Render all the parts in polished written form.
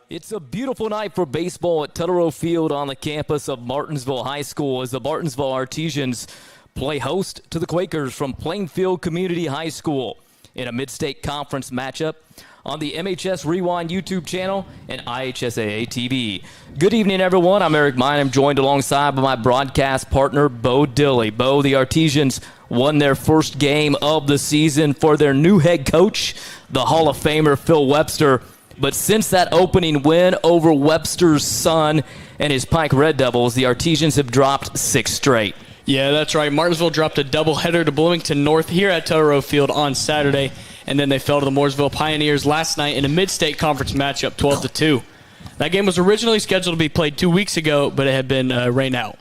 It's a beautiful night for baseball at Tuttle Field on the campus of Martinsville High School as the Martinsville Artesians play host to the Quakers from Plainfield Community High School in a mid-state conference matchup on the MHS Rewind YouTube channel and IHSAA TV. Good evening, everyone. I'm Eric Mine. I'm joined alongside by my broadcast partner, Bo Dilley. Bo, the Artesians won their first game of the season for their new head coach, the Hall of Famer Phil Webster. But since that opening win over Webster's son and his Pike Red Devils, the Artesians have dropped 6 straight. Yeah, that's right. Martinsville dropped a doubleheader to Bloomington North here at Tuttle Field on Saturday, and then they fell to the Mooresville Pioneers last night in a mid-state conference matchup, 12-2. That game was originally scheduled to be played 2 weeks ago, but it had been rained out.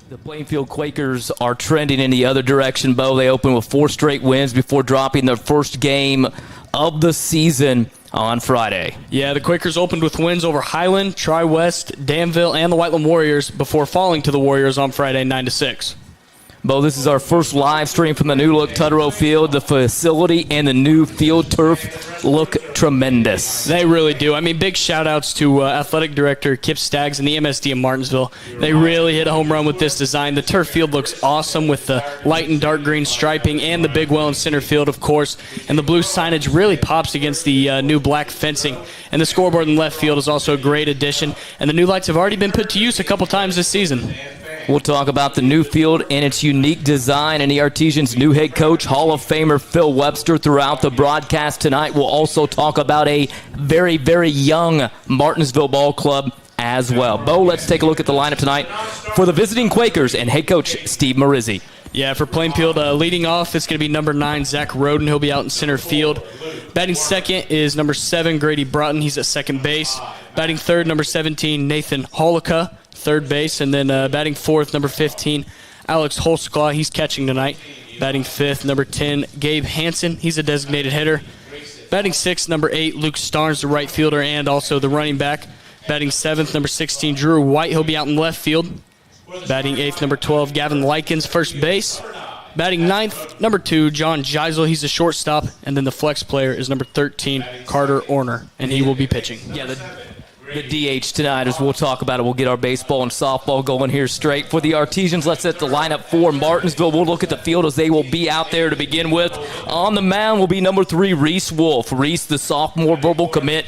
The Plainfield Quakers are trending in the other direction, Bo. They open with 4 straight wins before dropping their first game of the season on Friday. Yeah, the Quakers opened with wins over Highland, Tri-West, Danville, and the Whiteland Warriors before falling to the Warriors on Friday 9-6. Bo, this is our first live stream from the new look Tuttle Field. The facility and the new field turf look tremendous. They really do. I mean, big shout-outs to Athletic Director Kip Staggs and the MSD in Martinsville. They really hit a home run with this design. The turf field looks awesome with the light and dark green striping and the big well in center field, of course. And the blue signage really pops against the new black fencing. And the scoreboard in left field is also a great addition. And the new lights have already been put to use a couple times this season. We'll talk about the new field and its unique design and the Artesians' new head coach, Hall of Famer Phil Webster, throughout the broadcast tonight. We'll also talk about a very, very young Martinsville ball club as well. Bo, let's take a look at the lineup tonight for the visiting Quakers and head coach Steve Marizzi. Yeah, for Plainfield, leading off, it's going to be number 9, Zach Roden. He'll be out in center field. Batting second is number 7, Grady Broughton. He's at second base. Batting third, number 17, Nathan Holika, third base. And then batting fourth, number 15, Alex Holsclaw. He's catching tonight. Batting fifth, number 10, Gabe Hansen. He's a designated hitter. Batting sixth, number 8, Luke Starnes, the right fielder and also the running back. Batting seventh, number 16, Drew White. He'll be out in left field. Batting eighth, number 12, Gavin Likens, first base. Batting ninth, number 2, John Geisel. He's a shortstop. And then the flex player is number 13, Carter Orner, and he will be pitching. Yeah, the DH tonight, as we'll talk about it. We'll get our baseball and softball going here straight. For the Artesians, let's set the lineup for Martinsville. We'll look at the field as they will be out there to begin with. On the mound will be number 3, Reese Wolf. Reese, the sophomore verbal commit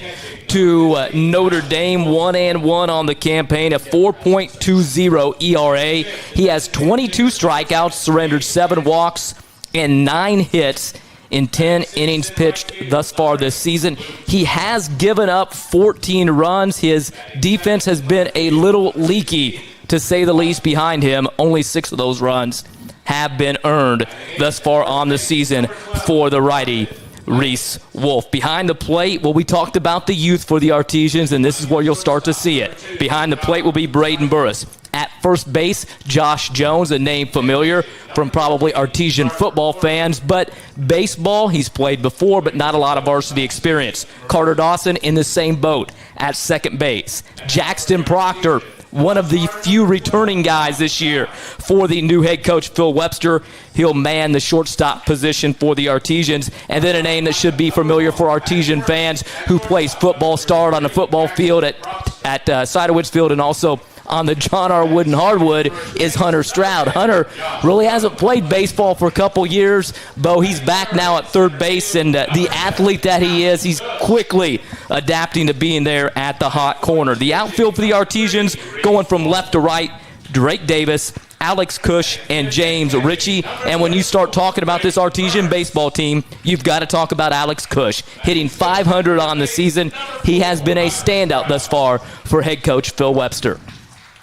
to Notre Dame, 1-1 on the campaign, a 4.20 ERA. He has 22 strikeouts, surrendered 7 walks, and 9 hits in 10 innings pitched thus far this season. He has given up 14 runs. His defense has been a little leaky, to say the least, behind him. Only 6 of those runs have been earned thus far on the season for the righty, Reese Wolf. Behind the plate, well, we talked about the youth for the Artesians, and this is where you'll start to see it. Behind the plate will be Braden Burris. At first base, Josh Jones, a name familiar from probably Artesian football fans, but baseball, he's played before, but not a lot of varsity experience. Carter Dawson in the same boat at second base. Jackson Proctor, one of the few returning guys this year for the new head coach, Phil Webster. He'll man the shortstop position for the Artesians. And then a name that should be familiar for Artesian fans who plays football, starred on the football field at Sidewoods Field and also on the John R. Wooden hardwood, is Hunter Stroud. Hunter really hasn't played baseball for a couple years, Bo. He's back now at third base, and the athlete that he is, he's quickly adapting to being there at the hot corner. The outfield for the Artesians going from left to right, Drake Davis, Alex Cush, and James Ritchie. And when you start talking about this Artesian baseball team, you've got to talk about Alex Cush. Hitting .500 on the season, he has been a standout thus far for head coach Phil Webster.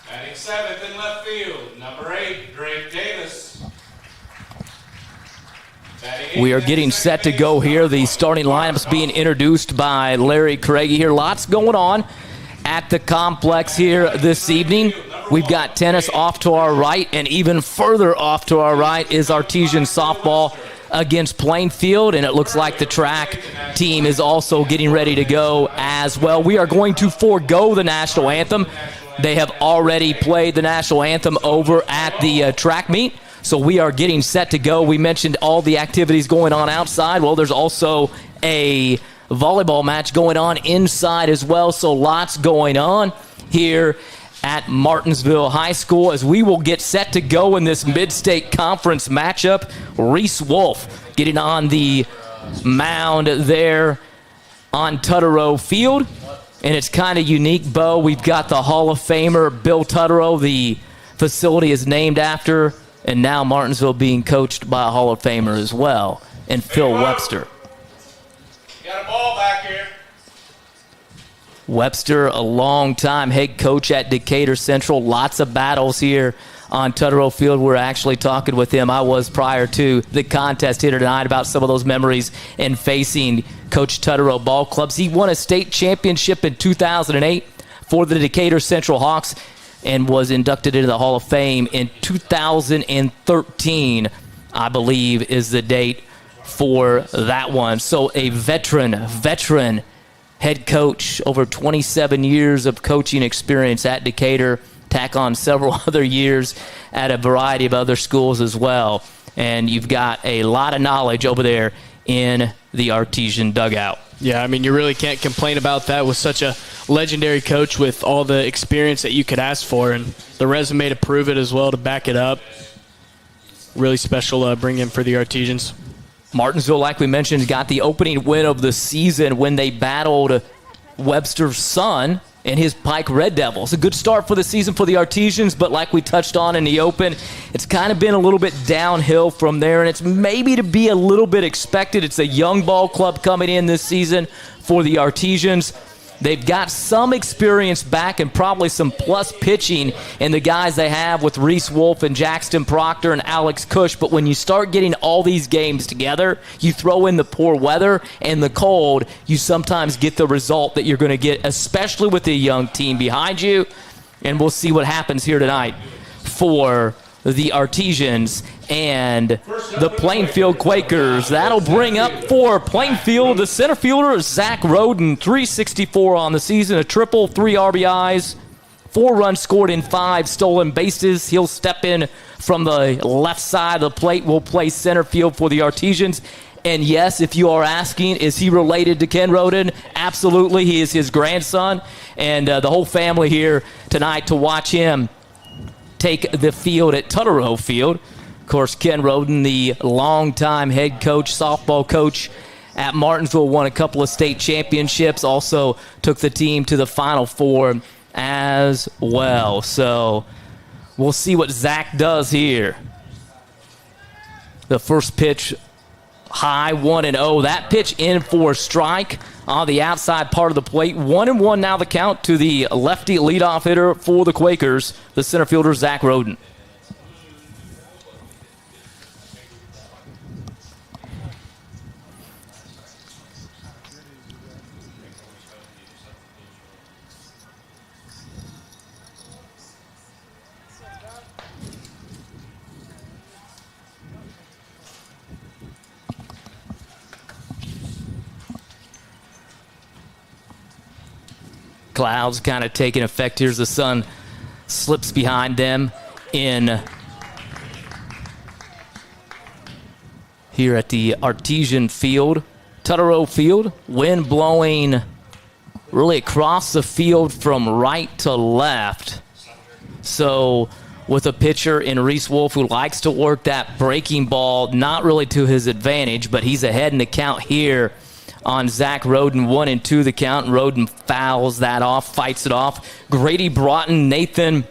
Batting seventh in left field, number 8, Drake Davis. We are getting set to go here. The starting lineups being introduced by Larry Craigie here. Lots going on at the complex here this evening. We've got tennis off to our right, and even further off to our right is Artesian softball against Plainfield, and it looks like the track team is also getting ready to go as well. We are going to forego the national anthem. They have already played the national anthem over at the track meet. So we are getting set to go. We mentioned all the activities going on outside. Well, there's also a volleyball match going on inside as well. So lots going on here at Martinsville High School as we will get set to go in this mid-state conference matchup. Reese Wolf getting on the mound there on Tutterow Field. And it's kind of unique, Bo. We've got the Hall of Famer Bill Tutterow. The facility is named after, and now Martinsville being coached by a Hall of Famer as well, and Phil Webster. Got a ball back here. Webster, a long-time head coach at Decatur Central. Lots of battles here on Tutterow Field. We're actually talking with him. I was prior to the contest here tonight about some of those memories and facing Coach Tutterow ball clubs. He won a state championship in 2008 for the Decatur Central Hawks and was inducted into the Hall of Fame in 2013, I believe, is the date for that one. So a veteran head coach, over 27 years of coaching experience at Decatur, tack on several other years at a variety of other schools as well. And you've got a lot of knowledge over there in the Artesian dugout. Yeah, I mean, you really can't complain about that with such a legendary coach with all the experience that you could ask for, and the resume to prove it as well, to back it up. Really special bring in for the Artesians. Martinsville, like we mentioned, got the opening win of the season when they battled Webster's son and his Pike Red Devils. A good start for the season for the Artesians, but like we touched on in the open, it's kind of been a little bit downhill from there, and it's maybe to be a little bit expected. It's a young ball club coming in this season for the Artesians. They've got some experience back and probably some plus pitching in the guys they have with Reese Wolf and Jackson Proctor and Alex Cush. But when you start getting all these games together, you throw in the poor weather and the cold, you sometimes get the result that you're going to get, especially with the young team behind you. And we'll see what happens here tonight for the Artesians and the Plainfield Quakers. That'll bring up for Plainfield the center fielder, Zach Roden, 364 on the season, a triple, 3 RBIs, 4 runs scored in 5 stolen bases. He'll step in from the left side of the plate, will play center field for the Artesians. And yes, if you are asking, is he related to Ken Roden? Absolutely, he is his grandson, and the whole family here tonight to watch him take the field at Tutterow Field. Of course, Ken Roden, the longtime head coach, softball coach at Martinsville, won a couple of state championships, also took the team to the Final Four as well. So we'll see what Zach does here. The first pitch, high, 1-0. That pitch in for a strike on the outside part of the plate. 1-1 now the count to the lefty leadoff hitter for the Quakers, the center fielder, Zach Roden. Clouds kind of taking effect. Here's the sun slips behind them in here at the Artesian Field, Tutterow Field. Wind blowing really across the field from right to left. So with a pitcher in Reese Wolf who likes to work that breaking ball, not really to his advantage, but he's ahead in the count here on Zach Roden. 1-2 the count. Roden fouls that off, fights it off. Grady Broughton, Nathan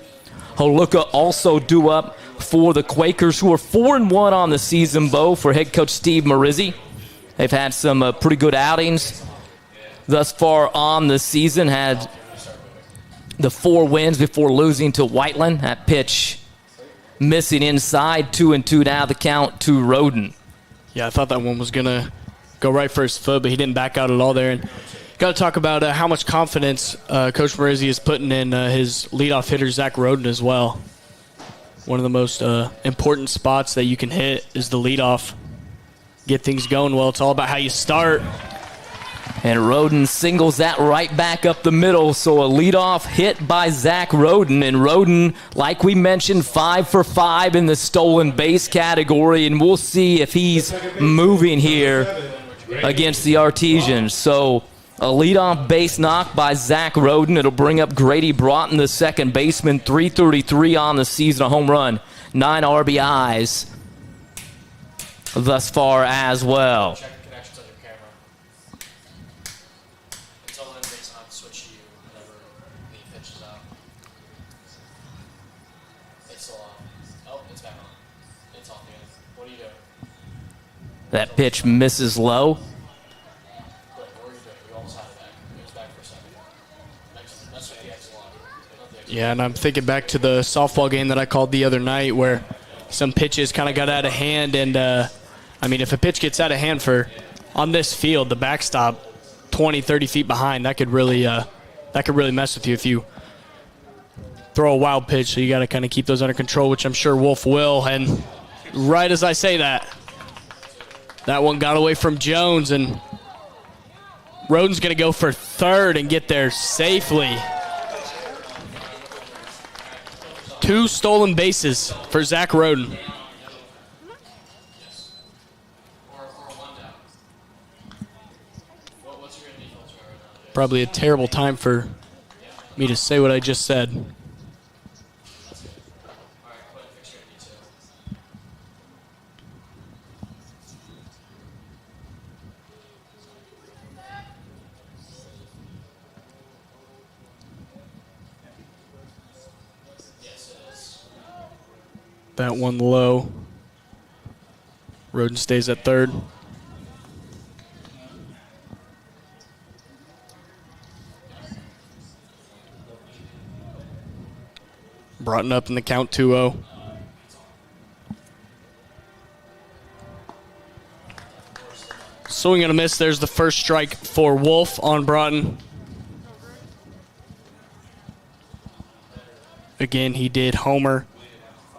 Holuka also due up for the Quakers, who are 4-1 on the season, Bo, for head coach Steve Marizzi. They've had some pretty good outings thus far on the season. Had the 4 wins before losing to Whiteland. That pitch missing inside. 2-2 now the count to Roden. Yeah, I thought that one was going to go right for his foot, but he didn't back out at all there. And got to talk about how much confidence Coach Marizzi is putting in his leadoff hitter, Zach Roden, as well. One of the most important spots that you can hit is the leadoff. Get things going well. It's all about how you start. And Roden singles that right back up the middle, so a leadoff hit by Zach Roden. And Roden, like we mentioned, 5 for 5 in the stolen base category, and we'll see if he's moving here against the Artesians. So a leadoff base knock by Zach Roden. It'll bring up Grady Broughton, the second baseman, 333 on the season, a home run, 9 RBIs thus far as well. That pitch misses low. Yeah, and I'm thinking back to the softball game that I called the other night where some pitches kind of got out of hand. And, I mean, if a pitch gets out of hand on this field, the backstop 20, 30 feet behind, that could really mess with you if you throw a wild pitch. So you got to kind of keep those under control, which I'm sure Wolf will. And right as I say that one got away from Jones, and Roden's going to go for third and get there safely. 2 stolen bases for Zach Roden. Probably a terrible time for me to say what I just said. That one low. Roden stays at third. Broughton up in the count 2-0. Swing and a miss. There's the first strike for Wolf on Broughton. Again, he did homer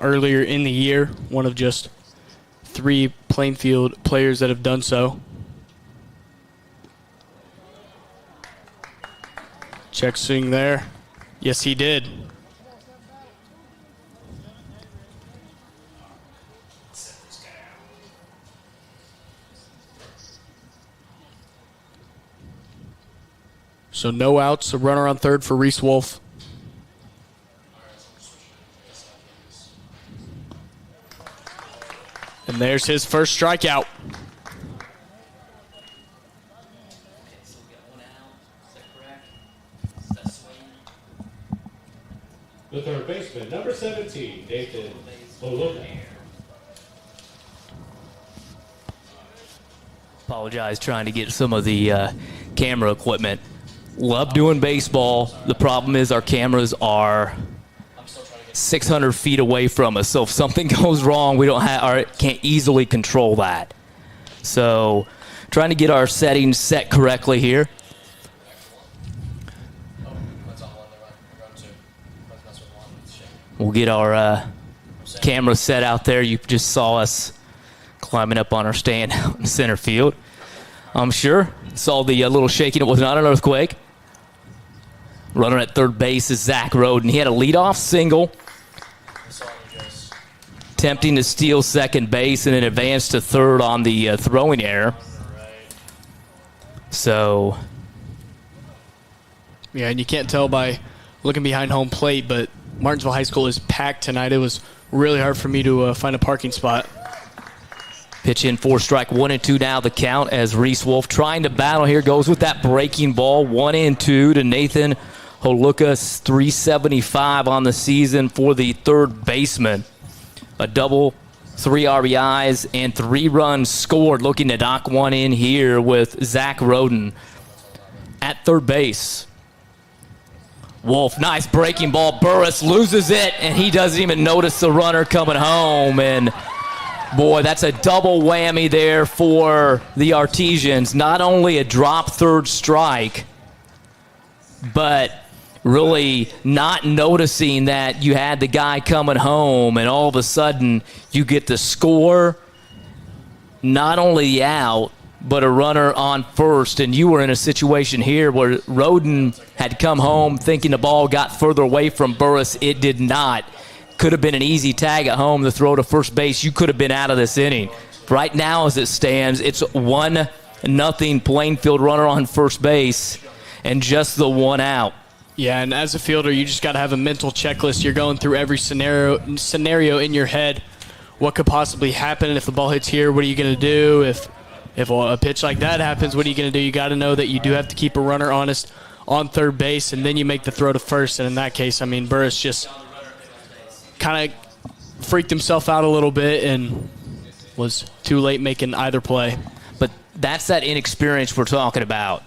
earlier in the year, one of just 3 Plainfield players that have done so. Check swing there. Yes, he did. So no outs, a runner on third for Reese Wolf. And there's his first strikeout. The third baseman, number 17, Nathan Oluka. Apologize, trying to get some of the camera equipment. Love doing baseball. The problem is our cameras are 600 feet away from us. So if something goes wrong, we don't have or can't easily control that. So trying to get our settings set correctly here. We'll get our camera set out there. You just saw us climbing up on our stand out in center field. I'm sure. Saw the little shaking. It was not an earthquake. Runner at third base is Zach Roden. He had a leadoff single, attempting to steal second base and then advance to third on the throwing error. So, yeah, and you can't tell by looking behind home plate, but Martinsville High School is packed tonight. It was really hard for me to find a parking spot. Pitch in for strike 1-2 now the count as Reese Wolf trying to battle here. Goes with that breaking ball. 1-2 to Nathan Oluka, 375 on the season for the third baseman. A double, 3 RBIs, and 3 runs scored. Looking to knock one in here with Zach Roden at third base. Wolf, nice breaking ball. Burris loses it, and he doesn't even notice the runner coming home. And boy, that's a double whammy there for the Artesians. Not only a drop third strike, but really not noticing that you had the guy coming home, and all of a sudden you get the score, not only the out, but a runner on first, and you were in a situation here where Roden had come home thinking the ball got further away from Burris. It did not. Could have been an easy tag at home to throw to first base. You could have been out of this inning. Right now, as it stands, it's 1-0 Plainfield, runner on first base, and just the one out. Yeah, and as a fielder, you just got to have a mental checklist. You're going through every scenario in your head. What could possibly happen if the ball hits here? What are you going to do? If a pitch like that happens, what are you going to do? You got to know that you do have to keep a runner honest on third base, and then you make the throw to first. And in that case, I mean, Burris just kind of freaked himself out a little bit and was too late making either play. But that's that inexperience we're talking about.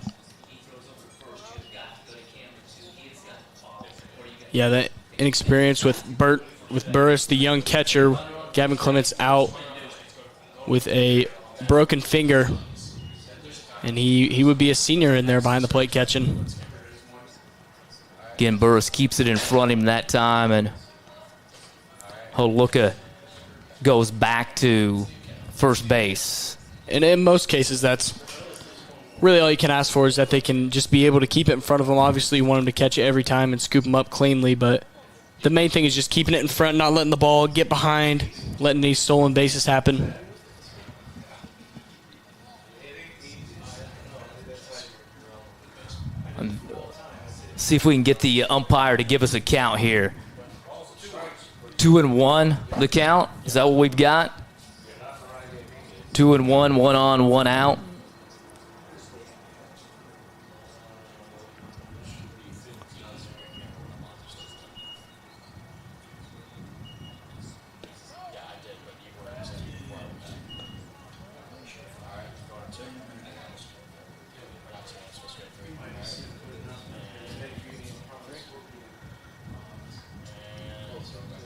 Yeah, that inexperience with Burris, the young catcher. Gavin Clements out with a broken finger, and he would be a senior in there behind the plate catching. Again, Burris keeps it in front of him that time, and Holuka goes back to first base. And in most cases, that's really all you can ask for, is that they can just be able to keep it in front of them. Obviously, you want them to catch it every time and scoop them up cleanly, but the main thing is just keeping it in front, not letting the ball get behind, letting these stolen bases happen. See if we can get the umpire to give us a count here. 2-1, the count. Is that what we've got? 2-1, one on, one out.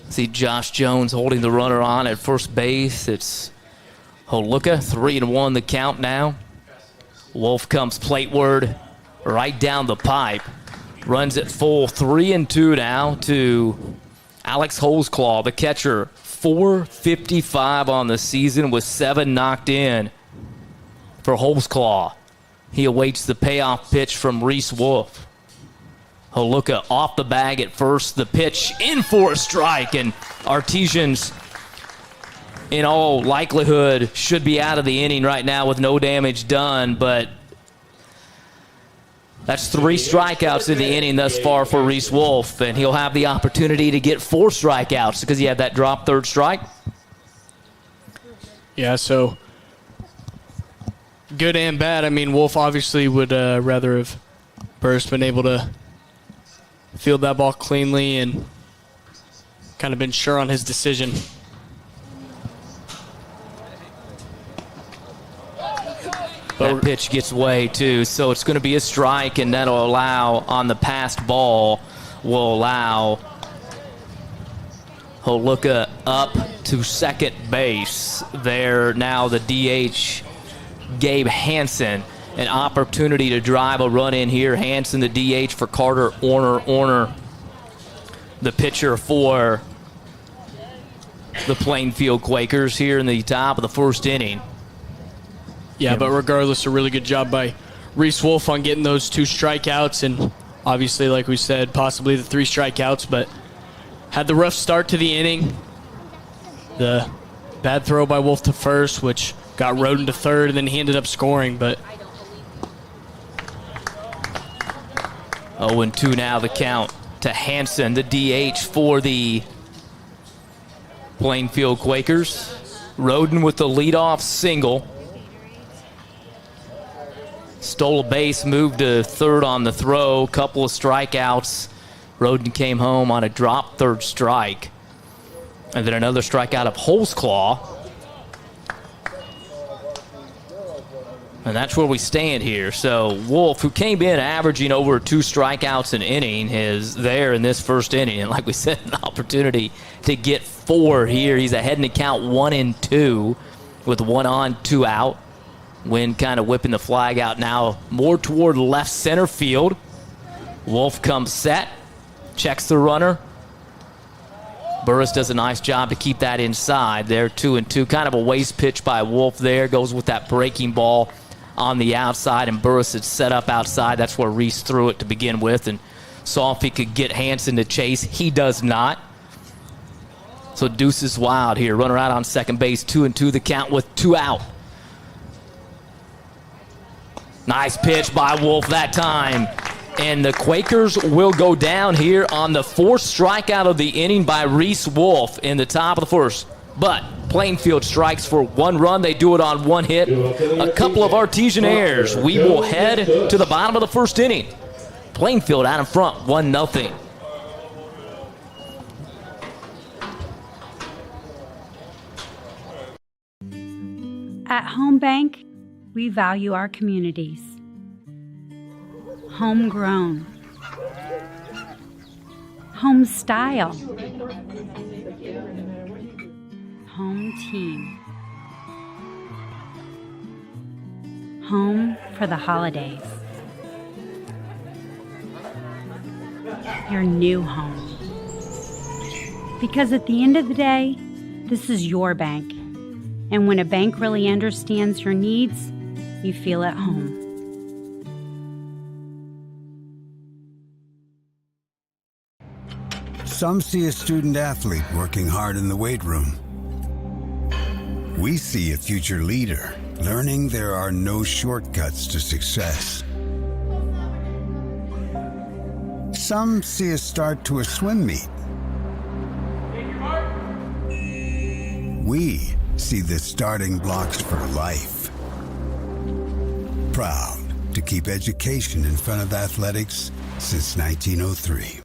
See Josh Jones holding the runner on at first base. It's Holuka, 3-1 the count now. Wolf comes plateward right down the pipe. Runs it full, 3-2 now to Alex Holesclaw, the catcher. 455 on the season with 7 knocked in for Holesclaw. He awaits the payoff pitch from Reese Wolf. Holuka off the bag at first. The pitch in for a strike, and Artesians, in all likelihood, should be out of the inning right now with no damage done, but that's 3 strikeouts in the inning thus far for Reese Wolf, and he'll have the opportunity to get 4 strikeouts because he had that drop third strike. Yeah, so good and bad. I mean, Wolf obviously would rather have Burris been able to field that ball cleanly and kind of been sure on his decision. That pitch gets away too, so it's going to be a strike, and that'll allow, on the passed ball, will allow Holuka up to second base. There now the DH, Gabe Hansen, an opportunity to drive a run in here. Hansen, the DH for Carter Orner. Orner, the pitcher for the Plainfield Quakers here in the top of the first inning. Yeah, but regardless, a really good job by Reese Wolf on getting those 2 strikeouts, and obviously, like we said, possibly the 3 strikeouts, but had the rough start to the inning. The bad throw by Wolf to first, which got Roden to third, and then he ended up scoring, but 0-2 now the count to Hansen, the DH for the Plainfield Quakers. Roden with the leadoff single. Stole a base, moved to third on the throw, couple of strikeouts. Roden came home on a drop third strike. And then another strikeout of Holesclaw. And that's where we stand here. So Wolf, who came in averaging over 2 strikeouts an inning, is there in this first inning. And like we said, an opportunity to get 4 here. He's ahead in the count 1-2 with 1 on, 2 out. Wind kind of whipping the flag out now more toward left center field. Wolf comes set, checks the runner. Burris does a nice job to keep that inside. There, 2-2. Kind of a waste pitch by Wolf there. Goes with that breaking ball on the outside, and Burris had set up outside. That's where Reese threw it to begin with and saw if he could get Hansen to chase. He does not. So Deuce is wild here. Runner out on second base, 2-2 the count with 2 out. Nice pitch by Wolf that time. And the Quakers will go down here on the 4th strikeout of the inning by Reese Wolf in the top of the 1st. But Plainfield strikes for 1 run. They do it on 1 hit. A couple of Artesian errors. We will head to the bottom of the 1st inning. Plainfield out in front, 1-0. At Home Bank, we value our communities. Homegrown. Home style. Home team. Home for the holidays. Your new home. Because at the end of the day, this is your bank. And when a bank really understands your needs, you feel at home. Some see a student athlete working hard in the weight room. We see a future leader learning there are no shortcuts to success. Some see a start to a swim meet. We see the starting blocks for life. Proud to keep education in front of athletics since 1903.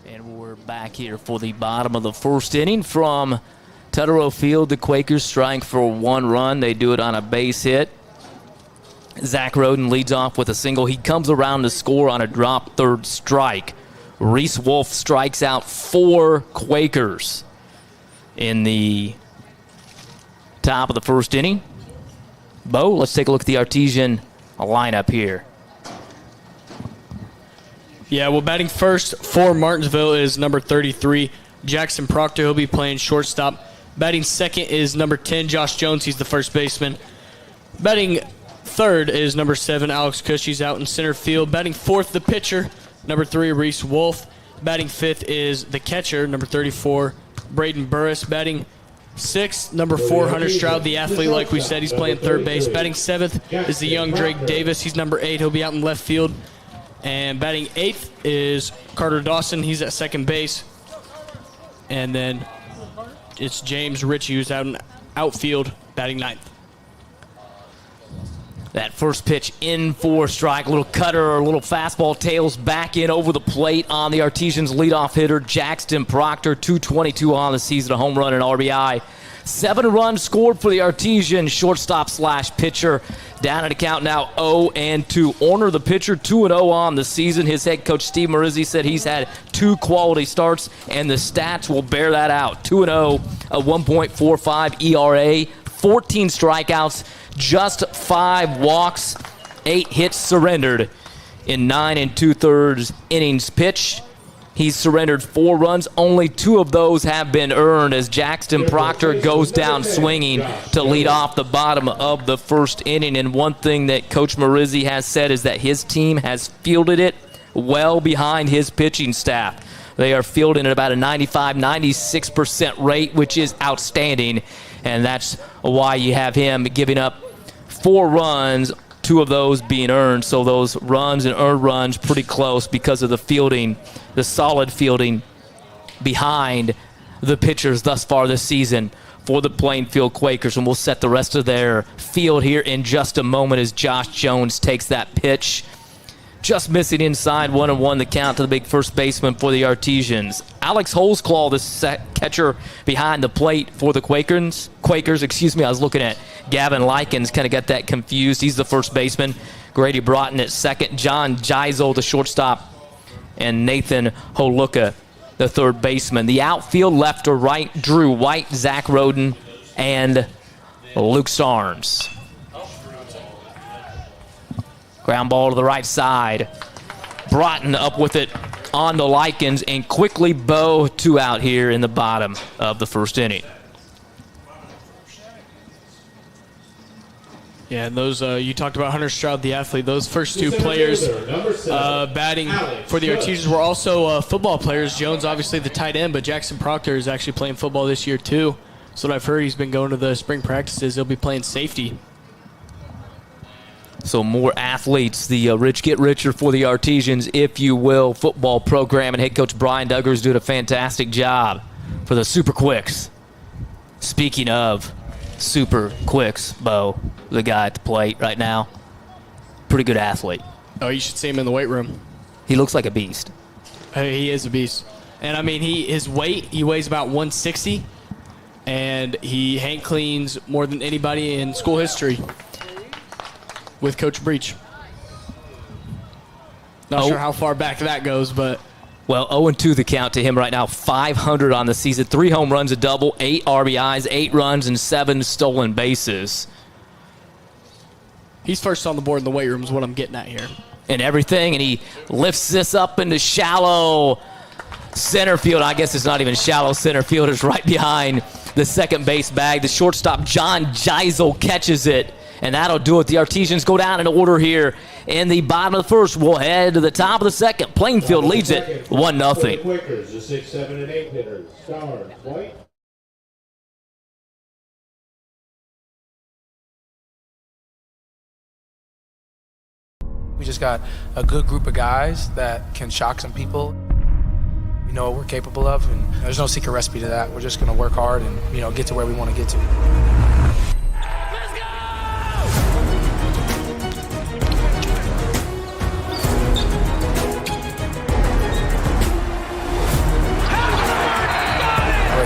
And we're back here for the bottom of the 1st inning from Tutterow Field. The Quakers strike for 1 run. They do it on a base hit. Zach Roden leads off with a single. He comes around to score on a drop 3rd strike. Reese Wolf strikes out 4 Quakers in the top of the 1st inning. Bo, let's take a look at the Artesian lineup here. Yeah, well, batting first for Martinsville is number 33, Jackson Proctor. He'll be playing shortstop. Batting second is number 10, Josh Jones. He's the first baseman. Batting third is number 7, Alex Cush. He's out in center field. Batting fourth, the pitcher, number 3, Reese Wolf. Batting fifth is the catcher, number 34, Braden Burris. Batting sixth, number 4, Hunter Stroud, the athlete, like we said. He's playing third base. Batting seventh is the young Drake Davis. He's number 8. He'll be out in left field. And batting 8th is Carter Dawson. He's at second base. And then it's James Ritchie, who's out in outfield, batting 9th. That first pitch in for strike. A little cutter or a little fastball tails back in over the plate on the Artesians' leadoff hitter, Jackson Proctor. 222 on the season, a home run and RBI. 7 runs scored for the Artesian shortstop/pitcher. Down at a count now 0-2. Orner, the pitcher, 2-0 on the season. His head coach, Steve Marizzi, said he's had 2 quality starts, and the stats will bear that out. 2-0, a 1.45 ERA, 14 strikeouts, just 5 walks, 8 hits surrendered in 9 2/3 innings pitched. He's surrendered 4 runs. Only 2 of those have been earned as Jackson Proctor goes down swinging to lead off the bottom of the 1st inning. And one thing that Coach Marizzi has said is that his team has fielded it well behind his pitching staff. They are fielding at about a 95-96% rate, which is outstanding. And that's why you have him giving up 4 runs, 2 of those being earned. So those runs and earned runs pretty close because of the fielding, the solid fielding behind the pitchers thus far this season for the Plainfield Quakers. And we'll set the rest of their field here in just a moment as Josh Jones takes that pitch. Just missing inside, 1-1 the count to the big first baseman for the Artesians. Alex Holzclaw, the catcher behind the plate for the Quakers. I was looking at Gavin Likens, kind of got that confused. He's the first baseman. Grady Broughton at second. John Geisel, the shortstop. And Nathan Holuka, the third baseman. The outfield, left to right, Drew White, Zach Roden, and Luke Sarnes. Ground ball to the right side. Broughton up with it on the Lycans, and quickly Bo 2 out here in the bottom of the first inning. Yeah, and those you talked about Hunter Stroud, the athlete. Those first two players batting for the Artesians were also football players. Jones, obviously the tight end, but Jackson Proctor is actually playing football this year too. So what I've heard, he's been going to the spring practices. He'll be playing safety. So more athletes, the rich get richer for the Artesians, if you will, football program. And head coach Brian Duggar is doing a fantastic job for the Super Quicks. Speaking of Super Quicks, Bo, the guy at the plate right now, pretty good athlete. Oh, you should see him in the weight room. He looks like a beast. He is a beast. And, I mean, his weight, he weighs about 160, and he hang cleans more than anybody in school history with Coach Breach. Not sure how far back that goes, but... Well, 0-2 the count to him right now. 500 on the season. 3 home runs, a double, 8 RBIs, 8 runs, and 7 stolen bases. He's first on the board in the weight room is what I'm getting at here. And everything, and he lifts this up into shallow center field. I guess it's not even shallow center field. It's right behind the second base bag. The shortstop, John Geisel, catches it. And that'll do it. The Artesians go down in order here in the bottom of the first. We'll head to the top of the second. Plainfield leads it 1-0. Quakers, the 6, 7, and 8 hitters. Starnes, White. We just got a good group of guys that can shock some people. We know what we're capable of, and there's no secret recipe to that. We're just going to work hard and, get to where we want to get to.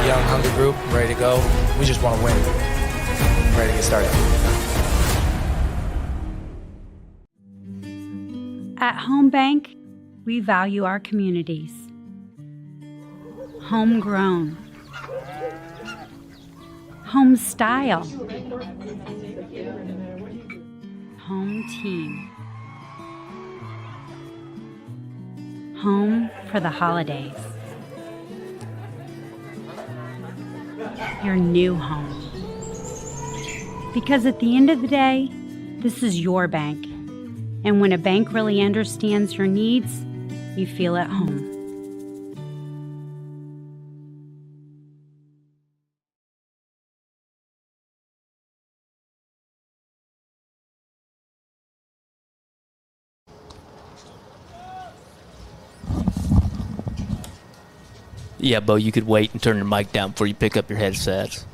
Young, hungry group, ready to go. We just want to win. Ready to get started. At Home Bank, we value our communities. Homegrown. Home style. Home team. Home for the holidays. Your new home. Because at the end of the day, this is your bank. And when a bank really understands your needs, you feel at home. Yeah, Bo, you could wait and turn your mic down before you pick up your headsets.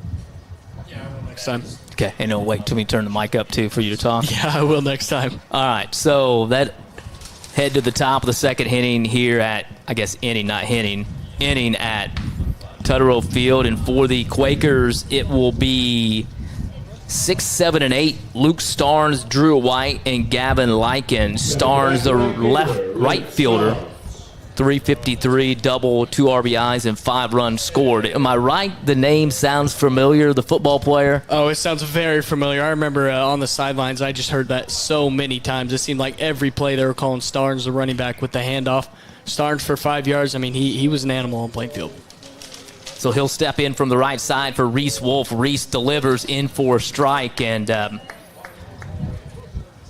Yeah, I will next time. Okay, and no, wait till me turn the mic up, too, for you to talk. Yeah, I will next time. All right, so that head to the top of the second inning here at, I guess, inning at Tutterow Field. And for the Quakers, it will be 6, 7, and 8. Luke Starnes, Drew White, and Gavin Lycan. Starnes, the right fielder. 353, double, 2 RBIs, and 5 runs scored. Am I right? The name sounds familiar, the football player? Oh, it sounds very familiar. I remember on the sidelines, I just heard that so many times. It seemed like every play they were calling Starnes the running back with the handoff. Starnes for 5 yards. I mean, he was an animal on Plainfield. So he'll step in from the right side for Reese Wolf. Reese delivers in for a strike, and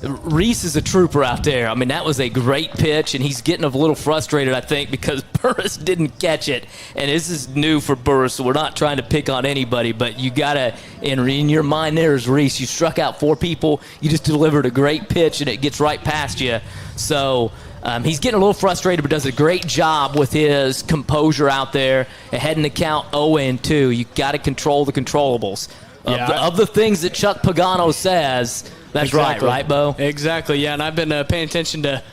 Reese is a trooper out there. I mean, that was a great pitch, and he's getting a little frustrated, I think, because Burris didn't catch it. And this is new for Burris, so we're not trying to pick on anybody, but you got to, in your mind there is Reese. You struck out 4 people. You just delivered a great pitch, and it gets right past you. So he's getting a little frustrated, but does a great job with his composure out there. Ahead in the count 0-2. You got to control the controllables. Of the things that Chuck Pagano says, that's exactly right, Bo? Exactly, yeah, and I've been paying attention to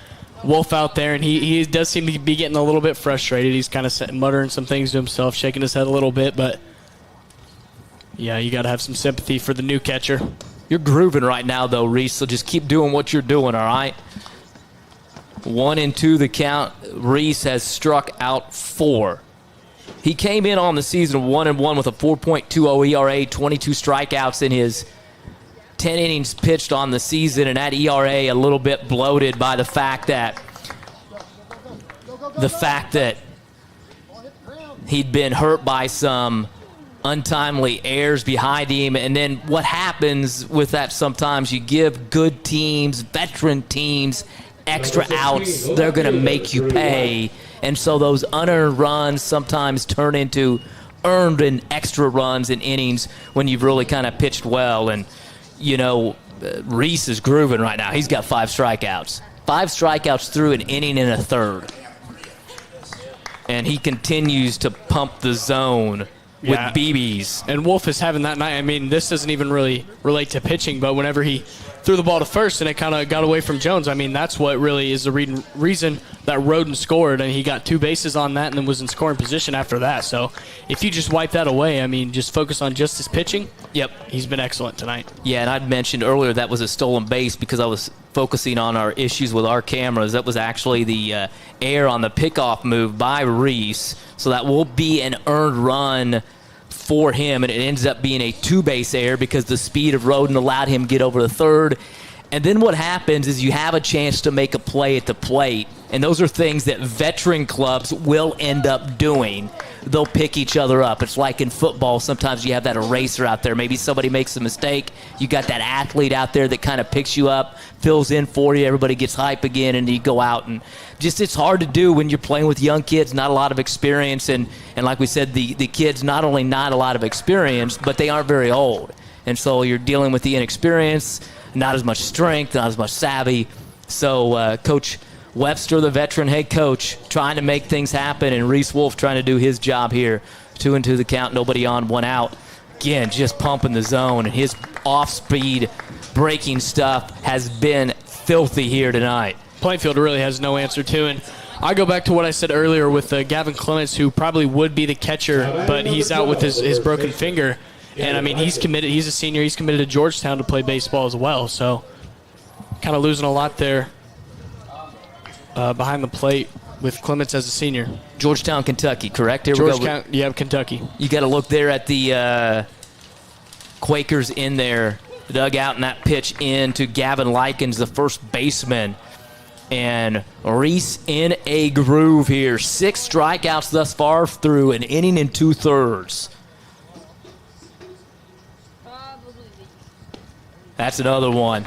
Wolf out there, and he does seem to be getting a little bit frustrated. He's kind of muttering some things to himself, shaking his head a little bit, but, yeah, you got to have some sympathy for the new catcher. You're grooving right now, though, Reese, so just keep doing what you're doing, all right? 1-2 the count. Reese has struck out 4. He came in on the season 1-1 with a 4.20 ERA, 22 strikeouts in his 10 innings pitched on the season, and that ERA a little bit bloated by the fact that the fact that he'd been hurt by some untimely errors behind him. And then what happens with that, sometimes you give good teams, veteran teams, extra outs. They're going to make you pay. And so those unearned runs sometimes turn into earned and extra runs in innings when you've really kind of pitched well. And, you know, Reese is grooving right now. He's got 5 strikeouts. 5 strikeouts through an inning and a third. And he continues to pump the zone with BBs. And Wolf is having that night. I mean, this doesn't even really relate to pitching, but whenever he threw the ball to first and it kind of got away from Jones, I mean, that's what really is the reason that Roden scored, and he got 2 bases on that and then was in scoring position after that. So if you just wipe that away, I mean, just focus on just his pitching, he's been excellent tonight. Yeah, and I'd mentioned earlier that was a stolen base because I was focusing on our issues with our cameras. That was actually the error on the pickoff move by Reese. So that will be an earned run for him, and it ends up being a 2-base error because the speed of Roden allowed him to get over the third. And then what happens is you have a chance to make a play at the plate, and those are things that veteran clubs will end up doing. They'll pick each other up. It's like in football, sometimes you have that eraser out there. Maybe somebody makes a mistake. You got that athlete out there that kind of picks you up, fills in for you, everybody gets hype again, and you go out. And just it's hard to do when you're playing with young kids, not a lot of experience. And like we said, the kids not only not a lot of experience, but they aren't very old. And so you're dealing with the inexperience, not as much strength, not as much savvy. So Coach Webster, the veteran head coach, trying to make things happen, and Reese Wolf trying to do his job here. 2-2 the count, nobody on, 1 out. Again, just pumping the zone, and his off-speed breaking stuff has been filthy here tonight. Plainfield really has no answer to, and I go back to what I said earlier with Gavin Clements, who probably would be the catcher, but he's out with his broken finger. And, I mean, he's committed. He's a senior. He's committed to Georgetown to play baseball as well, so kind of losing a lot there. Behind the plate with Clements as a senior. Georgetown, Kentucky, correct? Here Georgetown, we go. Kentucky. You got to look there at the Quakers in there. Dugout and that pitch in to Gavin Likens, the first baseman. And Reese in a groove here. 6 strikeouts thus far through an inning and 2/3. That's another one.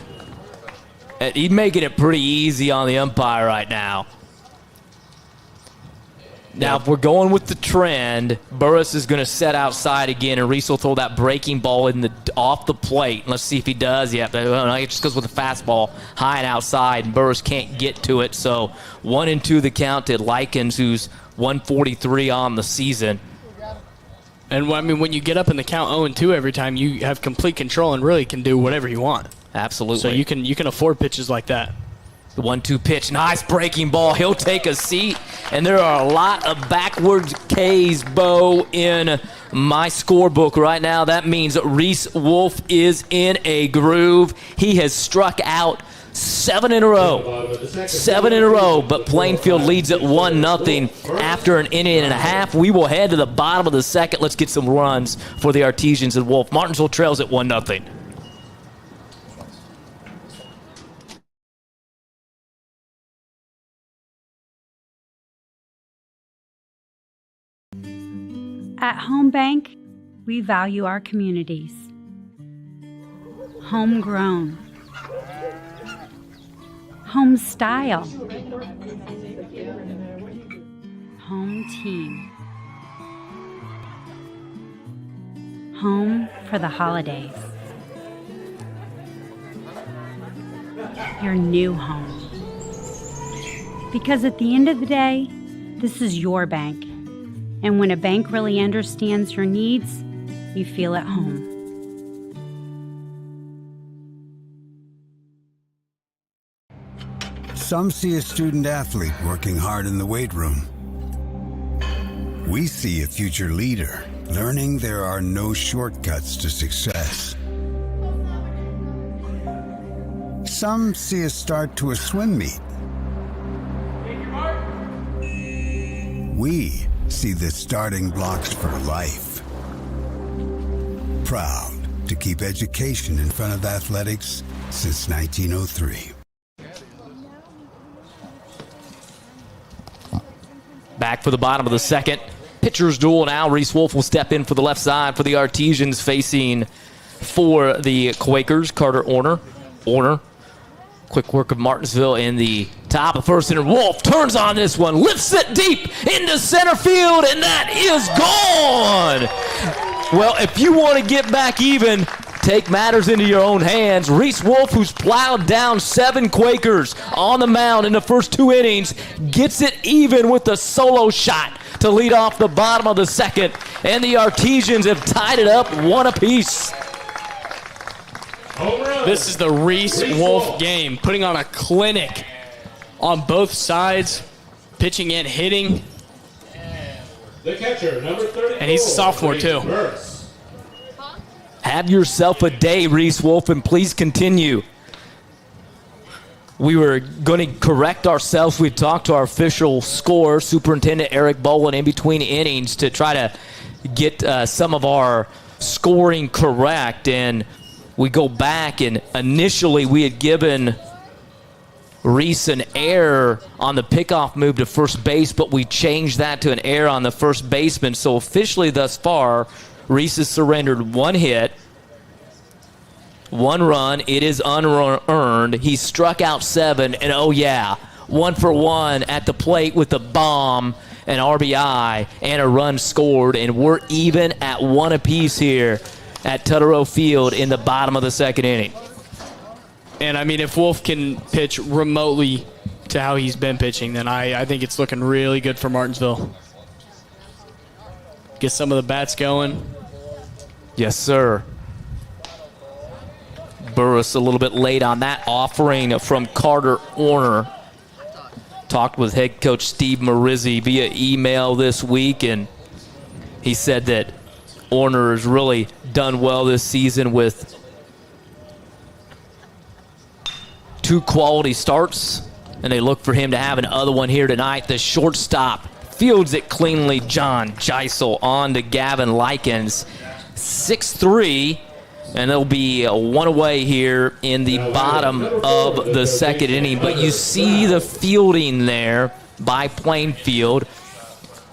He's making it pretty easy on the umpire right now. Now, if we're going with the trend, Burris is going to set outside again, and Reese will throw that breaking ball off the plate. Let's see if he does. Yeah, it just goes with a fastball high and outside, and Burris can't get to it. So 1-2 the count to Likens, who's 143 on the season. And, I mean, when you get up in the count 0-2 every time, you have complete control and really can do whatever you want. Absolutely. So you can afford pitches like that. The 1-2 pitch, nice breaking ball. He'll take a seat, and there are a lot of backwards Ks, Bo, in my scorebook right now. That means Reese Wolf is in a groove. He has struck out 7 in a row. 7 in a row, but Plainfield leads at 1-0 after an inning and a half. We will head to the bottom of the second. Let's get some runs for the Artesians and Wolf. Martinsville trails at 1-0. At Home Bank, we value our communities. Homegrown. Home style. Home team. Home for the holidays. Your new home. Because at the end of the day, this is your bank. And when a bank really understands your needs, you feel at home. Some see a student athlete working hard in the weight room. We see a future leader learning there are no shortcuts to success. Some see a start to a swim meet. We see the starting blocks for life. Proud to keep education in front of athletics since 1903. back for the bottom of the second. Pitcher's duel now. Reese Wolf will step in for the left side for the Artesians, facing for the Quakers, Carter Orner. Quick work of Martinsville in the top of first inning. Wolf turns on this one, lifts it deep into center field, and that is gone. Well, if you want to get back even, take matters into your own hands. Reese Wolf, who's plowed down 7 Quakers on the mound in the first 2 innings, gets it even with a solo shot to lead off the bottom of the second, and the Artesians have tied it up 1 apiece. This is the Reese Wolf game, putting on a clinic on both sides, pitching and hitting. The catcher, number 34. And he's a sophomore, too. Have yourself a day, Reese Wolf, and please continue. We were going to correct ourselves. We talked to our official scorer, Superintendent Eric Bolin, in between innings to try to get some of our scoring correct. And we go back, and initially we had given Reese an error on the pickoff move to first base, but we changed that to an error on the first baseman. So officially thus far, Reese has surrendered 1 hit, 1 run. It is unearned. He struck out 7, and oh yeah, 1 for 1 at the plate with a bomb, an RBI, and a run scored, and we're even at 1 apiece here at Tutterow Field in the bottom of the second inning. And, I mean, if Wolf can pitch remotely to how he's been pitching, then I think it's looking really good for Martinsville. Get some of the bats going. Yes, sir. Burris a little bit late on that offering from Carter Orner. Talked with head coach Steve Marizzi via email this week, and he said that Orner has really done well this season with 2 quality starts, and they look for him to have another one here tonight. The shortstop fields it cleanly. John Geisel on to Gavin Likens. 6-3, and they'll be 1 away here in the bottom of the second inning. But you see the fielding there by Plainfield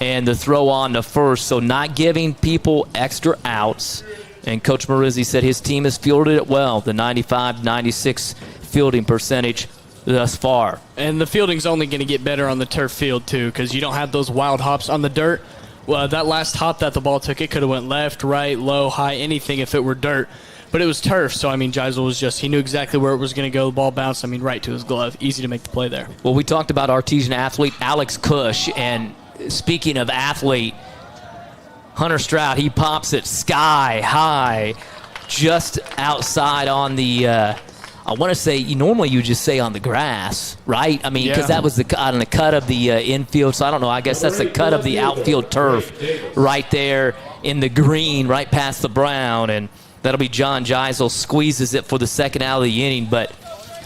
and the throw on to first, so not giving people extra outs. And Coach Marizzi said his team has fielded it well, the 95-96 fielding percentage thus far. And the fielding's only going to get better on the turf field, too, because you don't have those wild hops on the dirt. Well, that last hop that the ball took, it could have went left, right, low, high, anything if it were dirt. But it was turf, so, I mean, Geisel was just, he knew exactly where it was going to go. The ball bounced, I mean, right to his glove. Easy to make the play there. Well, we talked about Artesian athlete Alex Cush, and speaking of athlete, Hunter Stroud, he pops it sky high just outside on the, I want to say, normally you just say on the grass, right? I mean, because that was on the cut of the infield, so I don't know. I guess that's the cut of the outfield turf right there in the green, right past the brown, and that'll be John Geisel squeezes it for the second out of the inning. But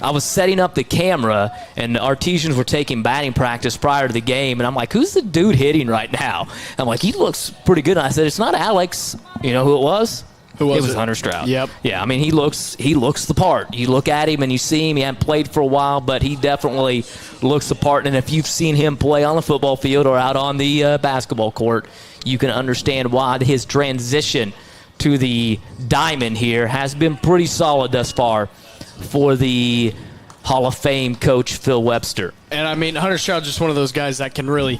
I was setting up the camera, and the Artesians were taking batting practice prior to the game, and I'm like, who's the dude hitting right now? I'm like, he looks pretty good. And I said, it's not Alex. You know who it was? Who was it? It was Hunter Stroud. Yep. Yeah, I mean, he looks the part. You look at him and you see him. He hasn't played for a while, but he definitely looks the part. And if you've seen him play on the football field or out on the basketball court, you can understand why his transition to the diamond here has been pretty solid thus far for the Hall of Fame coach Phil Webster. And, I mean, Hunter Stroud's just one of those guys that can really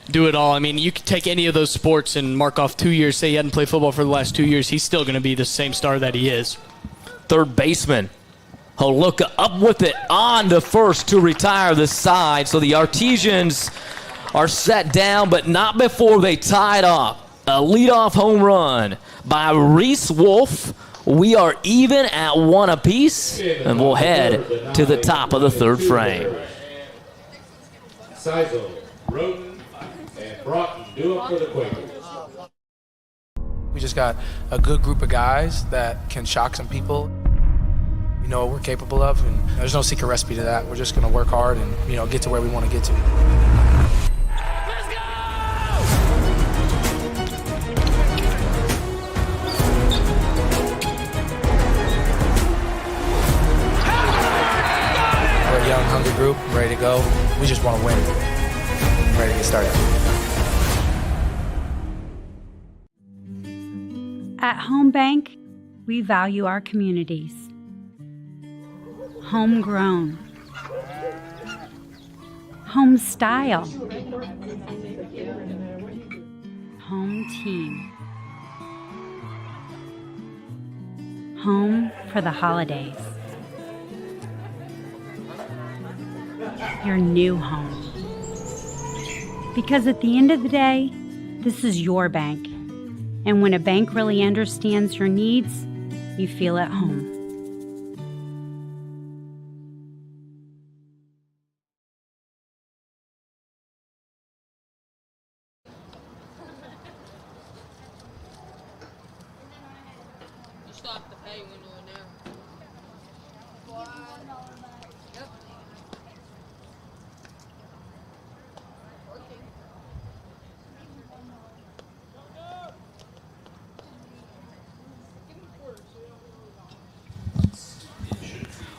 do it all. I mean, you could take any of those sports and mark off 2 years. Say he hadn't played football for the last 2 years. He's still going to be the same star that he is. Third baseman Holuka up with it on to first to retire the side. So the Artesians are set down, but not before they tied up. A leadoff home run by Reese Wolf. We are even at 1 apiece, and we'll head to the top of the third frame. Seisel, Roden, and Broughton do up for the Quakers. We just got a good group of guys that can shock some people. We know what we're capable of, and there's no secret recipe to that. We're just going to work hard and, get to where we want to get to. We're a young, hungry group, ready to go. We just want to win. Ready to get started. At Home Bank, we value our communities. Homegrown. Home style. Home team. Home for the holidays. Your new home. Because at the end of the day, this is your bank. And when a bank really understands your needs, you feel at home. Stop the pay window in there. Yep.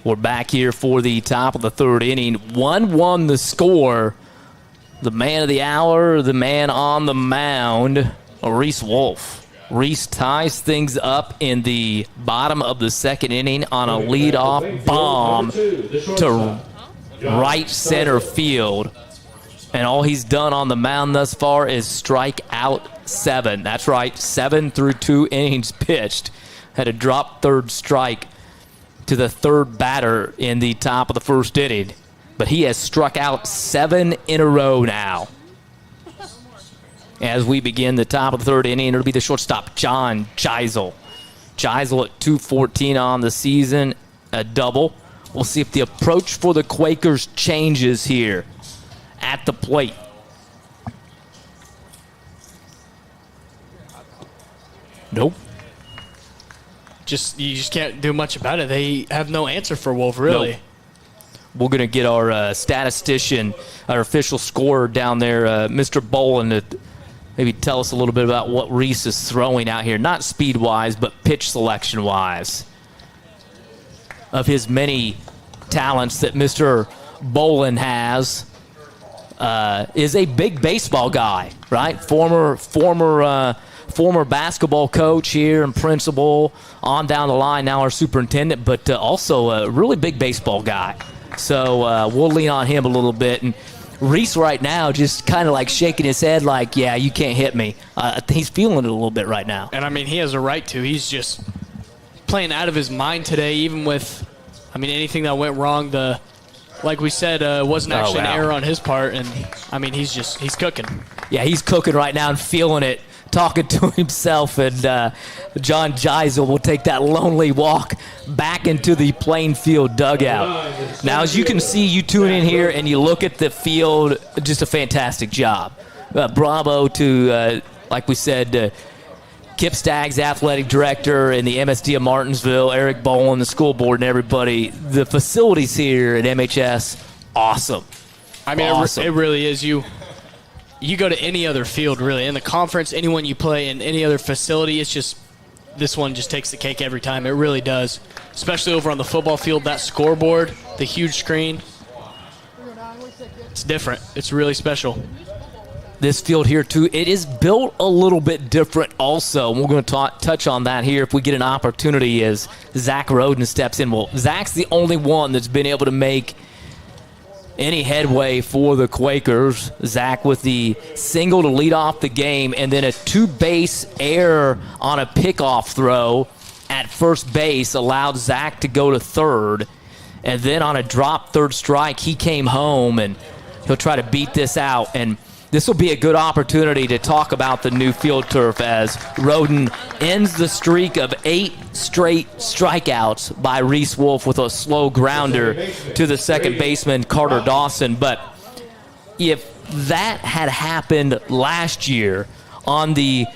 We're back here for the top of the third inning. 1-1 the score. The man of the hour, the man on the mound, Reese Wolf. Reese ties things up in the bottom of the second inning on a leadoff bomb to right center field. And all he's done on the mound thus far is strike out 7. That's right, 7 through 2 innings pitched. Had a drop third strike to the third batter in the top of the first inning. But he has struck out 7 in a row now. As we begin the top of the third inning, it'll be the shortstop, John Geisel. Geisel at .214 on the season, a double. We'll see if the approach for the Quakers changes here at the plate. Nope. You just can't do much about it. They have no answer for Wolf, really. Nope. We're going to get our statistician, our official scorer down there, Mr. Bolin, to maybe tell us a little bit about what Reese is throwing out here. Not speed-wise, but pitch selection-wise. Of his many talents that Mr. Bolin has, is a big baseball guy, right? Former basketball coach here and principal on down the line, now our superintendent, but also a really big baseball guy. So we'll lean on him a little bit. And Reese right now just kind of like shaking his head like, yeah, you can't hit me. He's feeling it a little bit right now. And, I mean, he has a right to. He's just playing out of his mind today, even with, anything that went wrong. Like we said, wasn't actually an error on his part. And, he's cooking. Yeah, he's cooking right now and feeling it, talking to himself. And John Geisel will take that lonely walk back into the Plainfield dugout. Now, as you can see, you tune in here and you look at the field, just a fantastic job. Bravo to, like we said, Kip Staggs, athletic director, and the MSD of Martinsville, Eric Bolin, the school board, and everybody. The facilities here at MHS, awesome. Awesome. It really is. You go to any other field, really, in the conference, anyone you play in any other facility, it's just this one just takes the cake every time. It really does, especially over on the football field. That scoreboard, the huge screen, it's different. It's really special. This field here, too, it is built a little bit different also. We're going to touch on that here if we get an opportunity as Zach Roden steps in. Well, Zach's the only one that's been able to make any headway for the Quakers. Zach with the single to lead off the game, and then a two-base error on a pickoff throw at first base allowed Zach to go to third. And then on a drop third strike, he came home, and he'll try to beat this out. And this will be a good opportunity to talk about the new field turf as Roden ends the streak of 8 straight strikeouts by Reese Wolf with a slow grounder to the second baseman, Carter Dawson. But if that had happened last year on the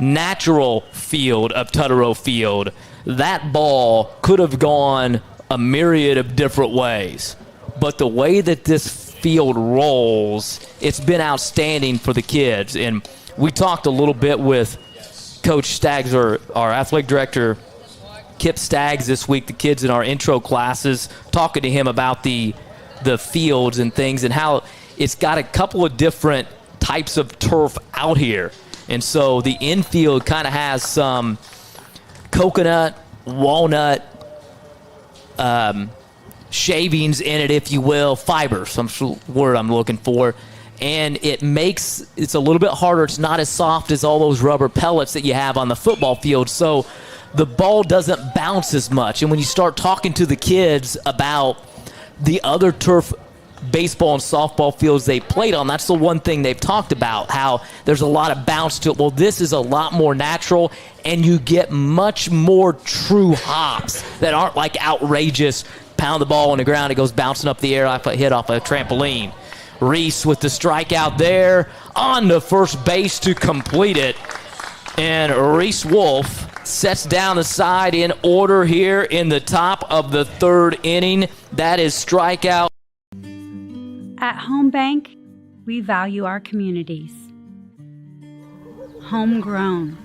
natural field of Tutterow Field, that ball could have gone a myriad of different ways. But the way that this field rolls, it's been outstanding for the kids. And we talked a little bit with Coach Staggs, or our athletic director, Kip Staggs, this week, the kids in our intro classes, talking to him about the fields and things and how it's got a couple of different types of turf out here. And so the infield kind of has some coconut, walnut shavings in it, if you will, fiber, some word I'm looking for. And it's a little bit harder. It's not as soft as all those rubber pellets that you have on the football field. So the ball doesn't bounce as much. And when you start talking to the kids about the other turf baseball and softball fields they played on, that's the one thing they've talked about, how there's a lot of bounce to it. Well, this is a lot more natural, and you get much more true hops that aren't like outrageous, pound the ball on the ground, it goes bouncing up the air off a hit off a trampoline. Reese with the strikeout there on the first base to complete it. And Reese Wolf sets down the side in order here in the top of the third inning. That is strikeout. At Home Bank, we value our communities. Homegrown.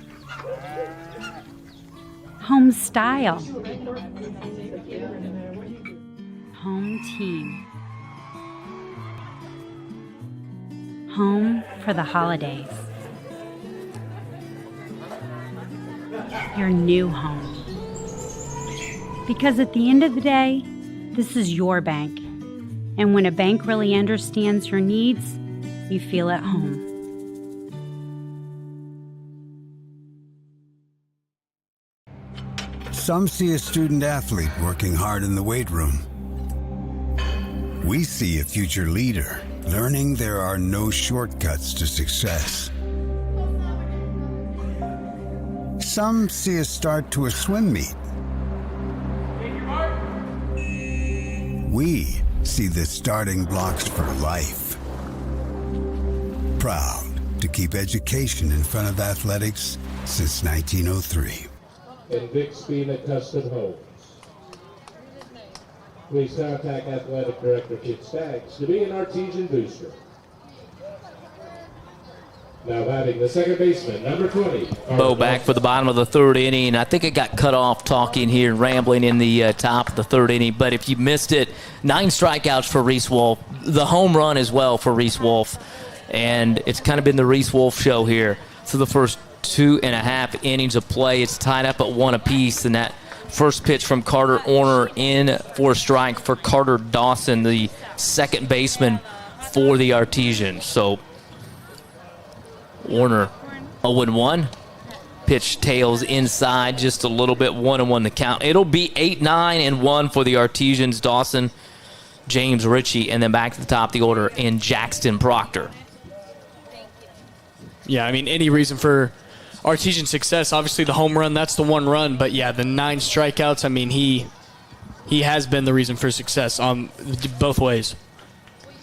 Home style. Home team. Home for the holidays. Your new home. Because at the end of the day, this is your bank. And when a bank really understands your needs, you feel at home. Some see a student athlete working hard in the weight room. We see a future leader learning there are no shortcuts to success. Some see a start to a swim meet. We see the starting blocks for life. Proud to keep education in front of athletics since 1903. And Vic Spina Custom Homes. Please contact Athletic Director Kit Staggs to be an Artesian booster. Now batting the second baseman, number 20. Bo back for the bottom of the third inning. I think it got cut off talking here, rambling in the top of the third inning. But if you missed it, 9 strikeouts for Reese Wolf. The home run as well for Reese Wolf. And it's kind of been the Reese Wolf show here. So the first 2.5 innings of play, it's tied up at 1 apiece. And that first pitch from Carter Orner in for a strike for Carter Dawson, the second baseman for the Artesians. So Warner 0-1. Pitch tails inside just a little bit, 1-1 the count. It'll be 8-9-1 for the Artesians. Dawson, James Ritchie, and then back to the top of the order in Jackson Proctor. Yeah, I mean, any reason for Artesian success, obviously the home run, that's the one run. But, yeah, the 9 strikeouts, I mean, he has been the reason for success on both ways.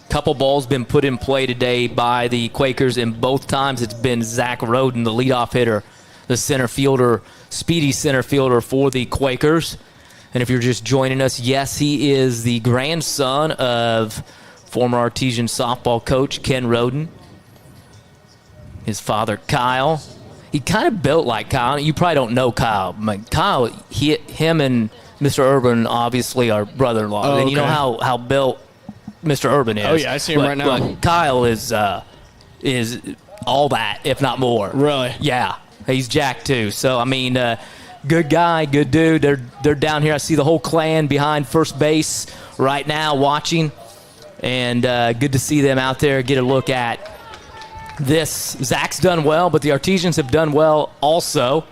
Couple balls been put in play today by the Quakers, and both times it's been Zach Roden, the leadoff hitter, the center fielder, speedy center fielder for the Quakers. And if you're just joining us, yes, he is the grandson of former Artesian softball coach Ken Roden. His father, Kyle. He kind of built like Kyle. You probably don't know Kyle. Kyle, him and Mr. Urban obviously are brother-in-law. Oh, and you know okay. how built Mr. Urban is. Oh, yeah, I see him right now. But Kyle is all that, if not more. Really? Yeah, he's jacked too. So, I mean, good guy, good dude. They're down here. I see the whole clan behind first base right now watching. And good to see them out there, get a look at this. Zach's done well, but the Artesians have done well also.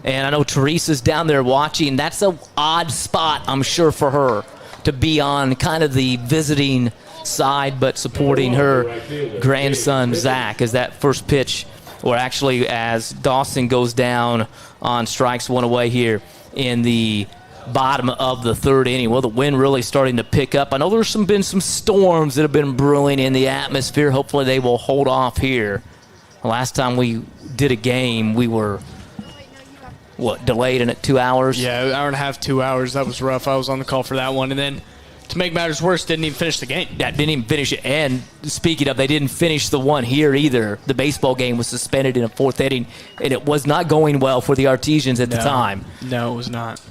And I know Teresa's down there watching. That's an odd spot, I'm sure, for her to be on kind of the visiting side, but supporting her grandson, Zach, as that first pitch, or actually as Dawson goes down on strikes 1 away here in the bottom of the third inning. Well, the wind really starting to pick up. I know there's been some storms that have been brewing in the atmosphere. Hopefully they will hold off here. The last time we did a game, we were delayed in it 2 hours? Yeah, an hour and a half, 2 hours. That was rough. I was on the call for that one. And then, to make matters worse, didn't even finish the game. Yeah, didn't even finish it. And speaking of, they didn't finish the one here either. The baseball game was suspended in a 4th inning, and it was not going well for the Artesians at the time. No, it was not.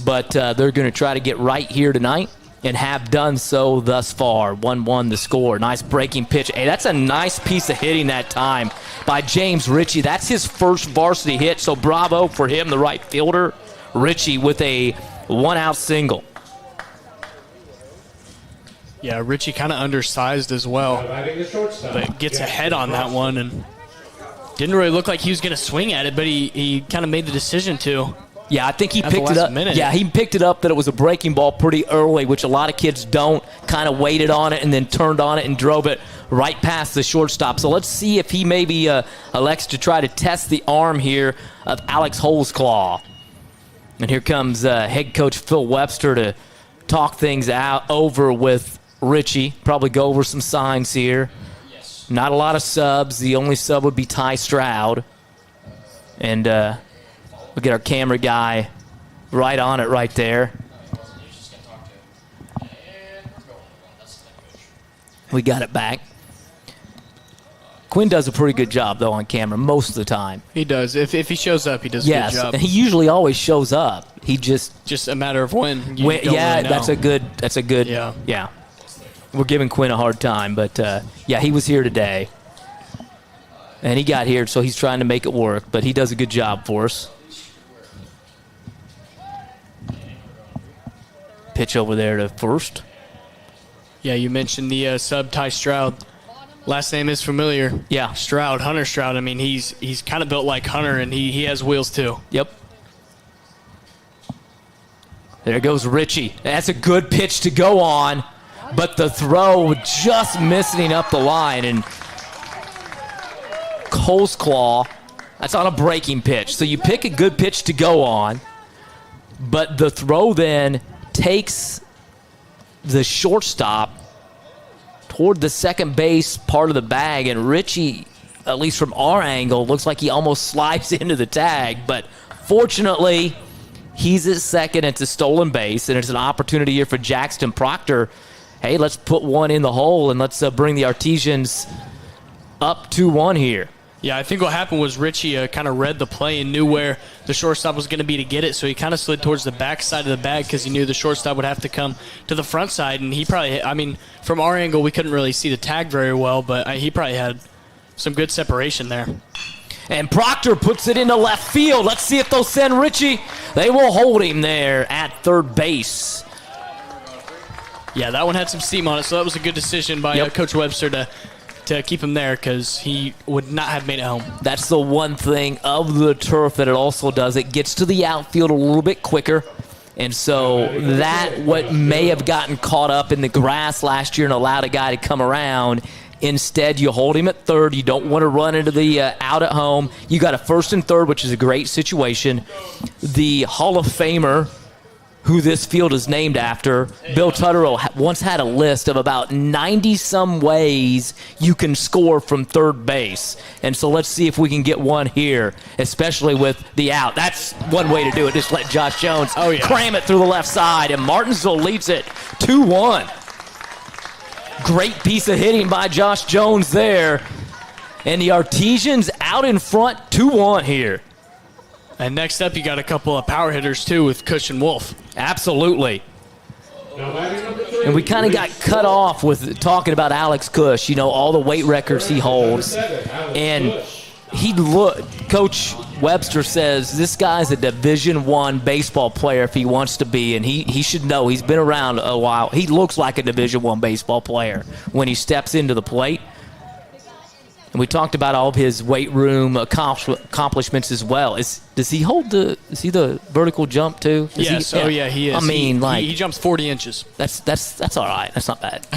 But they're going to try to get right here tonight. and have done so thus far. 1-1 the score. Nice breaking pitch. Hey, that's a nice piece of hitting that time by James Ritchie. That's his first varsity hit, so bravo for him, the right fielder. Ritchie with a one-out single. Yeah, Ritchie kind of undersized as well, but gets ahead on that one and didn't really look like he was going to swing at it, but he kind of made the decision to. Yeah, I think he At the picked it last up. minute. Yeah, he picked it up that it was a breaking ball pretty early, which a lot of kids don't. Kind of waited on it and then turned on it and drove it right past the shortstop. So let's see if he maybe elects to try to test the arm here of Alex Holesclaw. And here comes head coach Phil Webster to talk things out over with Ritchie. Probably go over some signs here. Not a lot of subs. The only sub would be Ty Stroud. And we'll get our camera guy right on it right there. We got it back. Quinn does a pretty good job, though, on camera most of the time. He does. If he shows up, he does a Yes, good job. and he usually always shows up. He just a matter of when. You when, don't yeah, really know. that's a good. Yeah. We're giving Quinn a hard time, but yeah, he was here today. And he got here, so he's trying to make it work, but he does a good job for us. Pitch over there to first. Yeah, you mentioned the sub Ty Stroud. Last name is familiar. Yeah. Stroud, Hunter Stroud. I mean, he's kind of built like Hunter, and he has wheels too. Yep. There goes Ritchie. That's a good pitch to go on, but the throw just missing up the line. And Holesclaw, that's on a breaking pitch. So you pick a good pitch to go on, but the throw then takes the shortstop toward the second base part of the bag, and Ritchie, at least from our angle, looks like he almost slides into the tag, but fortunately he's at second. It's a stolen base, and it's an opportunity here for Jackson Proctor. Hey, let's put one in the hole, and let's bring the Artesians up 2-1 here. Yeah, I think what happened was Ritchie kind of read the play and knew where the shortstop was going to be to get it, so he kind of slid towards the back side of the bag because he knew the shortstop would have to come to the front side, and he probably, I mean, from our angle, we couldn't really see the tag very well, but he probably had some good separation there. And Proctor puts it into left field. Let's see if they'll send Ritchie. They will hold him there at third base. Yeah, that one had some steam on it, so that was a good decision by Coach Webster to keep him there because he would not have made it home. That's the one thing of the turf that it also does. It gets to the outfield a little bit quicker. And so that what may have gotten caught up in the grass last year and allowed a guy to come around. Instead, you hold him at third. You don't want to run into the out at home. You got a first and third, which is a great situation. The Hall of Famer, who this field is named after, Bill Tutterill, once had a list of about 90-some ways you can score from third base. And so let's see if we can get one here, especially with the out. That's one way to do it. Just let Josh Jones cram it through the left side, and Martinsville leads it 2-1. Great piece of hitting by Josh Jones there. And the Artesians out in front 2-1 here. And next up, you got a couple of power hitters, too, with Cush and Wolf. Absolutely. And we kind of got cut off with talking about Alex Cush, you know, all the weight records he holds. And Coach Webster says this guy's a Division I baseball player if he wants to be, and he should know. He's been around a while. He looks like a Division I baseball player when he steps into the plate. And we talked about all of his weight room accomplishments as well. Does he hold the vertical jump too? He is. I mean, he jumps 40 inches. That's all right. That's not bad.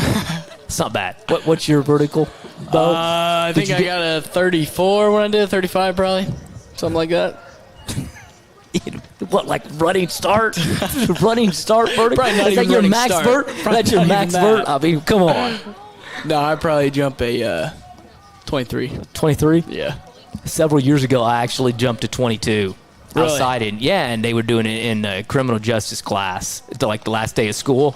It's not bad. What's your vertical, Bo? I think I got a 34 when I did 35 probably, something like that. What, like running start? Running start vertical? Probably not Is that even your running max start. vert? That's your max vert? I mean, come on. No, I probably jump a 23. 23? Yeah. Several years ago, I actually jumped to 22. Really? Outside and they were doing it in criminal justice class, like the last day of school.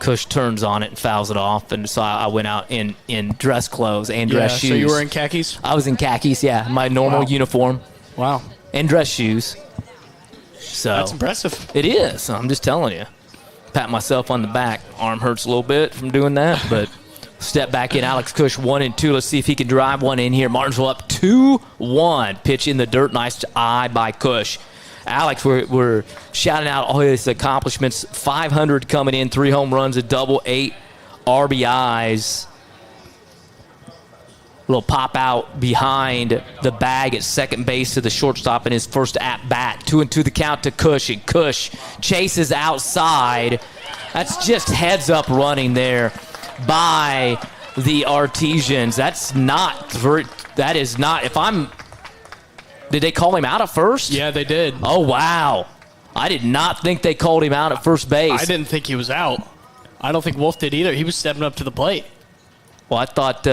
Cush turns on it and fouls it off, and so I went out in dress clothes and dress shoes. So you were in khakis? I was in khakis, my normal uniform. Wow. And dress shoes. So that's impressive. It is. I'm just telling you. Pat myself on the back. Arm hurts a little bit from doing that, but step back in. Alex Cush 1-2. Let's see if he can drive one in here. Martinsville up 2-1. Pitch in the dirt. Nice eye by Cush. Alex, we're shouting out all his accomplishments. 500 coming in, 3 home runs, a double, 8 RBIs. Little pop out behind the bag at second base to the shortstop in his first at-bat. 2-2 the count to Cush, and Cush chases outside. That's just heads-up running there by the Artesians. That is not, did they call him out at first? Yeah, they did. Oh, wow. I did not think they called him out at first base. I didn't think he was out. I don't think Wolf did either. He was stepping up to the plate. Well, I thought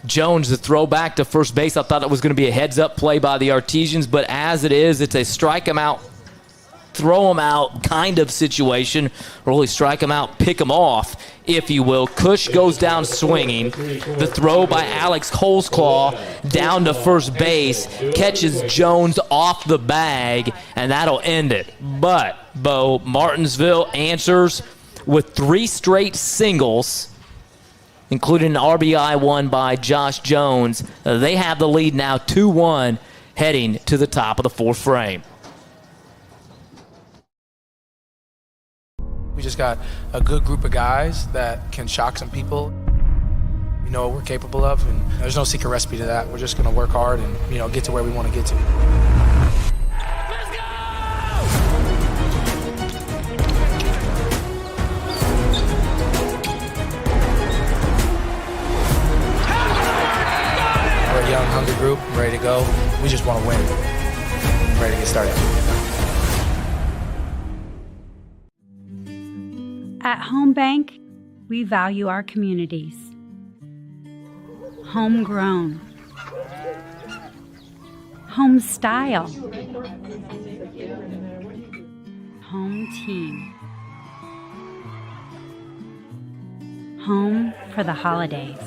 Jones, the throwback to first base, I thought it was going to be a heads-up play by the Artesians, but as it is, it's a strike him out, throw him out kind of situation, or really strike him out, pick him off, if you will. Cush goes down swinging. The throw by Alex Holzclaw down to first base, catches Jones off the bag, and that'll end it. But, Bo, Martinsville answers with 3 straight singles, including an RBI one by Josh Jones. They have the lead now 2-1 heading to the top of the 4th frame. We just got a good group of guys that can shock some people. We know what we're capable of, and there's no secret recipe to that. We're just going to work hard and, get to where we want to get to. We're a young, hungry group, ready to go. We just want to win. Ready to get started. At Home Bank, we value our communities. Homegrown. Home style. Home team. Home for the holidays.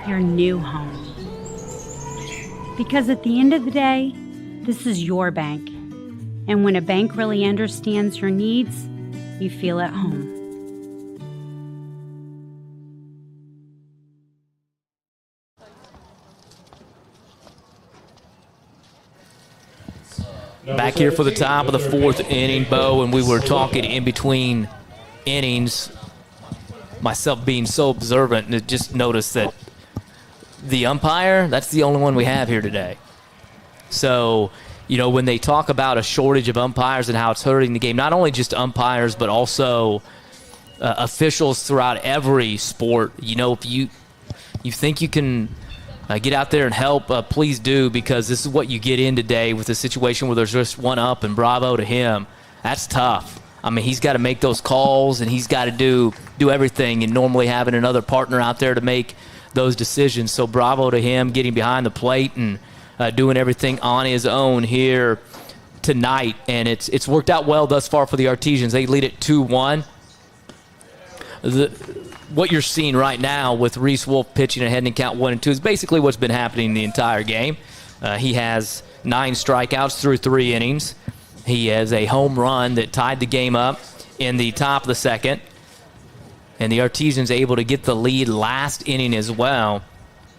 Your new home. Because at the end of the day, this is your bank. And when a bank really understands your needs, you feel at home. Back here for the top of the 4th inning, Bo, and we were talking in between innings, myself being so observant, and just noticed that the umpire, that's the only one we have here today. So, when they talk about a shortage of umpires and how it's hurting the game, not only just umpires, but also officials throughout every sport. If you think you can get out there and help, please do, because this is what you get in today with a situation where there's just one up, and bravo to him. That's tough. I mean, he's got to make those calls, and he's got to do everything, and normally having another partner out there to make those decisions. So bravo to him getting behind the plate and doing everything on his own here tonight. And it's worked out well thus far for the Artesians. They lead it 2-1. What you're seeing right now with Reese Wolf pitching and heading count 1-2 is basically what's been happening the entire game. He has 9 strikeouts through 3 innings. He has a home run that tied the game up in the top of the 2nd. And the Artesians able to get the lead last inning as well.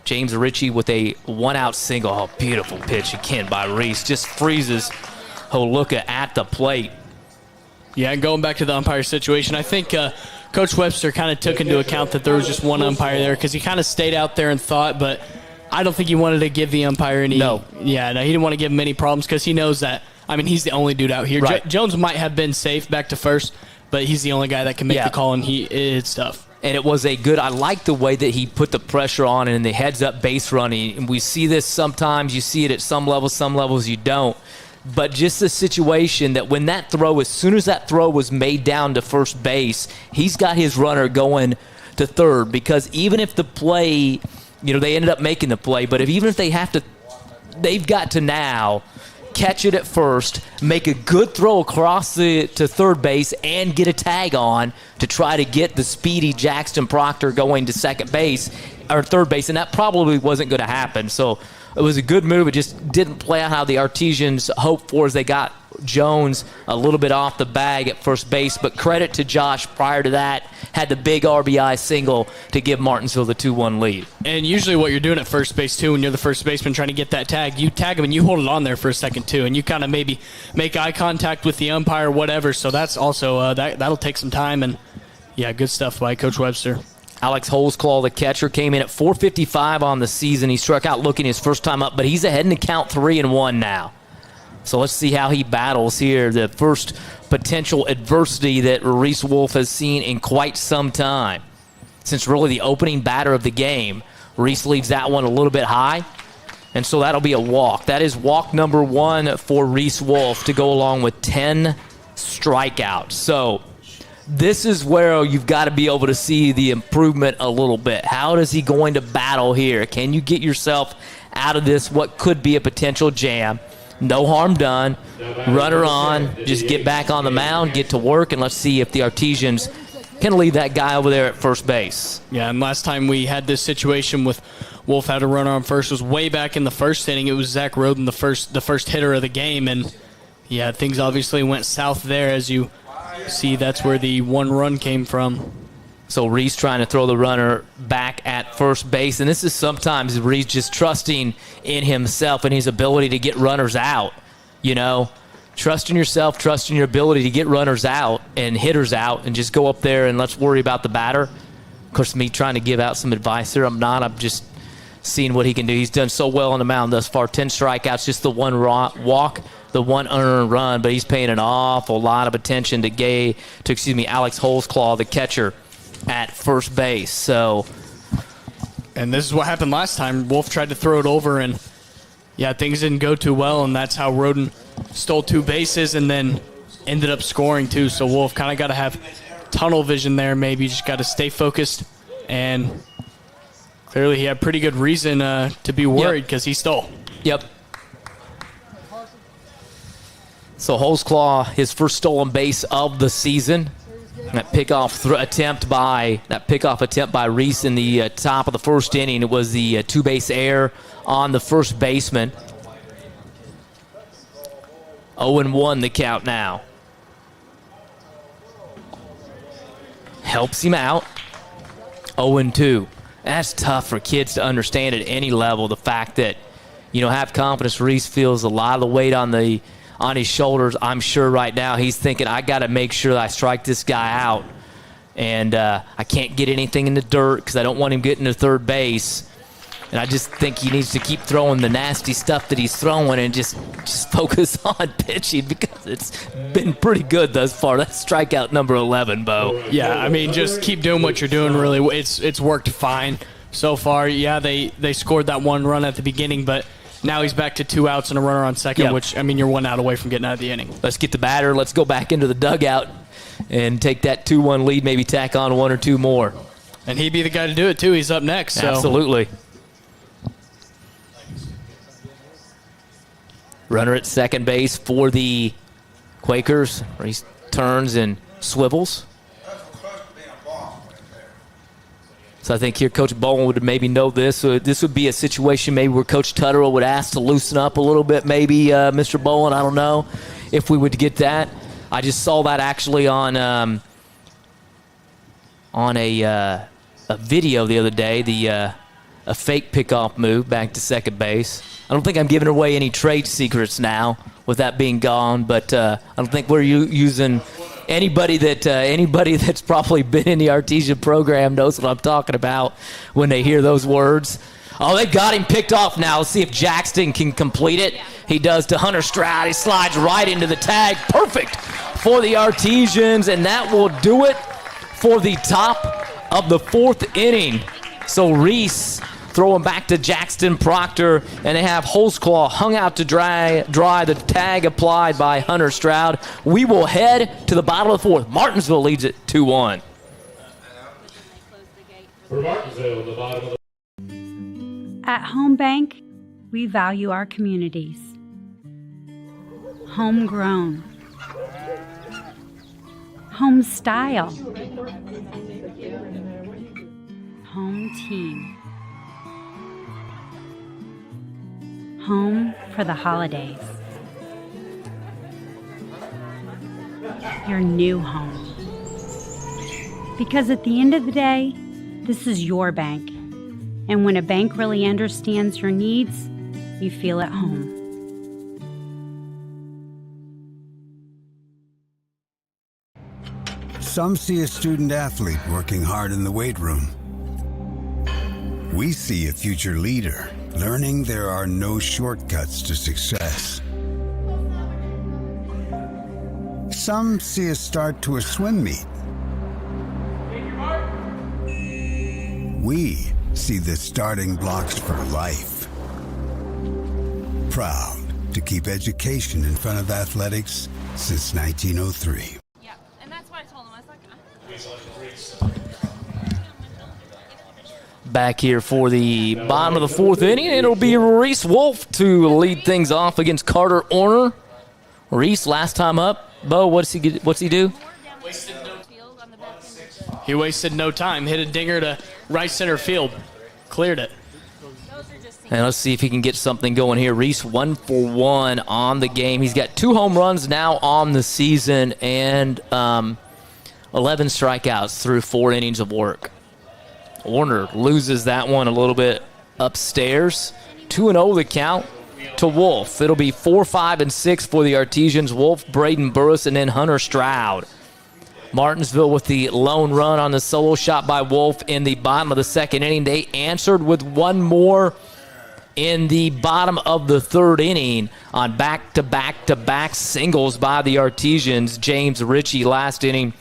James Ritchie with a 1-out single. Oh, beautiful pitch again by Reese. Just freezes Holuka at the plate. Yeah, and going back to the umpire situation, I think Coach Webster kind of took into account that there was just one umpire there because he kind of stayed out there and thought, but I don't think he wanted to give the umpire any. No. Yeah, no, he didn't want to give him any problems because he knows that, he's the only dude out here. Right. Jones might have been safe back to first, but he's the only guy that can make the call, and it's tough. And it was I like the way that he put the pressure on and the heads-up base running. And we see this sometimes. You see it at some levels you don't. But just the situation that when that throw, as soon as that throw was made down to first base, he's got his runner going to third. Because even if the play, they ended up making the play, but even if they've got to now catch it at first, make a good throw across to third base, and get a tag on to try to get the speedy Jackson Proctor going to second base or third base, and that probably wasn't going to happen. So it was a good move. It just didn't play out how the Artesians hoped for as they got Jones a little bit off the bag at first base, but credit to Josh prior to that, had the big RBI single to give Martinsville the 2-1 lead. And usually what you're doing at first base, too, when you're the first baseman trying to get that tag, you tag him and you hold it on there for a second, too, and you kind of maybe make eye contact with the umpire, whatever. So that's also that'll take some time. And, yeah, good stuff by Coach Webster. Alex Holzclaw, the catcher, came in at .455 on the season. He struck out looking his first time up, but he's ahead in the count 3-1 now. So let's see how he battles here. The first potential adversity that Reese Wolf has seen in quite some time. Since really the opening batter of the game, Reese leaves that one a little bit high. And so that'll be a walk. That is walk number 1 for Reese Wolf to go along with 10 strikeouts. So this is where you've got to be able to see the improvement a little bit. How is he going to battle here? Can you get yourself out of this, what could be a potential jam? No harm done. Runner on. Just get back on the mound, get to work, and let's see if the Artesians can leave that guy over there at first base. Yeah, and last time we had this situation with Wolf had a runner on first was way back in the first inning. It was Zach Roden, the first hitter of the game, and, yeah, things obviously went south there. As you see, that's where the 1 run came from. So Reese trying to throw the runner back at first base. And this is sometimes Reese just trusting in himself and his ability to get runners out. You know, trust in yourself, trust in your ability to get runners out and hitters out, and just go up there and let's worry about the batter. Of course, me trying to give out some advice here, I'm not. I'm just seeing what he can do. He's done so well on the mound thus far. 10 strikeouts, just the 1 walk, the 1 unearned run, but he's paying an awful lot of attention to Alex Holzclaw, the catcher, at first base. So, and this is what happened last time. Wolf tried to throw it over, and, yeah, things didn't go too well, and that's how Roden stole 2 bases and then ended up scoring, too. So Wolf kind of got to have tunnel vision there, maybe. Just got to stay focused, and clearly he had pretty good reason to be worried because he stole. Yep. So Holzclaw, his first stolen base of the season. That pickoff attempt by Reese in the top of the first inning. It was the 2-base error on the first baseman. 0-1 the count now. Helps him out. 0-2. That's tough for kids to understand at any level. The fact that, have confidence. Reese feels a lot of the weight on his shoulders. I'm sure right now he's thinking, I got to make sure that I strike this guy out. And I can't get anything in the dirt because I don't want him getting to third base. And I just think he needs to keep throwing the nasty stuff that he's throwing and just focus on pitching because it's been pretty good thus far. That's strikeout number 11, Bo. Yeah, I mean, just keep doing what you're doing, really. It's worked fine so far. Yeah, they scored that 1 run at the beginning, but now he's back to 2 outs and a runner on second, which, I mean, you're 1 out away from getting out of the inning. Let's get the batter. Let's go back into the dugout and take that 2-1 lead, maybe tack on 1 or 2 more. And he'd be the guy to do it, too. He's up next. So. Absolutely. Runner at second base for the Quakers, where he turns and swivels. So I think here Coach Bowen would maybe know this. So this would be a situation maybe where Coach Tutterall would ask to loosen up a little bit, maybe, Mr. Bowen. I don't know if we would get that. I just saw that actually on a video the other day, a fake pickoff move back to second base. I don't think I'm giving away any trade secrets now with that being gone, but I don't think we're using anybody that's probably been in the Artesian program knows what I'm talking about when they hear those words. Oh, they got him picked off now. Let's see if Jackson can complete it. He does to Hunter Stroud. He slides right into the tag. Perfect for the Artesians, and that will do it for the top of the 4th inning. So Reese throwing back to Jackson Proctor, and they have Holzclaw hung out to dry, the tag applied by Hunter Stroud. We will head to the bottom of the 4th. Martinsville leads it 2-1. For Martinsville, the bottom of the At Home Bank, we value our communities. Homegrown. Home style. Home team. Home for the holidays. your new home. Because at the end of the day, this is your bank. And when a bank really understands your needs, you feel at home. Some see a student athlete working hard in the weight room. We see a future leader learning there are no shortcuts to success. Some see a start to a swim meet. We see the starting blocks for life. Proud to keep education in front of athletics since 1903. Yeah, and that's why I told him. I was like, Back here for the bottom of the fourth inning, it'll be Reese Wolf to lead things off against Carter Orner. Reese, last time up, Bo, what's he do? He wasted no time. Hit a dinger to right center field. Cleared it. And let's see if he can get something going here. Reese 1 for 1 on the game. He's got 2 home runs now on the season and 11 strikeouts through 4 innings of work. Orner loses that one a little bit upstairs. 2-0 the count to Wolf. It'll be 4, 5, and 6 for the Artesians. Wolf, Braden Burris, and then Hunter Stroud. Martinsville with the lone run on the solo shot by Wolf in the bottom of the second inning. They answered with one more in the bottom of the third inning on back-to-back-to-back singles by the Artesians. James Ritchie last inning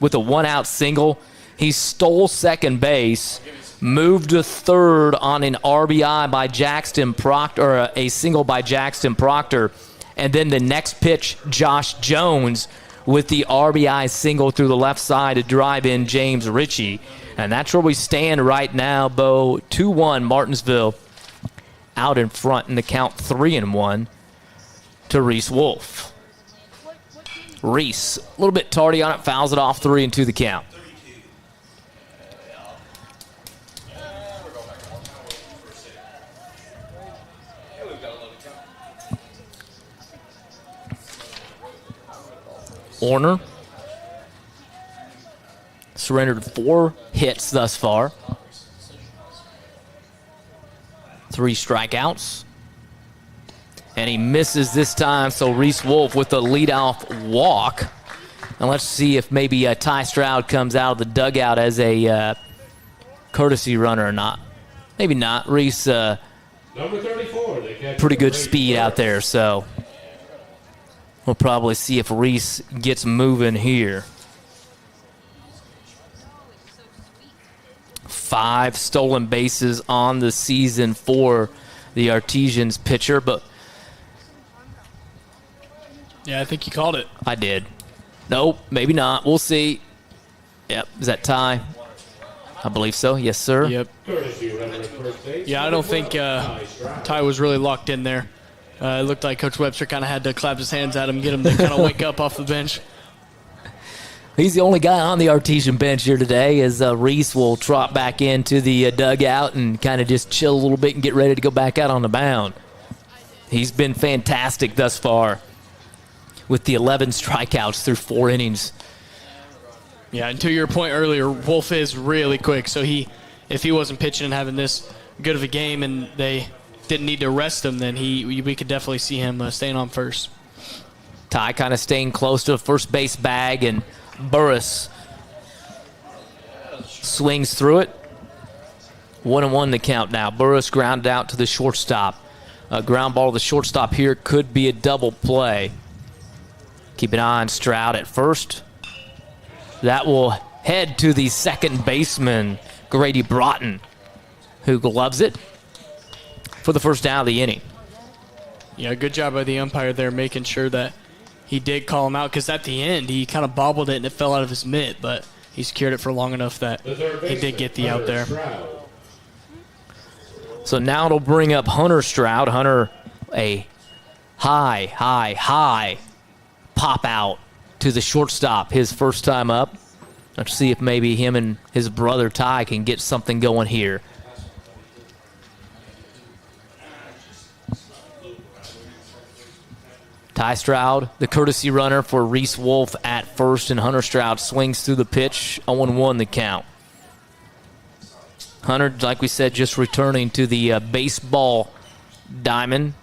with a one-out single. He stole second base, moved to third on an RBI by Jackson Proctor, or a single by Jackson Proctor, and then the next pitch, Josh Jones with the RBI single through the left side to drive in James Ritchie. And that's where we stand right now, Bo. 2-1 Martinsville out in front in the count 3-1 to Reese Wolf. Reese, a little bit tardy on it, fouls it off 3-2 the count. Orner surrendered 4 hits thus far. 3 strikeouts. And he misses this time, so Reese Wolf with the leadoff walk. And let's see if maybe Ty Stroud comes out of the dugout as a courtesy runner or not. Maybe not. Reese, Number 34, pretty good speed out there, so we'll probably see if Reese gets moving here. 5 stolen bases on the season for the Artesians pitcher, but yeah, I think you called it. I did. Nope, maybe not. We'll see. Yep, is that Ty? I believe so. Yes, sir. Yep. Yeah, I don't think Ty was really locked in there. It looked like Coach Webster kind of had to clap his hands at him, get him to kind of wake up off the bench. He's the only guy on the Artesian bench here today, as Reese will trot back into the dugout and kind of just chill a little bit and get ready to go back out on the mound. He's been fantastic thus far with the 11 strikeouts through 4 innings. Yeah, and to your point earlier, Wolf is really quick. So if he wasn't pitching and having this good of a game and they didn't need to rest him, then we could definitely see him staying on first. Ty kind of staying close to the first base bag, and Burris swings through it. 1-1 the count now. Burris grounded out to the shortstop. A ground ball to the shortstop here could be a double play. Keep an eye on Stroud at first. That will head to the second baseman, Grady Broughton, who gloves it for the first down of the inning. Yeah, good job by the umpire there, making sure that he did call him out, because at the end he kind of bobbled it and it fell out of his mitt, but he secured it for long enough that he did get the out there. So now it'll bring up Hunter Stroud. Hunter, a high pop out to the shortstop his first time up. Let's see if maybe him and his brother Ty can get something going here. Ty Stroud, the courtesy runner for Reese Wolf at first, and Hunter Stroud swings through the pitch. 0-1 the count. Hunter, like we said, just returning to the baseball diamond,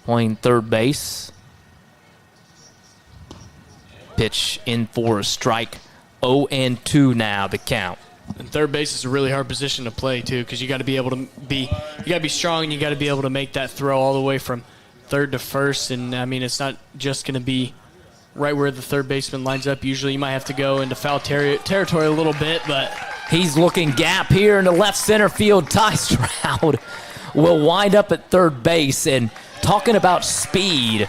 playing third base. Pitch in for a strike. 0-2 now the count. And third base is a really hard position to play too, because you got to be able to be strong, and you got to be able to make that throw all the way from third to first. And I mean, it's not just going to be right where the third baseman lines up. Usually, you might have to go into foul territory a little bit, but he's looking gap here in the left center field. Ty Stroud will wind up at third base. And talking about speed,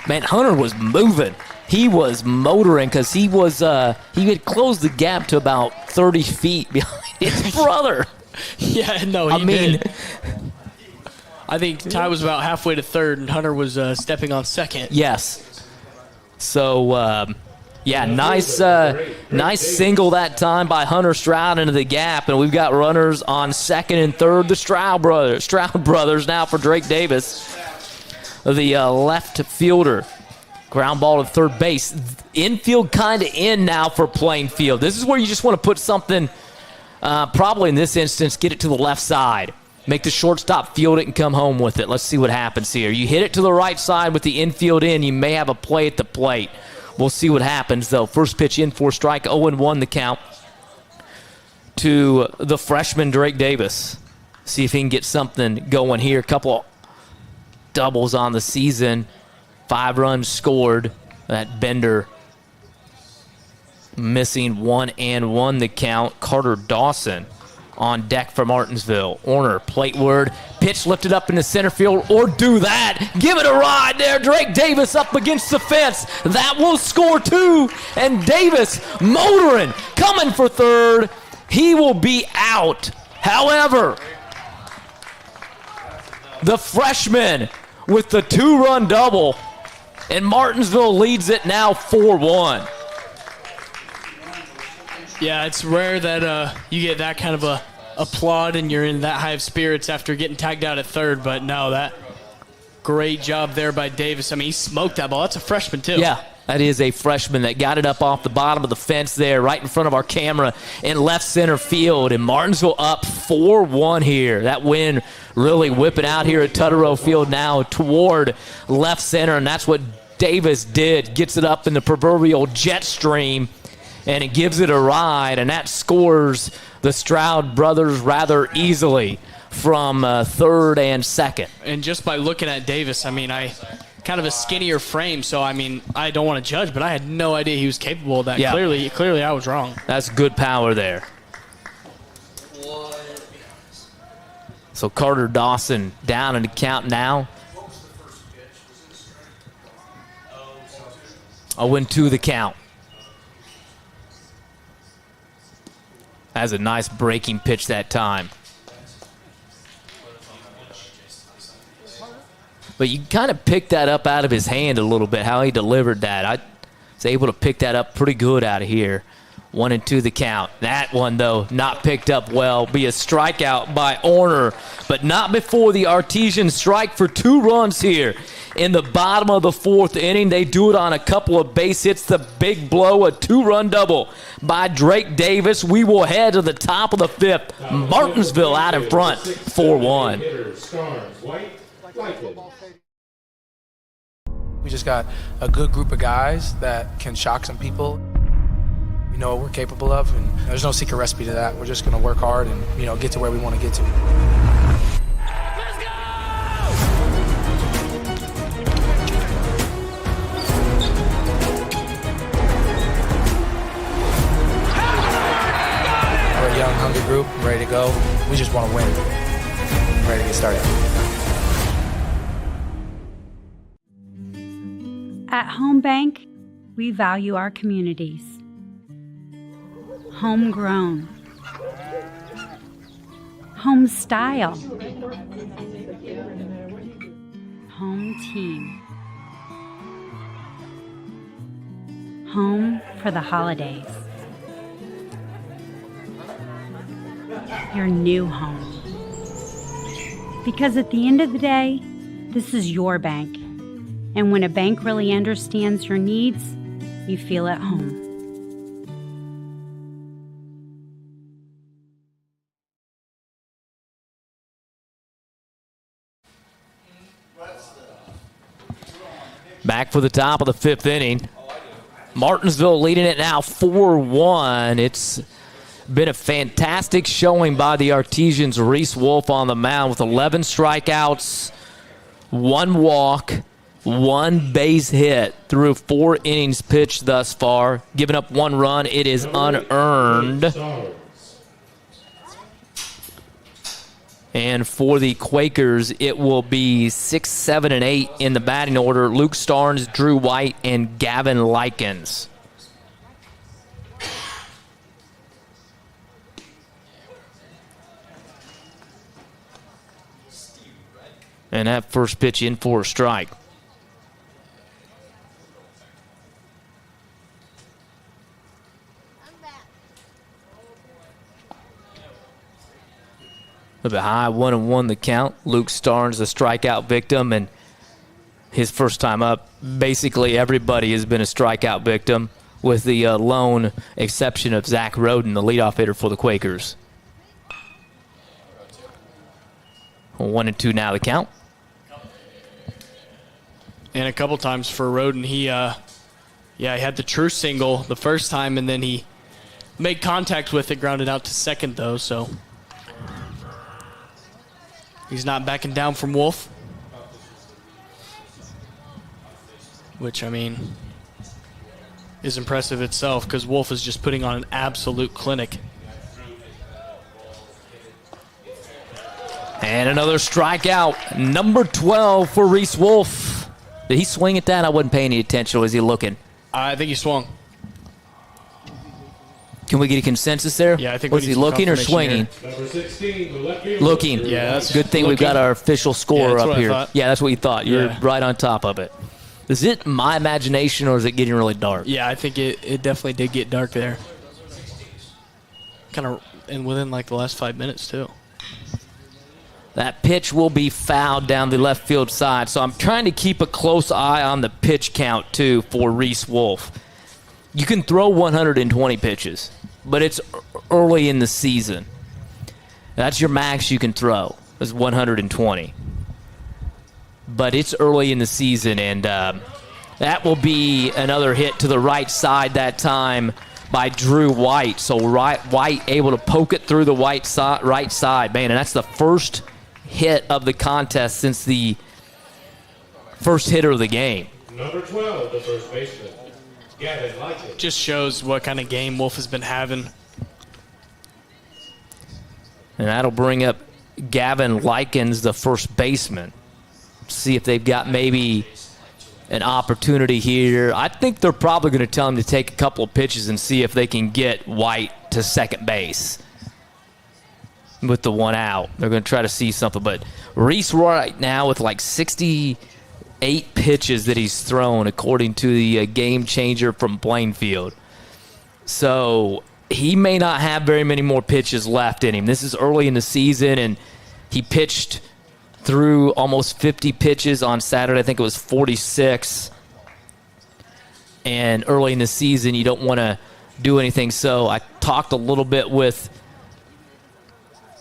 man, Hunter was moving. He was motoring because he had closed the gap to about 30 feet behind his brother. Yeah, no, he did. I think Ty was about halfway to third, and Hunter was stepping on second. Yes. So, nice single that time by Hunter Stroud into the gap, and we've got runners on second and third. The Stroud brothers now for Drake Davis, the left fielder. Ground ball to third base. Infield kind of in now for Plainfield. This is where you just want to put something, probably in this instance, get it to the left side. Make the shortstop field it and come home with it. Let's see what happens here. You hit it to the right side with the infield in, you may have a play at the plate. We'll see what happens, though. First pitch in for strike, 0-1 the count to the freshman Drake Davis. See if he can get something going here. A couple doubles on the season. 5 runs scored. That Bender missing 1-1 the count. Carter Dawson on deck for Martinsville. Orner, plateward, pitch lifted up into center field, or do that. Give it a ride there. Drake Davis up against the fence. That will score 2. And Davis motoring, coming for third. He will be out. However, the freshman with the 2-run double, and Martinsville leads it now 4-1. Yeah, it's rare that you get that kind of a applaud and you're in that high of spirits after getting tagged out at third. But no, that great job there by Davis. I mean, he smoked that ball. That's a freshman, too. Yeah, that is a freshman that got it up off the bottom of the fence there, right in front of our camera in left center field. And Martinsville up 4-1 here. That win really whipping out here at Tutterow Field now toward left center, and that's what Davis did. Gets it up in the proverbial jet stream, and it gives it a ride, and that scores the Stroud brothers rather easily from third and second. And just by looking at Davis, I mean, I kind of a skinnier frame, so I mean, I don't want to judge, but I had no idea he was capable of that. Yeah. Clearly I was wrong. That's good power there. So Carter Dawson down in the count now. 0-2 the count. Has a nice breaking pitch that time. But you kind of picked that up out of his hand a little bit, how he delivered that. I was able to pick that up pretty good out of here. 1-2 the count. That one, though, not picked up well. Be a strikeout by Orner, but not before the Artesians strike for 2 runs here in the bottom of the 4th inning. They do it on a couple of base hits. The big blow, a 2-run double by Drake Davis. We will head to the top of the 5th. Martinsville out in front, 4-1. We just got a good group of guys that can shock some people. We know what we're capable of, and there's no secret recipe to that. We're just going to work hard and, get to where we want to get to. Let's go! We're a young, hungry group, ready to go. We just want to win. Ready to get started. At Home Bank, we value our communities. Homegrown. Home style. Home team. Home for the holidays. Your new home. Because at the end of the day, this is your bank. And when a bank really understands your needs, you feel at home. Back for the top of the 5th inning. Martinsville leading it now 4-1. It's been a fantastic showing by the Artesians. Reese Wolf on the mound with 11 strikeouts, 1 walk, 1 base hit through 4 innings pitched thus far. Giving up 1 run. It is unearned. And for the Quakers, it will be 6, 7, and 8 in the batting order. Luke Starnes, Drew White, and Gavin Likens. And that first pitch in for a strike. A bit high, 1-1 the count. Luke Starnes, a strikeout victim, and his first time up. Basically, everybody has been a strikeout victim, with the lone exception of Zach Roden, the leadoff hitter for the Quakers. 1-2 now the count. And a couple times for Roden, he had the true single the first time, and then he made contact with it, grounded out to second though, so he's not backing down from Wolf. Which, I mean, is impressive itself, because Wolf is just putting on an absolute clinic. And another strikeout, number 12 for Reese Wolf. Did he swing at that? I wasn't paying any attention. Was he looking? I think he swung. Can we get a consensus there? Yeah, I think was he looking or swinging? Number 16, the left fielder. Looking. Yeah, that's good thing looking. we've got our official scorer that's up what I here. thought. Yeah, that's what you thought. You're Yeah. right on top of it. Is it my imagination or is it getting really dark? Yeah, I think it definitely did get dark there. Kind of, and within like the last 5 minutes too. That pitch will be fouled down the left field side, so I'm trying to keep a close eye on the pitch count, too, for Reese Wolf. You can throw 120 pitches, but it's early in the season. That's your max you can throw, is 120. But it's early in the season, and that will be another hit to the right side that time by Drew White. So White able to poke it through the right side. Man, and that's the first hit of the contest since the first hitter of the game. Number 12, the first baseman, Gavin Likens. Just shows what kind of game Wolf has been having. And that'll bring up Gavin Likens, the first baseman. See if they've got maybe an opportunity here. I think they're probably going to tell him to take a couple of pitches and see if they can get White to second base with the 1 out. They're going to try to see something. But Reese right now with like 68 pitches that he's thrown, according to the game changer from Plainfield. So he may not have very many more pitches left in him. This is early in the season, and he pitched through almost 50 pitches on Saturday. I think it was 46. And early in the season, you don't want to do anything. So I talked a little bit with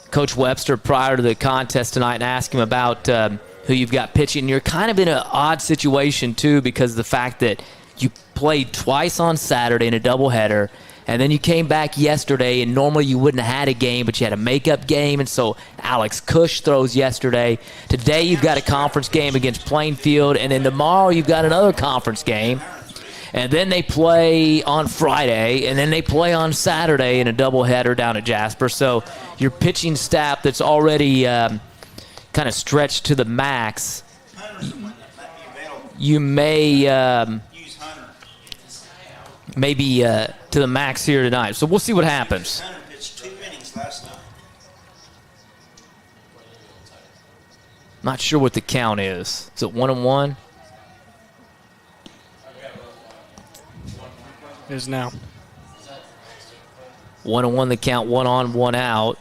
Coach Webster prior to the contest tonight and asked him about who you've got pitching. You're kind of in an odd situation, too, because of the fact that you played twice on Saturday in a doubleheader, and then you came back yesterday, and normally you wouldn't have had a game, but you had a makeup game, and so Alex Cush throws yesterday. Today you've got a conference game against Plainfield, and then tomorrow you've got another conference game. And then they play on Friday, and then they play on Saturday in a doubleheader down at Jasper. So your pitching staff that's already kind of stretched to the max, you may maybe to the max here tonight. So we'll see what happens. Not sure what the count is. Is it 1-1? Is now 1-1 the count, 1 on, 1 out.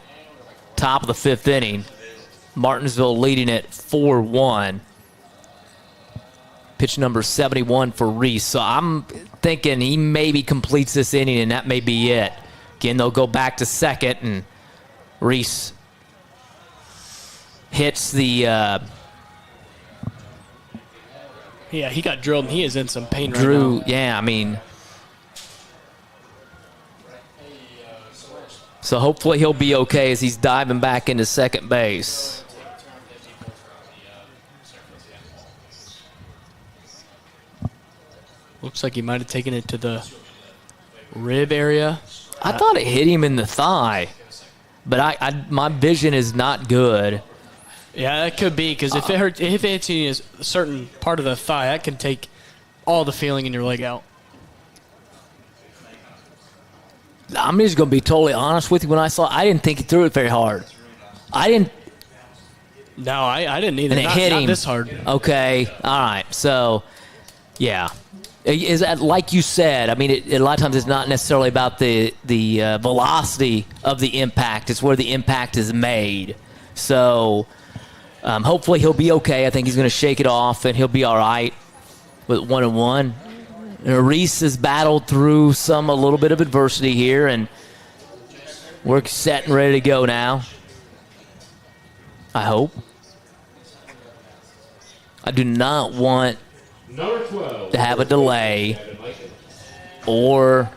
Top of the 5th inning. Martinsville leading it 4-1. Pitch number 71 for Reese. So I'm thinking he maybe completes this inning, and that may be it. Again, they'll go back to second, and Reese hits the... Yeah, he got drilled, and he is in some pain right Drew, now. yeah, I mean... So hopefully he'll be okay as he's diving back into second base. Looks like he might have taken it to the rib area. I thought it hit him in the thigh, but my vision is not good. Yeah, that could be, because if it hits you in a certain part of the thigh, that can take all the feeling in your leg out. I'm just going to be totally honest with you. When I saw it, I didn't think he threw it very hard. No, I didn't either. And it hit him. Not this hard. Okay, all right. So, yeah. Is that, like you said, I mean, a lot of times it's not necessarily about the velocity of the impact. It's where the impact is made. So, hopefully he'll be okay. I think he's going to shake it off, and he'll be all right with 1-1. Reese has battled through a little bit of adversity here, and we're set and ready to go now. I hope. I do not want to have a delay or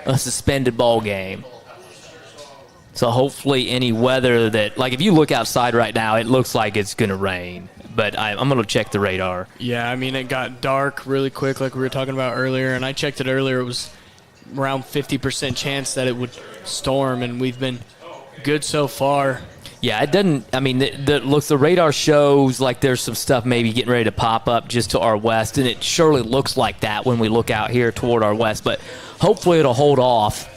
a suspended ball game. So hopefully any weather that, like if you look outside right now, it looks like it's going to rain. But I'm going to check the radar. Yeah, I mean, it got dark really quick like we were talking about earlier, and I checked it earlier. It was around 50% chance that it would storm, and we've been good so far. Yeah, it doesn't. I mean, the radar shows like there's some stuff maybe getting ready to pop up just to our west, and it surely looks like that when we look out here toward our west. But hopefully it'll hold off.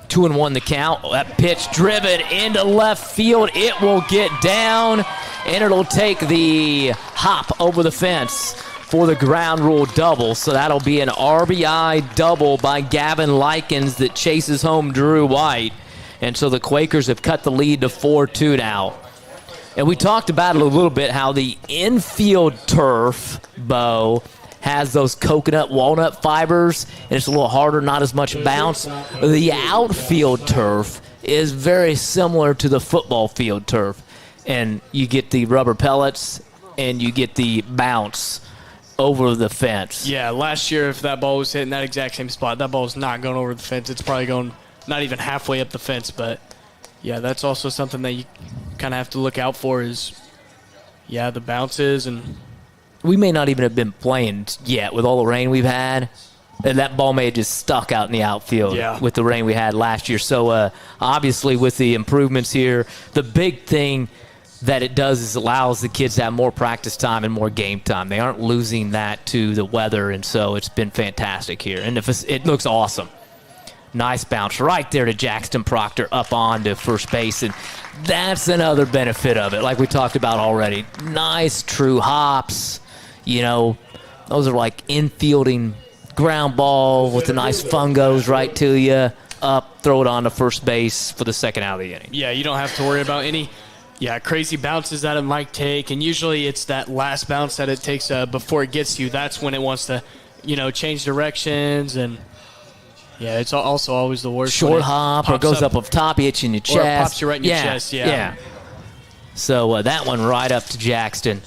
2-1 the count. That pitch driven into left field. It will get down, and it'll take the hop over the fence for the ground rule double. So that'll be an RBI double by Gavin Likens that chases home Drew White. And so the Quakers have cut the lead to 4-2 now. And we talked about it a little bit, how the infield turf, Bo, has those coconut walnut fibers, and it's a little harder, not as much bounce. The outfield turf is very similar to the football field turf, and you get the rubber pellets and you get the bounce over the fence. Yeah, last year if that ball was hitting that exact same spot, that ball is not going over the fence. It's probably going not even halfway up the fence, but yeah, that's also something that you kind of have to look out for is, yeah, the bounces. And we may not even have been playing yet with all the rain we've had, and that ball may have just stuck out in the outfield with the rain we had last year. So obviously with the improvements here, the big thing that it does is allows the kids to have more practice time and more game time. They aren't losing that to the weather, and so it's been fantastic here. And it looks awesome. Nice bounce right there to Jackson Proctor up on to first base, and that's another benefit of it, like we talked about already. Nice true hops. You know, those are like infielding ground ball with the nice fungos right to you. Up, throw it on to first base for the second out of the inning. Yeah, you don't have to worry about any crazy bounces that it might take, and usually it's that last bounce that it takes before it gets to you. That's when it wants to, change directions, and yeah, it's also always the worst. Short hop or goes up top, hits you in your chest. Or it pops you right in your chest, yeah. So that one right up to Jackson.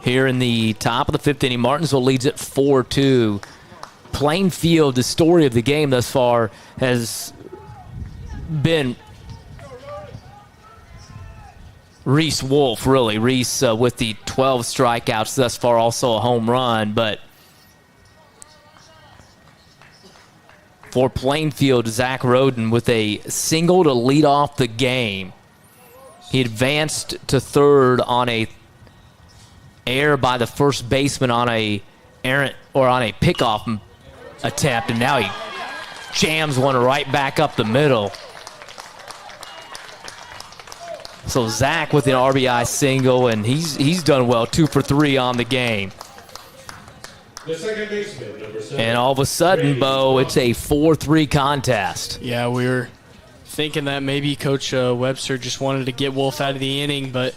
Here in the top of the fifth inning, Martinsville leads at 4-2. Plainfield, the story of the game thus far, has been Reese Wolf, really. Reese with the 12 strikeouts thus far, also a home run. But for Plainfield, Zach Roden with a single to lead off the game. He advanced to third on a error by the first baseman on a pickoff attempt, and now he jams one right back up the middle. So Zach with an RBI single, and he's done well, 2 for 3 on the game. The second baseman, number 7. And all of a sudden, Bo, it's a 4-3 contest. Yeah, we were thinking that maybe Coach Webster just wanted to get Wolf out of the inning, but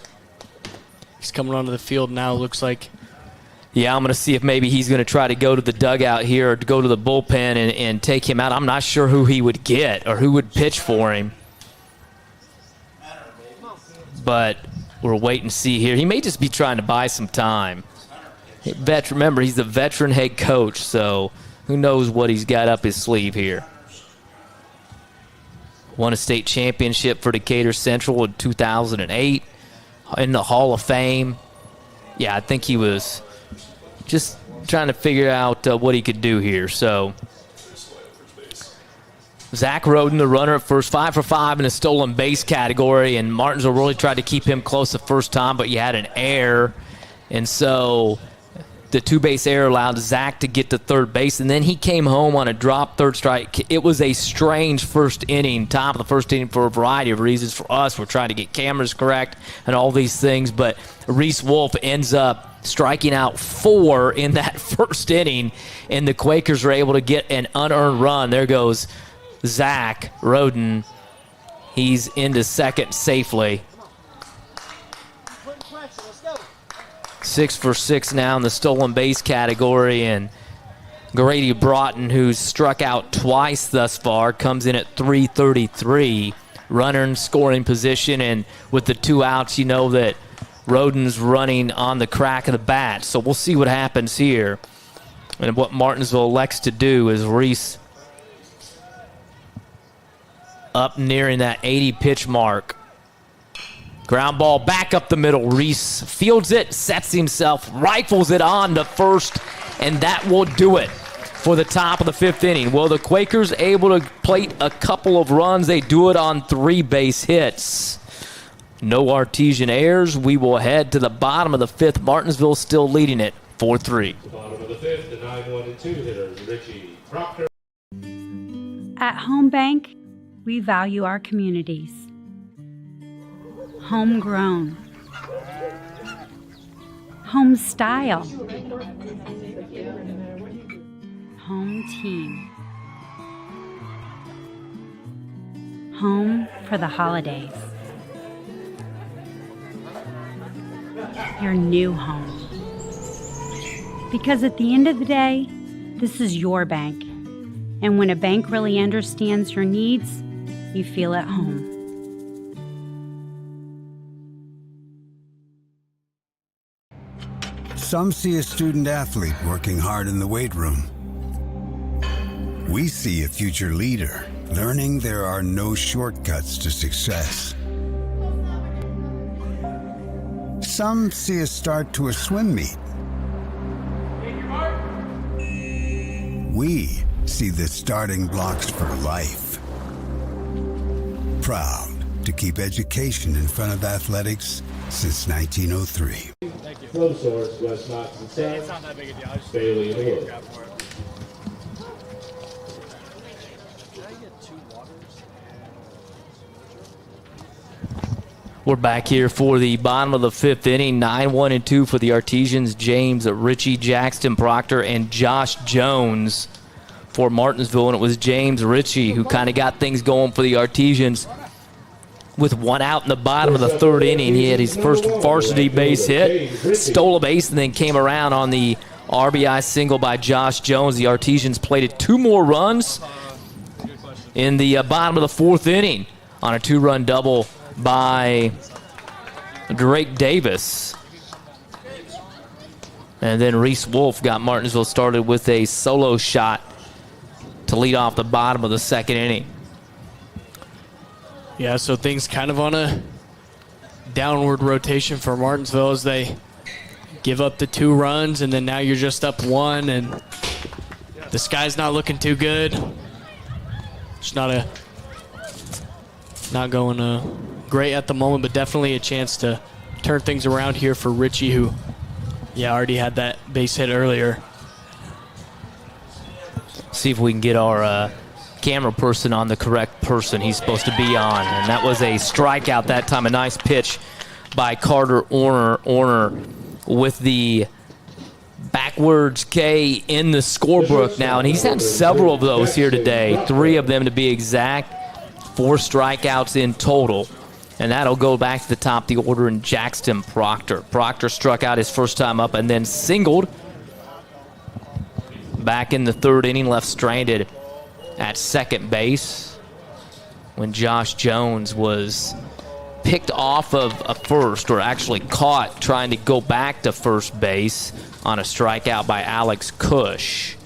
he's coming onto the field now, looks like. Yeah, I'm going to see if maybe he's going to try to go to the dugout here or go to the bullpen and take him out. I'm not sure who he would get or who would pitch for him. But we'll wait and see here. He may just be trying to buy some time. Remember, he's a veteran head coach, so who knows what he's got up his sleeve here. Won a state championship for Decatur Central in 2008 in the Hall of Fame. Yeah, I think he was just trying to figure out what he could do here. So Zach Roden, the runner at first, 5 for 5 in the stolen base category, and Martinsville really tried to keep him close the first time, but you had an error, and so the two-base error allowed Zach to get to third base, and then he came home on a drop third strike. It was a strange first inning, top of the first inning, for a variety of reasons. For us, we're trying to get cameras correct and all these things, but Reese Wolf ends up striking out 4 in that first inning, and the Quakers are able to get an unearned run. There goes Zach Roden. He's into second safely. 6 for 6 now in the stolen base category, and Grady Broughton, who's struck out twice thus far, comes in at .333. Runner in scoring position, and with the 2 outs, you know that Roden's running on the crack of the bat. So we'll see what happens here. And what Martinsville elects to do is Reese up nearing that 80-pitch mark. Ground ball back up the middle. Reese fields it, sets himself, rifles it on to first, and that will do it for the top of the 5th inning. Well, the Quakers able to plate a couple of runs. They do it on 3 base hits. No artesian errors. We will head to the bottom of the 5th. Martinsville still leading it 4-3. Bottom of the 5th, the 9-1-2 hitters, Richie Proctor. At Home Bank, we value our communities. Homegrown. Home style. Home team. Home for the holidays. Your new home. Because at the end of the day, this is your bank. And when a bank really understands your needs, you feel at home. Some see a student athlete working hard in the weight room. We see a future leader learning there are no shortcuts to success. Some see a start to a swim meet. We see the starting blocks for life. Proud to keep education in front of athletics since 1903. From source, West Knox and South. It's not that big a deal. Bailey and Wood. We're back here for the bottom of the 5th inning. 9-1-2 for the Artesians. James, Richie, Jackson, Proctor, and Josh Jones for Martinsville. And it was James Ritchie who kind of got things going for the Artesians. With 1 out in the bottom of the 3rd inning, he had his first varsity base hit, stole a base, and then came around on the RBI single by Josh Jones. The Artesians plated 2 more runs in the bottom of the 4th inning on a 2-run double by Drake Davis. And then Reese Wolf got Martinsville started with a solo shot to lead off the bottom of the 2nd inning. Yeah, so things kind of on a downward rotation for Martinsville as they give up the 2 runs, and then now you're just up 1, and the sky's not looking too good. It's not going great at the moment, but definitely a chance to turn things around here for Richie, who, already had that base hit earlier. See if we can get our camera person on the correct person he's supposed to be on. And that was a strikeout that time. A nice pitch by Carter Orner with the backwards K in the scorebook now. And he's had several of those here today. 3 of them to be exact. 4 strikeouts in total. And that'll go back to the top of the order in Jackson Proctor. Proctor struck out his first time up and then singled back in the 3rd inning, left stranded at second base when Josh Jones was picked off of a first, or actually caught trying to go back to first base on a strikeout by Alex Cush.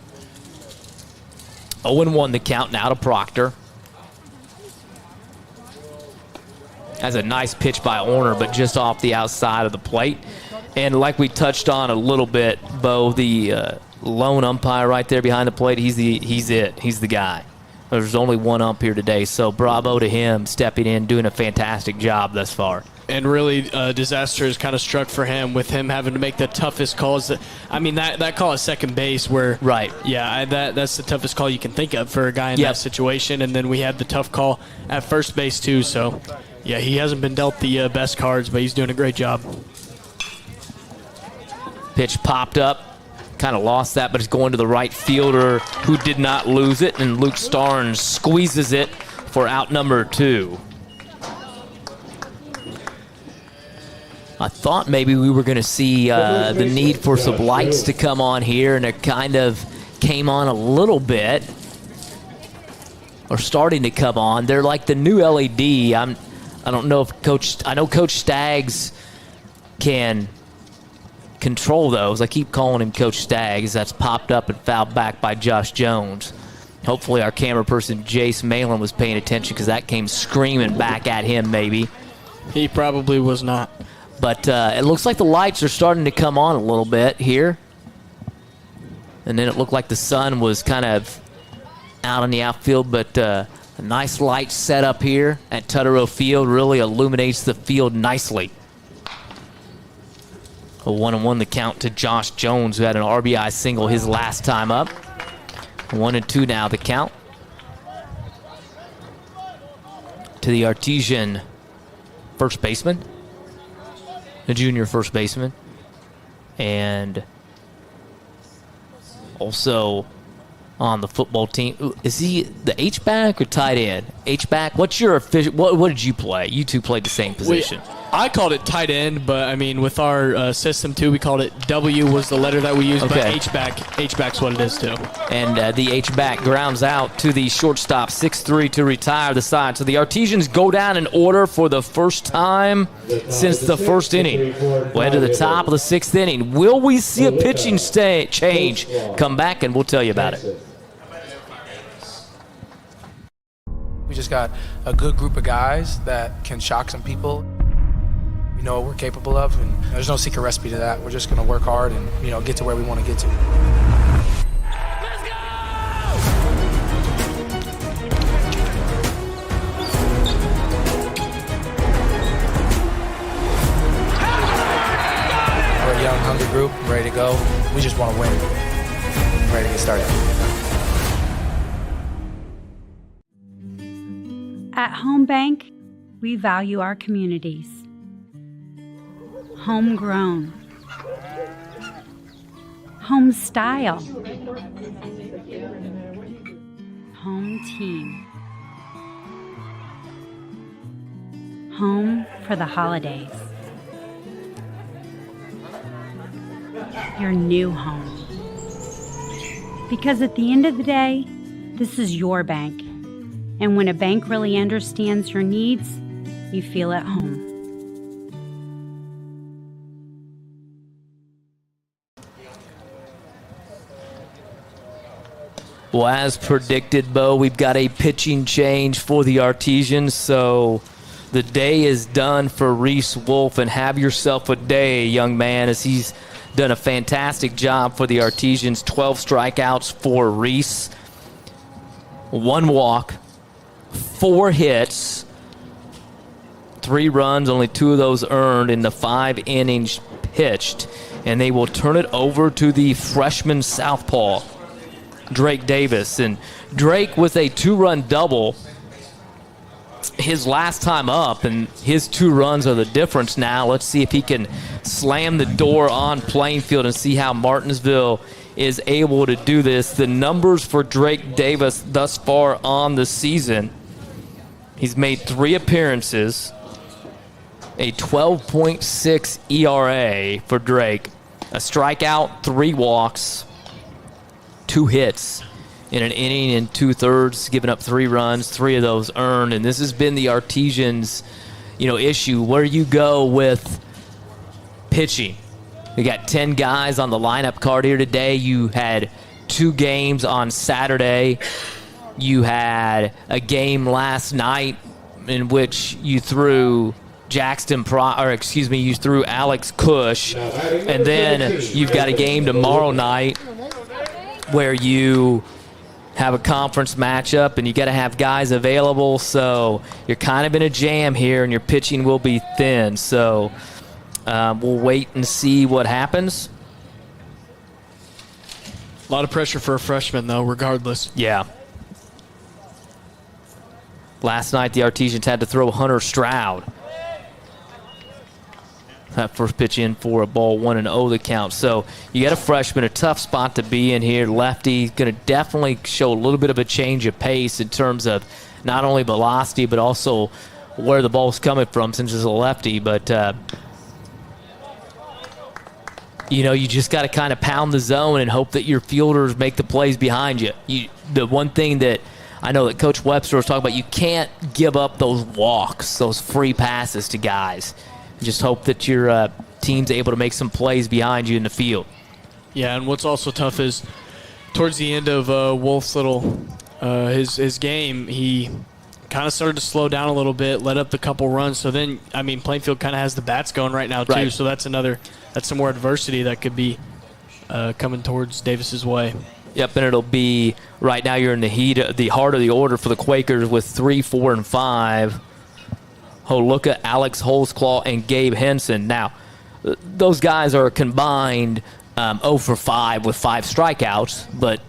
0-1 the count now to Proctor. Has a nice pitch by Orner, but just off the outside of the plate. And like we touched on a little bit, Bo, the lone umpire right there behind the plate, he's the guy. There's only one ump here today, so bravo to him stepping in, doing a fantastic job thus far. And really, disaster has kind of struck for him with him having to make the toughest calls. That call at second base where, right? Yeah, that's the toughest call you can think of for a guy in that situation. And then we had the tough call at first base too. So, yeah, he hasn't been dealt the best cards, but he's doing a great job. Pitch popped up, kind of lost that, but it's going to the right fielder who did not lose it, and Luke Starnes squeezes it for out number 2. I thought maybe we were going to see the need for some lights to come on here, and it kind of came on a little bit, or starting to come on. They're like the new LED. I don't know if I know Coach Staggs can control those. I keep calling him Coach Staggs. That's popped up and fouled back by Josh Jones. Hopefully our camera person, Jace Malin, was paying attention, because that came screaming back at him maybe. He probably was not. But it looks like the lights are starting to come on a little bit here. And then it looked like the sun was kind of out in the outfield, but a nice light set up here at Tutterow Field really illuminates the field nicely. A 1-1 the count to Josh Jones, who had an RBI single his last time up. 1-2 now the count to the Artesian first baseman, the junior first baseman, and also on the football team. Is he the H-back or tight end? H-back? What's your official? What did you play? You two played the same position. I called it tight end, but with our system too, we called it W was the letter that we used, but H-back's what it is too. And the H-back grounds out to the shortstop, 6-3 to retire the side. So the Artesians go down in order for the first time since the first inning. We'll head to the top of the 6th inning. Will we see a pitching change? Come back and we'll tell you about it. We just got a good group of guys that can shock some people. We know what we're capable of, and there's no secret recipe to that. We're just going to work hard and get to where we want to get to. Let's go! We're a young, hungry group, ready to go. We just want to win. Ready to get started. At Home Bank, we value our communities. Homegrown. Home style. Home team. Home for the holidays. Your new home. Because at the end of the day, this is your bank. And when a bank really understands your needs, you feel at home. Well, as predicted, Bo, we've got a pitching change for the Artesians, so the day is done for Reese Wolf, and have yourself a day, young man, as he's done a fantastic job for the Artesians. 12 strikeouts for Reese, 1 walk, 4 hits, 3 runs, only 2 of those earned in the 5 innings pitched, and they will turn it over to the freshman southpaw, Drake Davis. And Drake with a 2-run double his last time up, and his 2 runs are the difference now. Let's see if he can slam the door on Plainfield and see how Martinsville is able to do this. The numbers for Drake Davis thus far on the season: He's made 3 appearances, a 12.6 ERA for Drake, a strikeout, 3 walks, 2 hits in an inning and 2/3, giving up 3 runs, 3 of those earned. And this has been the Artesians, issue where you go with pitching. We got 10 guys on the lineup card here today. You had 2 games on Saturday. You had a game last night in which you threw you threw Alex Cush, and then you've got a game tomorrow night where you have a conference matchup and you got to have guys available, so you're kind of in a jam here and your pitching will be thin. So we'll wait and see what happens. A lot of pressure for a freshman, though, regardless. Yeah. Last night, the Artesians had to throw Hunter Stroud. That first pitch in for a ball, 1-0 the count. So you got a freshman, a tough spot to be in here. Lefty going to definitely show a little bit of a change of pace in terms of not only velocity, but also where the ball's coming from since it's a lefty. But, you just got to kind of pound the zone and hope that your fielders make the plays behind you. The one thing that I know that Coach Webster was talking about, you can't give up those walks, those free passes to guys. Just hope that your team's able to make some plays behind you in the field. Yeah, and what's also tough is towards the end of Wolf's his game, he kind of started to slow down a little bit, let up the couple runs. So then, Plainfield kind of has the bats going right now too. Right. So that's some more adversity that could be coming towards Davis's way. Yep, and it'll be right now. You're in the heart of the order for the Quakers with 3, 4, and 5. Holuka, Alex Holzclaw, and Gabe Henson. Now, those guys are combined 0 for 5 with 5 strikeouts, but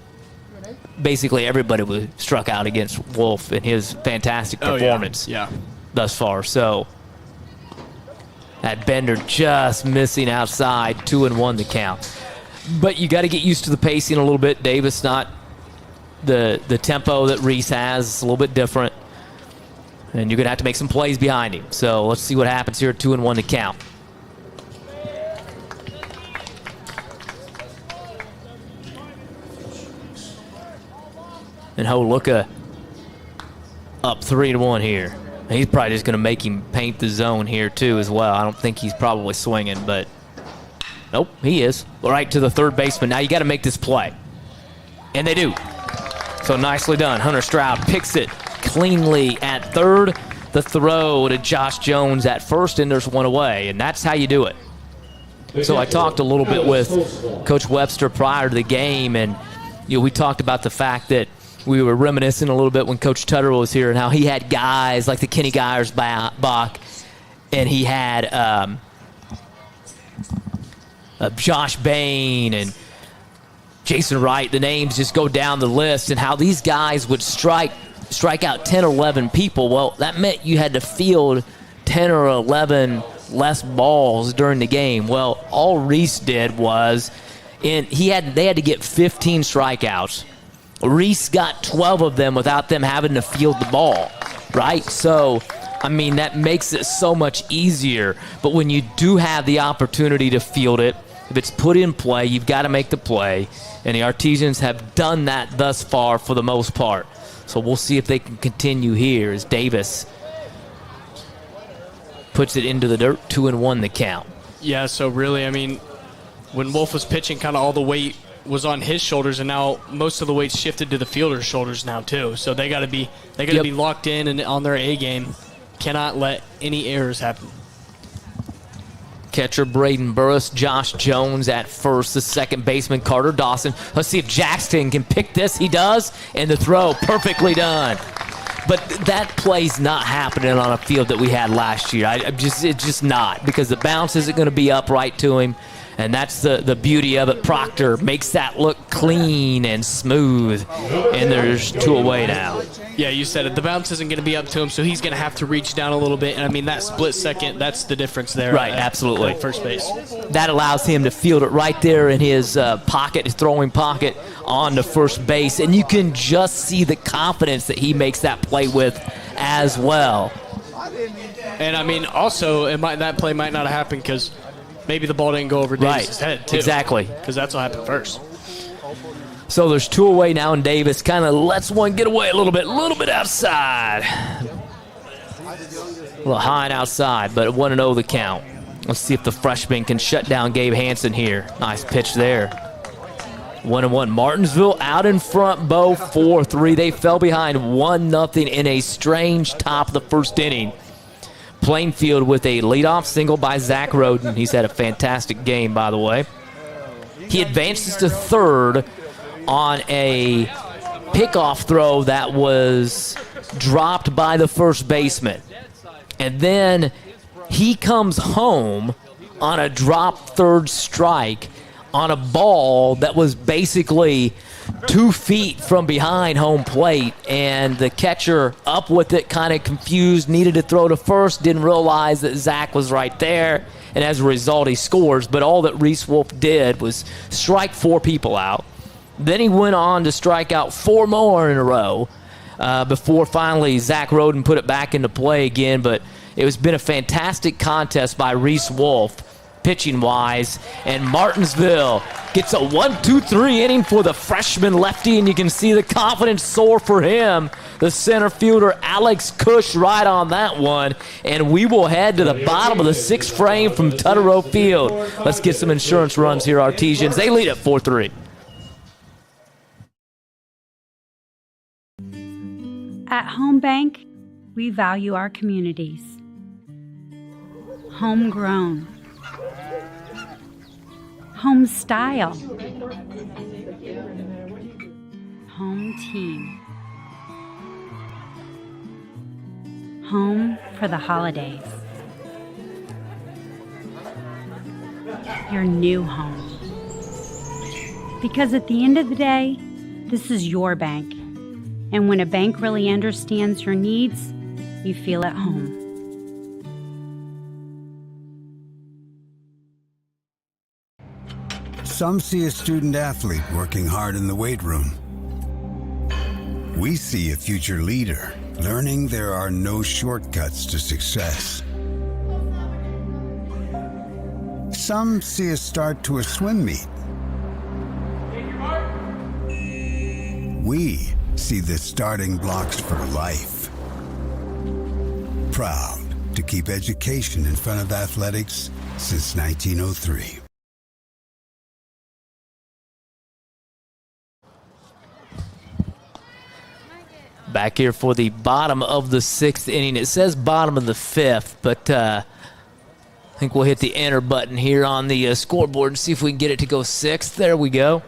basically everybody was struck out against Wolf in his fantastic performance thus far. So that Bender just missing outside, 2-1 the count. But you got to get used to the pacing a little bit. Davis, not the tempo that Reese has. It's a little bit different. And you're going to have to make some plays behind him. So let's see what happens here at 2-1 to count. And Holuka up 3-1 here. And he's probably just going to make him paint the zone here too as well. I don't think he's probably swinging, but nope, he is. Right to the third baseman. Now you got to make this play. And they do. So nicely done. Hunter Stroud picks it cleanly at third. The throw to Josh Jones at first, and there's one away, and that's how you do it. So I talked a little bit with Coach Webster prior to the game, and we talked about the fact that we were reminiscing a little bit when Coach Tuttle was here and how he had guys like the Kenny Geyersbach, and he had Josh Bain and Jason Wright. The names just go down the list, and how these guys would strike out 10 or 11 people. Well, that meant you had to field 10 or 11 less balls during the game. Well, all Reese did was they had to get 15 strikeouts. Reese got 12 of them without them having to field the ball, right? So, that makes it so much easier. But when you do have the opportunity to field it, if it's put in play, you've got to make the play. And the Artesians have done that thus far for the most part. So we'll see if they can continue here as Davis puts it into the dirt, 2-1 the count. Yeah, so really, when Wolf was pitching, kind of all the weight was on his shoulders, and now most of the weight shifted to the fielder's shoulders now too. So they got to be locked in and on their A game. Cannot let any errors happen. Catcher Braden Burris, Josh Jones at first, the second baseman Carter Dawson. Let's see if Jackson can pick this. He does, and the throw perfectly done. But that play's not happening on a field that we had last year. It's just not, because the bounce isn't going to be upright to him, and that's the beauty of it. Proctor makes that look clean and smooth, and there's 2 away now. Yeah, you said it. The bounce isn't going to be up to him, so he's going to have to reach down a little bit. And that split second, that's the difference there. Right, absolutely. At first base. That allows him to field it right there in his pocket, his throwing pocket, on to first base. And you can just see the confidence that he makes that play with as well. And, I mean, also, that play might not have happened because maybe the ball didn't go over Davis's head, too. Exactly. Because that's what happened first. So there's 2 away now, and Davis kind of lets one get away a little bit outside. A little high and outside, but 1-0 the count. Let's see if the freshman can shut down Gabe Hansen here. Nice pitch there. 1-1. Martinsville out in front, Bo, 4-3. They fell behind 1-0 in a strange top of the first inning. Plainfield with a leadoff single by Zach Roden. He's had a fantastic game, by the way. He advances to third on a pickoff throw that was dropped by the first baseman. And then he comes home on a drop third strike on a ball that was basically 2 feet from behind home plate, and the catcher up with it, kind of confused, needed to throw to first, didn't realize that Zach was right there, and as a result he scores. But all that Reese Wolf did was strike 4 people out. Then he went on to strike out 4 more in a row before finally Zach Roden put it back into play again. But it has been a fantastic contest by Reese Wolf, pitching-wise, and Martinsville gets a 1-2-3 inning for the freshman lefty, and you can see the confidence soar for him. The center fielder, Alex Cush, right on that one, and we will head to the bottom of the 6th frame from Tutterow Field. Let's get some insurance runs here, Artesians. They lead at 4-3. At Home Bank, we value our communities. Homegrown. Home style. Home team. Home for the holidays. Your new home. Because at the end of the day, this is your bank. And when a bank really understands your needs, you feel at home. Some see a student athlete working hard in the weight room. We see a future leader learning there are no shortcuts to success. Some see a start to a swim meet. We see the starting blocks for life. Proud to keep education in front of athletics since 1903. Back here for the bottom of the 6th inning. It says bottom of the 5th, but I think we'll hit the enter button here on the scoreboard and see if we can get it to go 6th. There we go.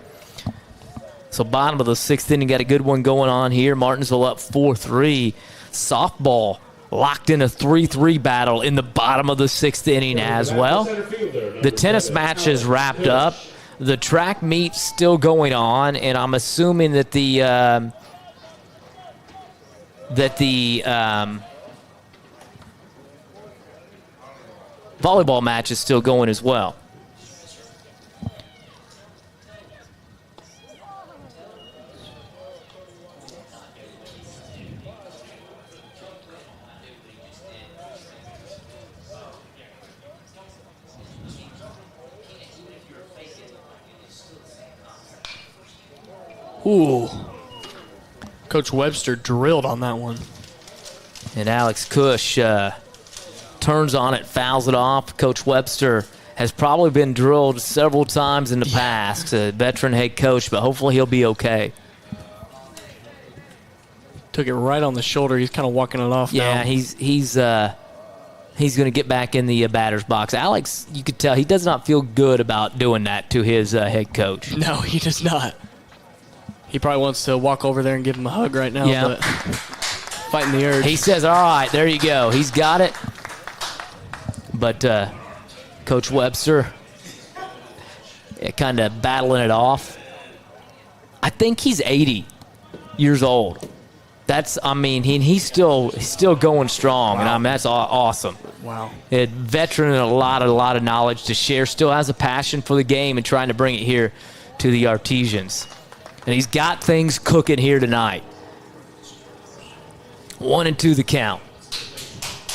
So bottom of the 6th inning, got a good one going on here. Martinsville up 4-3. Softball locked in a 3-3 battle in the bottom of the 6th inning as well. The tennis match is wrapped up. The track meet's still going on, and I'm assuming that the volleyball match is still going as well. Ooh. Coach Webster drilled on that one. And Alex Cush turns on it, fouls it off. Coach Webster has probably been drilled several times in the past. A veteran head coach, but hopefully he'll be okay. Took it right on the shoulder. He's kind of walking it off now. Yeah, he's going to get back in the batter's box. Alex, you could tell he does not feel good about doing that to his head coach. No, he does not. He probably wants to walk over there and give him a hug right now, but fighting the urge. He says, all right, there you go. He's got it. But Coach Webster kind of battling it off. I think he's 80 years old. He's still going strong, and that's awesome. Wow. A veteran and a lot of knowledge to share. Still has a passion for the game and trying to bring it here to the Artesians. And he's got things cooking here tonight. 1-2 the count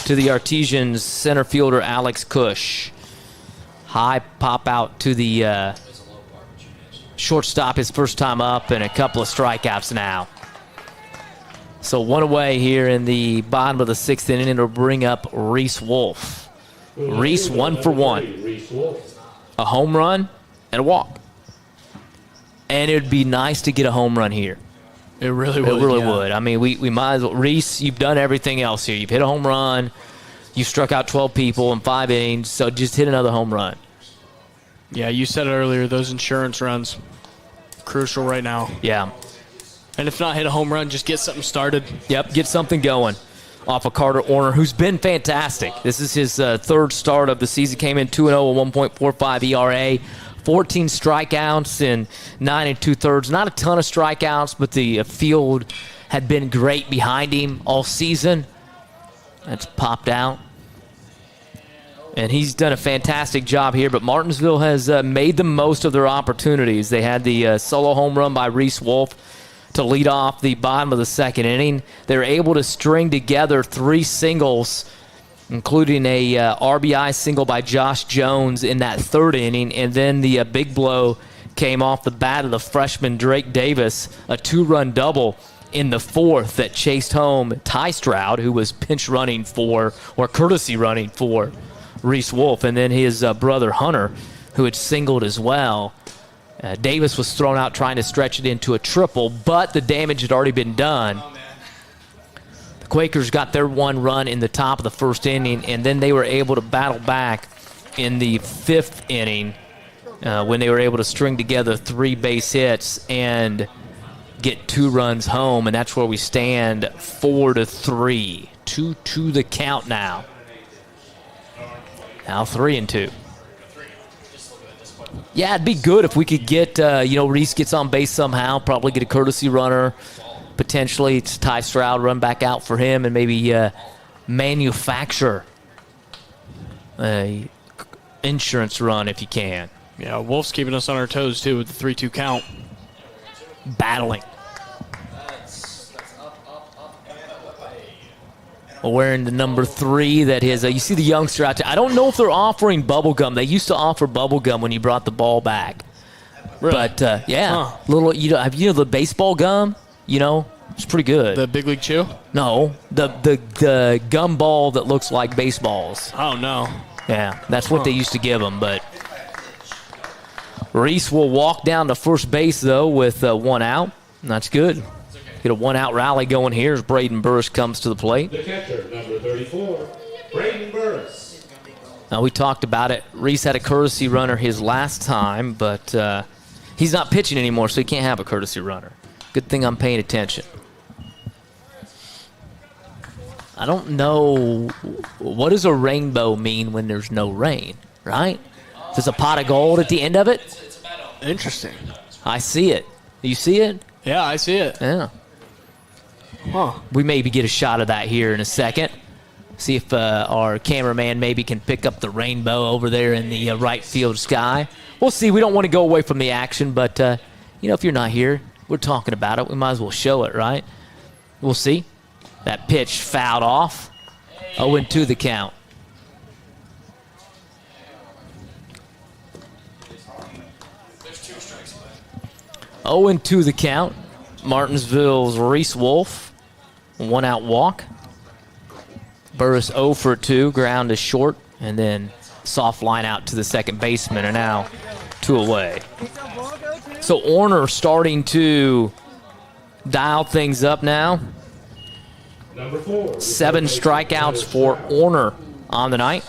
to the Artesians center fielder Alex Cush. High pop out to the shortstop his first time up, and a couple of strikeouts now. So one away here in the bottom of the 6th inning. It'll bring up Reese Wolf. Reese 1 for 1. A home run and a walk. And it would be nice to get a home run here. It really would. It really would. I mean, we might as well. Reese, you've done everything else here. You've hit a home run. You've struck out 12 people in 5 innings, so just hit another home run. Yeah, you said it earlier, those insurance runs, crucial right now. Yeah. And if not hit a home run, just get something started. Yep, get something going off of Carter Orner, who's been fantastic. This is his third start of the season. Came in 2-0 with 1.45 ERA, 14 strikeouts in 9 2/3. Not a ton of strikeouts, but the field had been great behind him all season. That's popped out. And he's done a fantastic job here, but Martinsville has made the most of their opportunities. They had the solo home run by Reese Wolf to lead off the bottom of the 2nd inning. They were able to string together 3 singles, including a RBI single by Josh Jones in that 3rd inning, and then the big blow came off the bat of the freshman Drake Davis, a 2-run double in the 4th that chased home Ty Stroud, who was pinch running for, or courtesy running for, Reese Wolf, and then his brother Hunter, who had singled as well. Davis was thrown out trying to stretch it into a triple, but the damage had already been done. The Quakers got their 1 run in the top of the 1st inning, and then they were able to battle back in the 5th inning when they were able to string together 3 base hits and get 2 runs home, and that's where we stand 4-3. 2-2 the count now. Now 3-2. Yeah, it'd be good if we could get, Reese gets on base somehow, probably get a courtesy runner. Potentially it's Ty Stroud, run back out for him, and maybe manufacture a insurance run if you can. Yeah, Wolf's keeping us on our toes, too, with the 3-2 count. Battling. Wearing the number 3 that is, you see the youngster out there. I don't know if they're offering bubble gum. They used to offer bubble gum when you brought the ball back. Really? But, little, have the baseball gum? It's pretty good. The Big League Chew? No, the gum ball that looks like baseballs. Oh, no. Yeah, that's what they used to give them. But Reese will walk down to first base, though, with 1 out. And that's good. Get a 1-out rally going here as Braden Burris comes to the plate. The catcher, number 34, Braden Burris. Now, we talked about it. Reese had a courtesy runner his last time, but he's not pitching anymore, so he can't have a courtesy runner. Good thing I'm paying attention. I don't know, what does a rainbow mean when there's no rain, right? There's a pot of gold at the end of it? Interesting. I see it. You see it? Yeah, I see it. Yeah. Huh. We maybe get a shot of that here in a second. See if our cameraman maybe can pick up the rainbow over there in the right field sky. We'll see. We don't want to go away from the action, but, if you're not here, we're talking about it. We might as well show it, right? We'll see. That pitch fouled off. 0-2 the count. Oh, 0-2 the count. Martinsville's Reese Wolf. 1-out walk. Burris 0 for 2. Ground is short. And then soft line out to the second baseman. And now 2 away. So Orner starting to dial things up now. Number 4. 7 strikeouts for Orner on the night.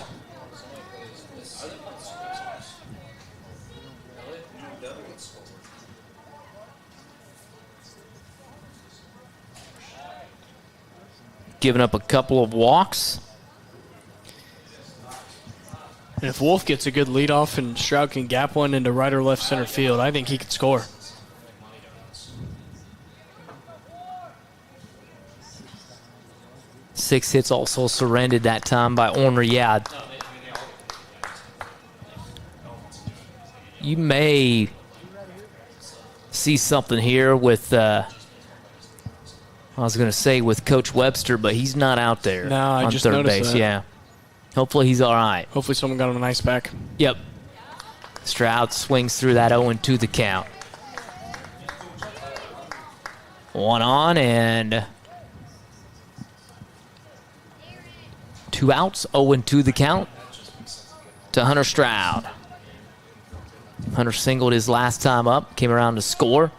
Giving up a couple of walks. And if Wolf gets a good leadoff and Stroud can gap one into right or left center field, I think he could score. Six hits also surrendered that time by Orner. Yeah. You may see something here with I was going to say with Coach Webster, but he's not out there No, I on just third noticed base. that. Yeah. Hopefully he's all right. Hopefully someone got him an ice pack. Yep. Stroud swings through that 0-2 the count. 1 on and 2 outs. 0-2 the count to Hunter Stroud. Hunter singled his last time up, came around to score.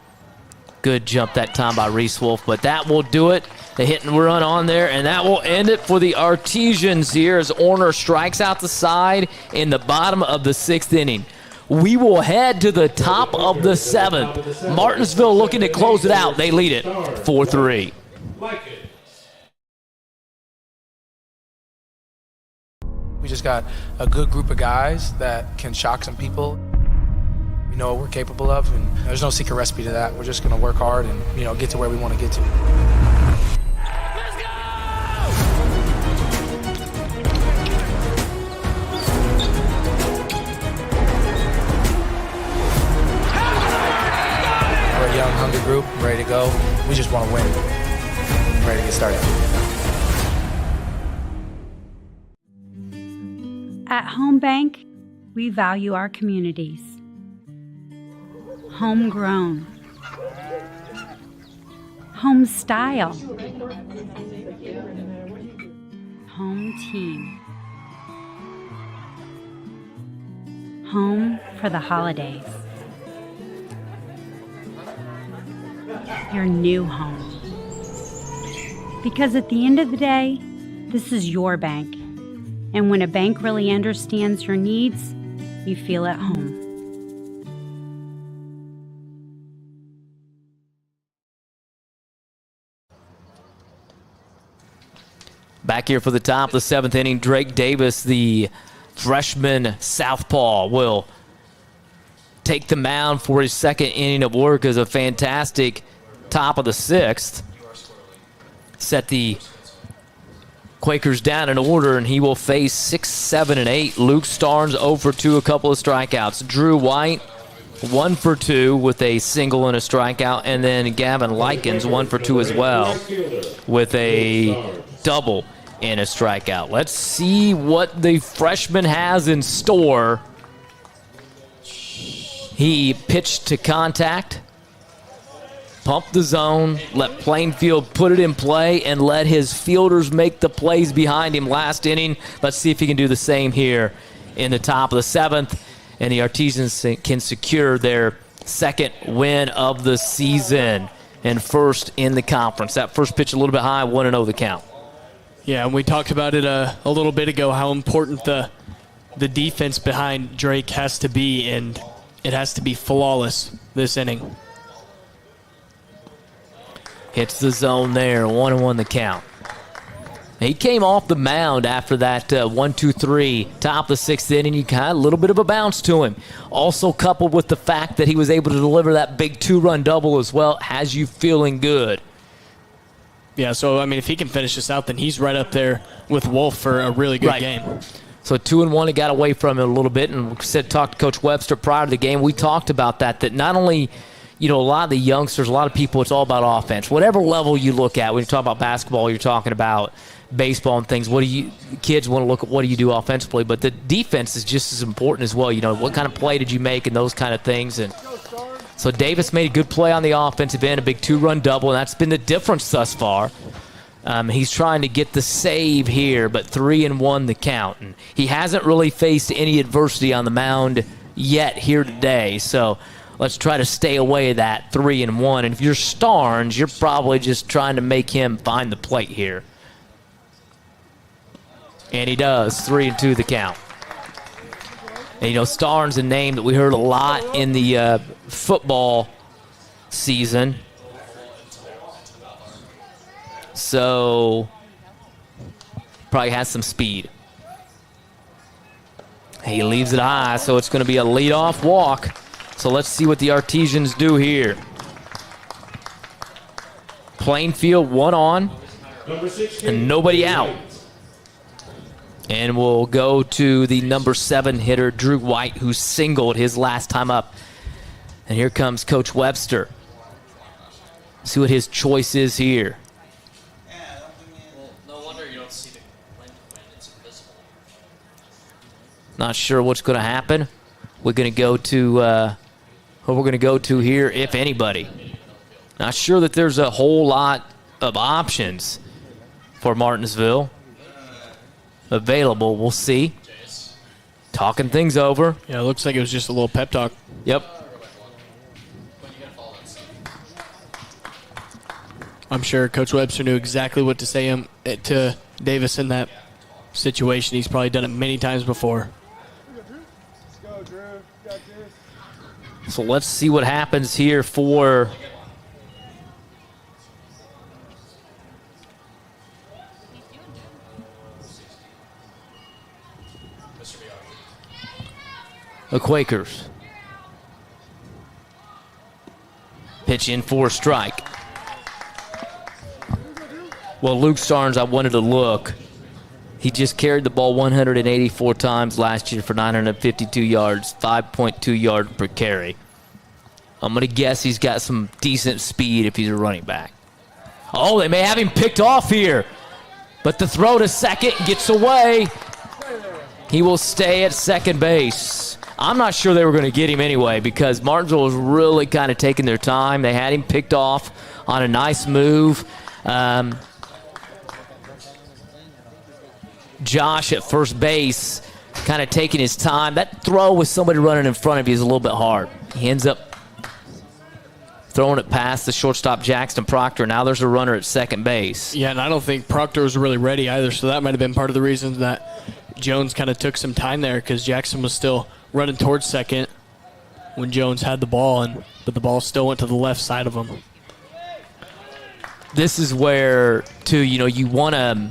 Good jump that time by Reese Wolf, but that will do it. The hit and run on there, and that will end it for the Artesians here as Orner strikes out the side in the bottom of the 6th inning. We will head to the top of the 7th. Martinsville looking to close it out. They lead it 4-3. We just got a good group of guys that can shock some people. We know what we're capable of, and there's no secret recipe to that. We're just going to work hard and, get to where we want to get to. Let's go! We're a young, hungry group, ready to go. We just want to win. Ready to get started. At Home Bank, we value our communities. Homegrown. Home style. Home team. Home for the holidays. Your new home. Because at the end of the day, this is your bank. And when a bank really understands your needs, you feel at home. Back here for the top of the 7th inning, Drake Davis, the freshman southpaw, will take the mound for his 2nd inning of work as a fantastic top of the 6th. Set the Quakers down in order, and he will face 6, 7, and 8. Luke Starnes 0 for 2, a couple of strikeouts. Drew White 1 for 2 with a single and a strikeout, and then Gavin Likens 1 for 2 as well with a double and a strikeout. Let's see what the freshman has in store. He pitched to contact, pumped the zone, let Plainfield put it in play, and let his fielders make the plays behind him last inning. Let's see if he can do the same here in the top of the 7th, and the Artesians can secure their 2nd win of the season and 1st in the conference. That first pitch a little bit high, 1-0 the count. Yeah, and we talked about it a little bit ago, how important the defense behind Drake has to be, and it has to be flawless this inning. Hits the zone there, 1-1 the count. He came off the mound after that 1-2-3, top of the 6th inning. You got a little bit of a bounce to him. Also coupled with the fact that he was able to deliver that big 2-run double as well, has you feeling good. Yeah, so, if he can finish this out, then he's right up there with Wolf for a really good game. So 2-1, he got away from it a little bit, and talked to Coach Webster prior to the game. We talked about that not only, a lot of the youngsters, a lot of people, it's all about offense. Whatever level you look at, when you talk about basketball, you're talking about baseball and things. Kids want to look at what do you do offensively, but the defense is just as important as well. What kind of play did you make and those kind of things. And so Davis made a good play on the offensive end, a big 2-run double, and that's been the difference thus far. He's trying to get the save here, but 3-1 the count. And he hasn't really faced any adversity on the mound yet here today, so let's try to stay away of that 3-1. And if you're Starnes, you're probably just trying to make him find the plate here. And he does, 3-2 the count. And Starnes, a name that we heard a lot in the football season. So, probably has some speed. He leaves it high, so it's going to be a leadoff walk. So let's see what the Artesians do here. Plainfield 1 on, and nobody out. And we'll go to the number 7 hitter, Drew White, who singled his last time up. And here comes Coach Webster. See what his choice is here. Not sure what's going to happen. We're going to go to who we're going to go to here, if anybody. Not sure that there's a whole lot of options for Martinsville available. We'll see. Talking things over. Yeah, it looks like it was just a little pep talk. Yep. I'm sure Coach Webster knew exactly what to say to Davis in that situation. He's probably done it many times before. So let's see what happens here for the Quakers. Pitch in for a strike. Well, Luke Starnes, I wanted to look. He just carried the ball 184 times last year for 952 yards, 5.2 yards per carry. I'm going to guess he's got some decent speed if he's a running back. Oh, they may have him picked off here. But the throw to second gets away. He will stay at second base. I'm not sure they were going to get him anyway because Martinsville was really kind of taking their time. They had him picked off on a nice move. Josh at first base kind of taking his time. That throw with somebody running in front of you is a little bit hard. He ends up throwing it past the shortstop Jackson Proctor. Now there's a runner at second base. Yeah, and I don't think Proctor was really ready either, so that might have been part of the reason that Jones kind of took some time there because Jackson was still running towards second when Jones had the ball, but the ball still went to the left side of him. This is where, too, you want to...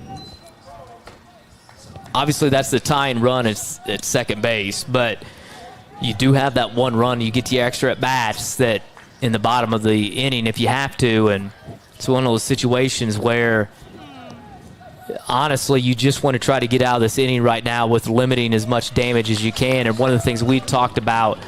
Obviously, that's the tying run at second base, but you do have that one run. You get the extra at-bats that in the bottom of the inning if you have to, and it's one of those situations where, honestly, you just want to try to get out of this inning right now with limiting as much damage as you can. And one of the things we talked about,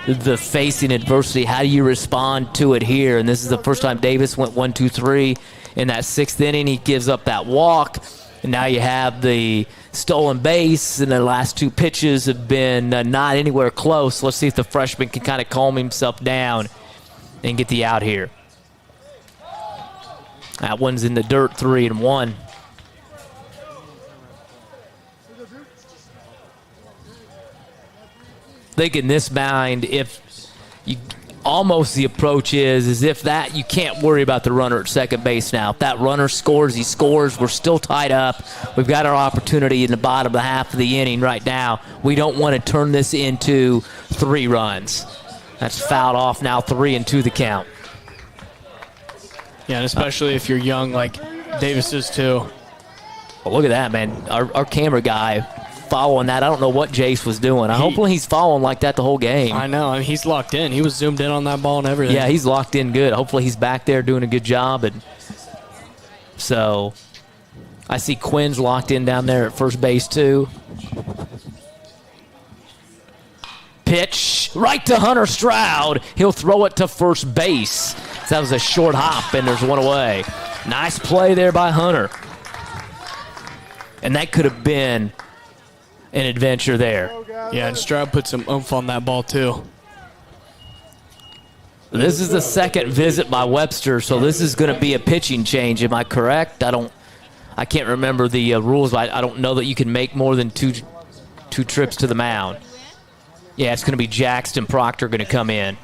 the facing adversity, how do you respond to it here? And this is the first time Davis went 1-2-3 in that sixth inning. He gives up that walk. And now you have the stolen base, and the last two pitches have been not anywhere close. Let's see if the freshman can kind of calm himself down and get the out here. That one's in the dirt, 3-1. Think in this mind, if you almost the approach is if that you can't worry about the runner at second base now. If that runner scores, he scores. We're still tied up. We've got our opportunity in the bottom of the half of the inning right now. We don't want to turn this into 3 runs. That's fouled off now, 3-2 the count. Yeah, and especially if you're young like Davis is too. Well, look at that, man. Our camera guy following that. I don't know what Jace was doing. Hopefully he's following like that the whole game. I know. I mean, he's locked in. He was zoomed in on that ball and everything. Yeah, he's locked in good. Hopefully he's back there doing a good job. And so I see Quinn's locked in down there at first base too. Pitch right to Hunter Stroud. He'll throw it to first base. That was a short hop, and there's one away. Nice play there by Hunter. And that could have been an adventure there. Yeah, and Stroud put some oomph on that ball too. This is the second visit by Webster, so this is going to be a pitching change. Am I correct? I can't remember the rules, but I don't know that you can make more than two trips to the mound. Yeah, it's going to be Jackson Proctor going to come in.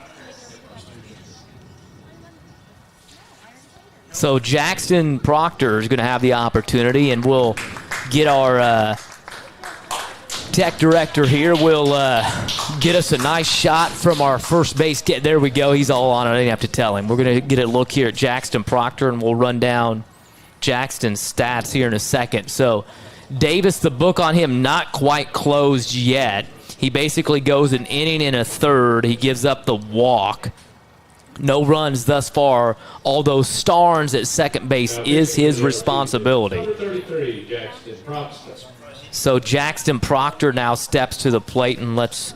So Jackson Proctor is going to have the opportunity, and we'll get our tech director here. We'll get us a nice shot from our first base. There we go. He's all on it. I didn't have to tell him. We're going to get a look here at Jackson Proctor, and we'll run down Jackson's stats here in a second. So Davis, the book on him, not quite closed yet. He basically goes an inning and a third. He gives up the walk. No runs thus far, although Starnes at second base is his responsibility. Number 33, Jackson Proctor. So Jackson Proctor now steps to the plate, and let's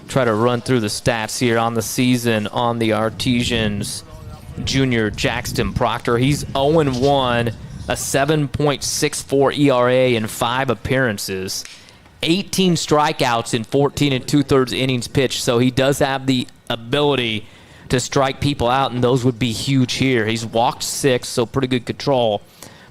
try to run through the stats here on the season on the Artesians. Junior Jackson Proctor, he's 0-1, a 7.64 ERA in 5 appearances. 18 strikeouts in 14 and 2/3 innings pitched, so he does have the ability to strike people out, and those would be huge here. He's walked 6, so pretty good control,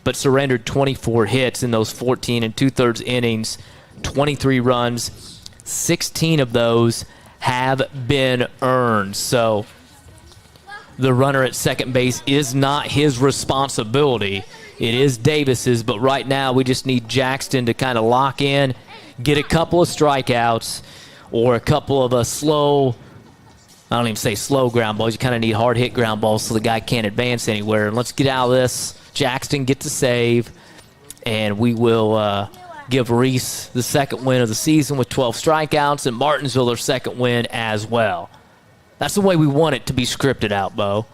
but surrendered 24 hits in those 14 and 2/3 innings, 23 runs. 16 of those have been earned, so the runner at second base is not his responsibility. It is Davis's, but right now we just need Jackson to kind of lock in, get a couple of strikeouts or a couple of slow, I don't even say slow ground balls. You kind of need hard hit ground balls so the guy can't advance anywhere. And let's get out of this. Jackson gets a save, and we will give Reese the second win of the season with 12 strikeouts, and Martinsville their second win as well. That's the way we want it to be scripted out, Bo.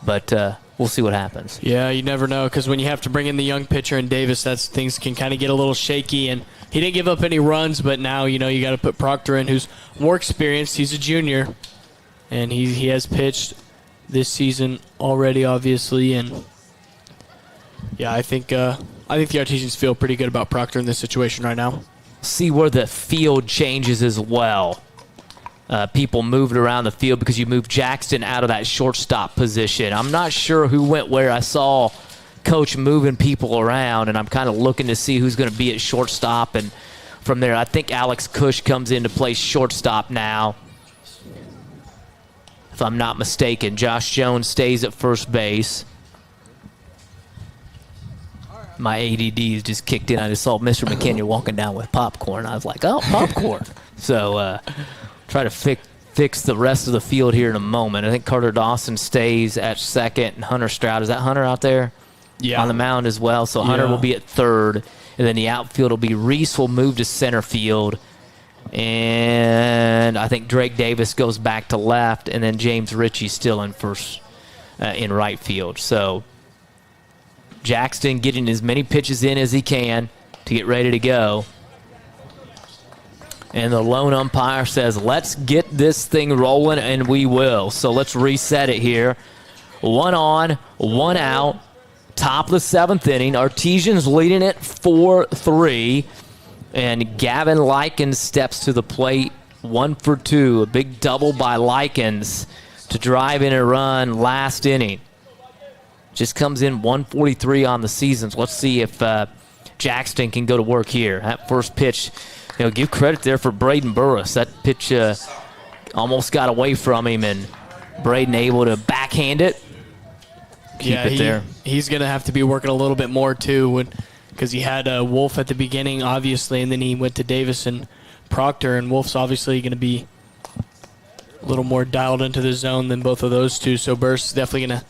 But we'll see what happens. Yeah, you never know, because when you have to bring in the young pitcher in Davis, things can kind of get a little shaky. And he didn't give up any runs, but now you got to put Proctor in, who's more experienced. He's a junior, and he has pitched this season already, obviously. And yeah, I think the Artesians feel pretty good about Proctor in this situation right now. See where the field changes as well. People moved around the field because you moved Jackson out of that shortstop position. I'm not sure who went where. I saw Coach moving people around, and I'm kind of looking to see who's going to be at shortstop. And from there, I think Alex Cush comes into play shortstop now, if I'm not mistaken. Josh Jones stays at first base. My ADD is just kicked in. I just saw Mr. McKenna walking down with popcorn. I was like, oh, popcorn. So try to fix the rest of the field here in a moment. I think Carter Dawson stays at second, and Hunter Stroud. Is that Hunter out there? Yeah. On the mound as well. So Hunter will be at third, and then the outfield will be Reese will move to center field, and I think Drake Davis goes back to left, and then James Ritchie's still in first, in right field. So Jackson getting as many pitches in as he can to get ready to go. And the lone umpire says, let's get this thing rolling, and we will. So let's reset it here. 1 on, 1 out, top of the 7th inning. Artesians leading it 4-3. And Gavin Likens steps to the plate, 1 for 2. A big double by Likens to drive in a run last inning. Just comes in 143 on the seasons. Let's see if Jackson can go to work here. That first pitch, give credit there for Braden Burris. That pitch almost got away from him, and Braden able to backhand it. Keep it there. He's going to have to be working a little bit more, too, because he had Wolf at the beginning, obviously, and then he went to Davis and Proctor, and Wolf's obviously going to be a little more dialed into the zone than both of those two. So Burris is definitely going to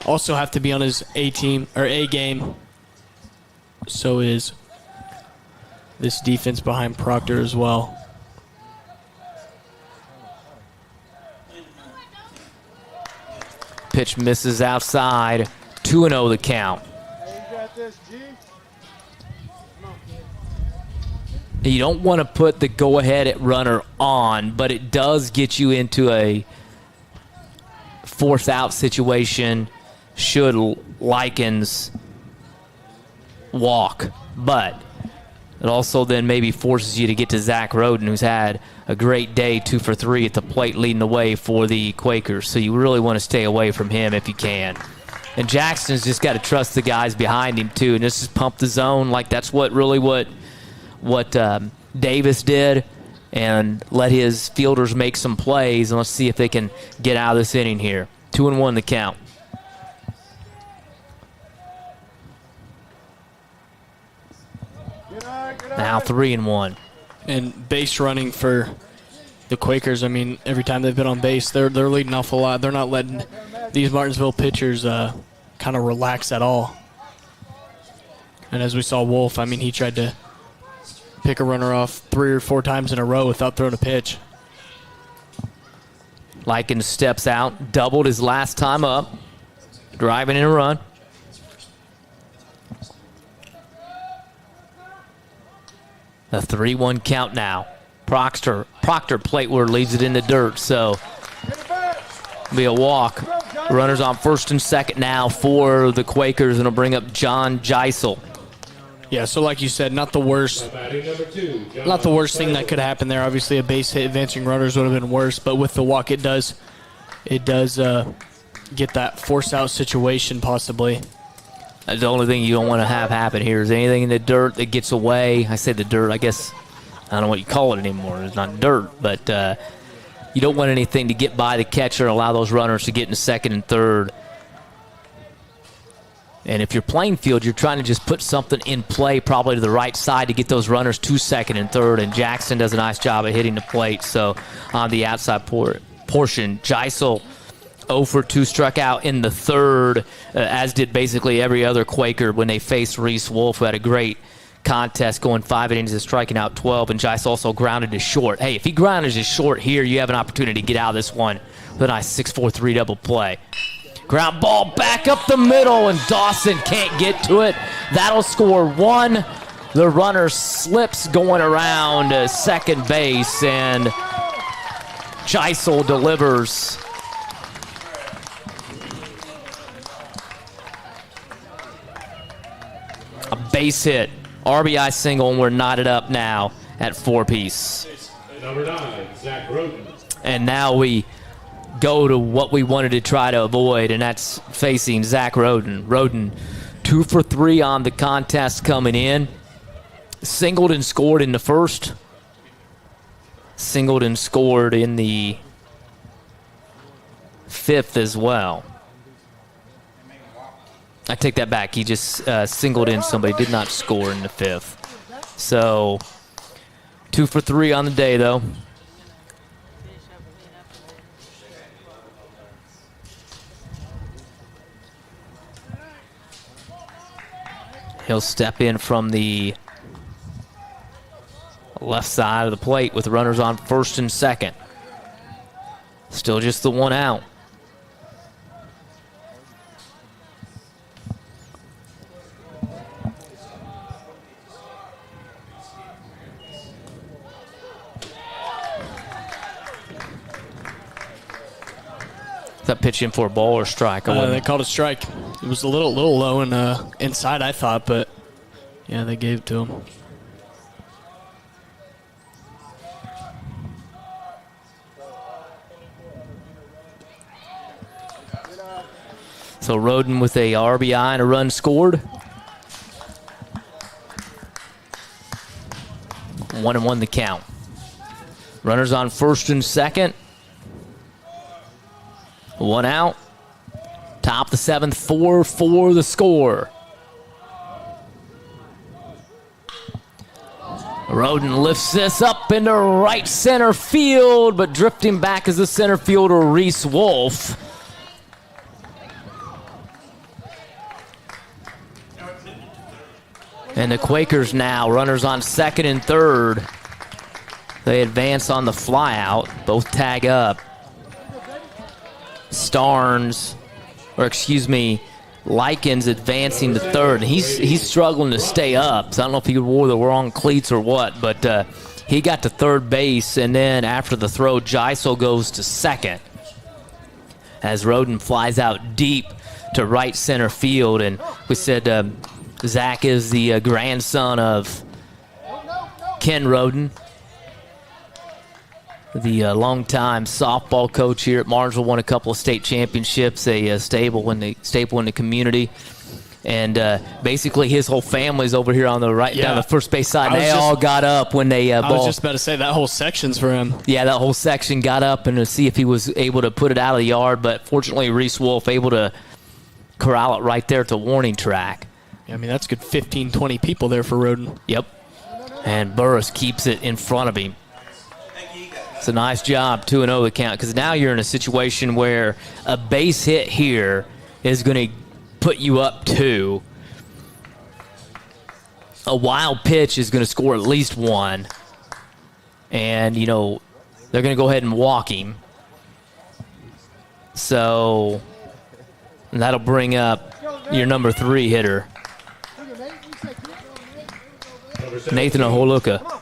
also have to be on his A game. So is this defense behind Proctor as well. Pitch misses outside. 2-0 the count. You don't want to put the go-ahead runner on, but it does get you into a fourth out situation should Likens walk. But it also then maybe forces you to get to Zach Roden, who's had a great day, 2 for 3 at the plate, leading the way for the Quakers. So you really want to stay away from him if you can. And Jackson's just got to trust the guys behind him, too, and just pump the zone. Like that's what Davis did, and let his fielders make some plays, and let's see if they can get out of this inning here. 2-1 the count. Now 3-1. And base running for the Quakers, I mean, every time they've been on base, they're leading off a lot. They're not letting these Martinsville pitchers kind of relax at all. And as we saw Wolf, I mean, he tried to pick a runner off 3 or 4 times in a row without throwing a pitch. Likens steps out, doubled his last time up, driving in a run. A 3-1 count now. Proctor plateward leaves it in the dirt, so be a walk. Runners on first and second now for the Quakers, and it'll bring up John Geisel. Yeah, so like you said, not the worst. Batting number 2, John Not the worst thing that Seidel. could happen there. Obviously, a base hit advancing runners would have been worse, but with the walk, it does get that force out situation possibly. That's the only thing you don't want to have happen here is anything in the dirt that gets away. I say the dirt, I guess, I don't know what you call it anymore. It's not dirt, but you don't want anything to get by the catcher and allow those runners to get into second and third. And if you're Plainfield, you're trying to just put something in play probably to the right side to get those runners to second and third. And Jackson does a nice job of hitting the plate. So on the outside portion, Geisel 0 for 2 struck out in the third, as did basically every other Quaker when they faced Reese Wolf, who had a great contest going 5 innings and striking out 12. And Geisel also grounded to short. Hey, if he grounded to short here, you have an opportunity to get out of this one with a nice 6-4-3 double play. Ground ball back up the middle, and Dawson can't get to it. That'll score 1. The runner slips going around second base, and Geisel delivers. A base hit, RBI single, and we're knotted up now at 4-piece. Number 9, Zach Roden. And now we go to what we wanted to try to avoid, and that's facing Zach Roden. Roden 2 for 3 on the contest coming in. Singled and scored in the first. Singled and scored in the 5th as well. I take that back. He just singled in somebody, did not score in the 5th. So 2 for 3 on the day, though. He'll step in from the left side of the plate with runners on first and second. Still just the 1 out. Is that pitch in for a ball or strike? They called a strike. It was a little low and inside, I thought, but yeah, they gave it to him. So Roden with a RBI and a run scored. 1-1 the count. Runners on first and second. 1 out. Top the 7th, 4-4 the score. Roden lifts this up into right center field, but drifting back is the center fielder, Reese Wolf. And the Quakers now, runners on second and third. They advance on the flyout. Both tag up. Likens advancing to third. He's struggling to stay up. So I don't know if he wore the wrong cleats or what, but he got to third base, and then after the throw, Geisel goes to second as Roden flies out deep to right center field. And we said Zach is the grandson of Ken Roden, the longtime softball coach here at Martinsville, won a couple of state championships, a staple in the community. And basically his whole family's over here on the right down the first base side. They all got up when they I was just about to say, that whole section's for him. Yeah, that whole section got up and to see if he was able to put it out of the yard. But fortunately, Reese Wolf able to corral it right there at the warning track. Yeah, I mean, that's a good 15, 20 people there for Roden. Yep. And Burris keeps it in front of him. It's a nice job, 2-0 the count, because now you're in a situation where a base hit here is going to put you up 2. A wild pitch is going to score at least 1. And, they're going to go ahead and walk him. So that'll bring up your number 3 hitter, Nathan Aholuka.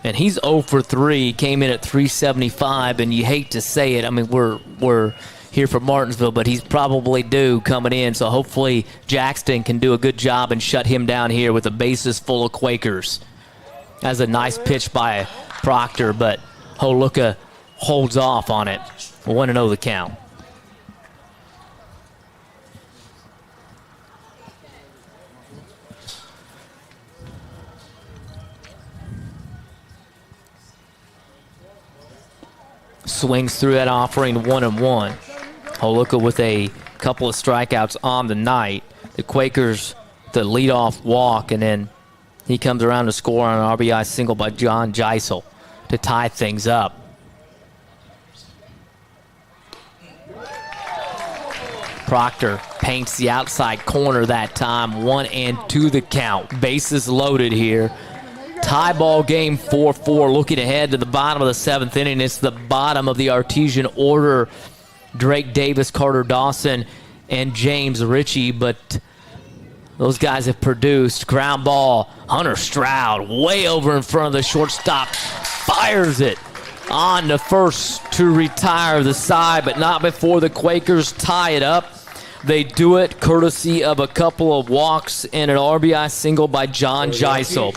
And he's 0 for 3, came in at 375, and you hate to say it. I mean, we're here for Martinsville, but he's probably due coming in. So hopefully Jackson can do a good job and shut him down here with the bases full of Quakers. That's a nice pitch by Proctor, but Holuka holds off on it. 1-0 the count. Swings through that offering 1-1. Holuka with a couple of strikeouts on the night. The Quakers, the leadoff walk, and then he comes around to score on an RBI single by John Geisel to tie things up. Proctor paints the outside corner that time. 1-2 the count. Bases loaded here. Tie ball game 4-4. Looking ahead to the bottom of the 7th inning. It's the bottom of the Artesian order. Drake Davis, Carter Dawson, and James Ritchie, but those guys have produced. Ground ball, Hunter Stroud way over in front of the shortstop, fires it on to first to retire the side, but not before the Quakers tie it up. They do it courtesy of a couple of walks and an RBI single by John Geisel.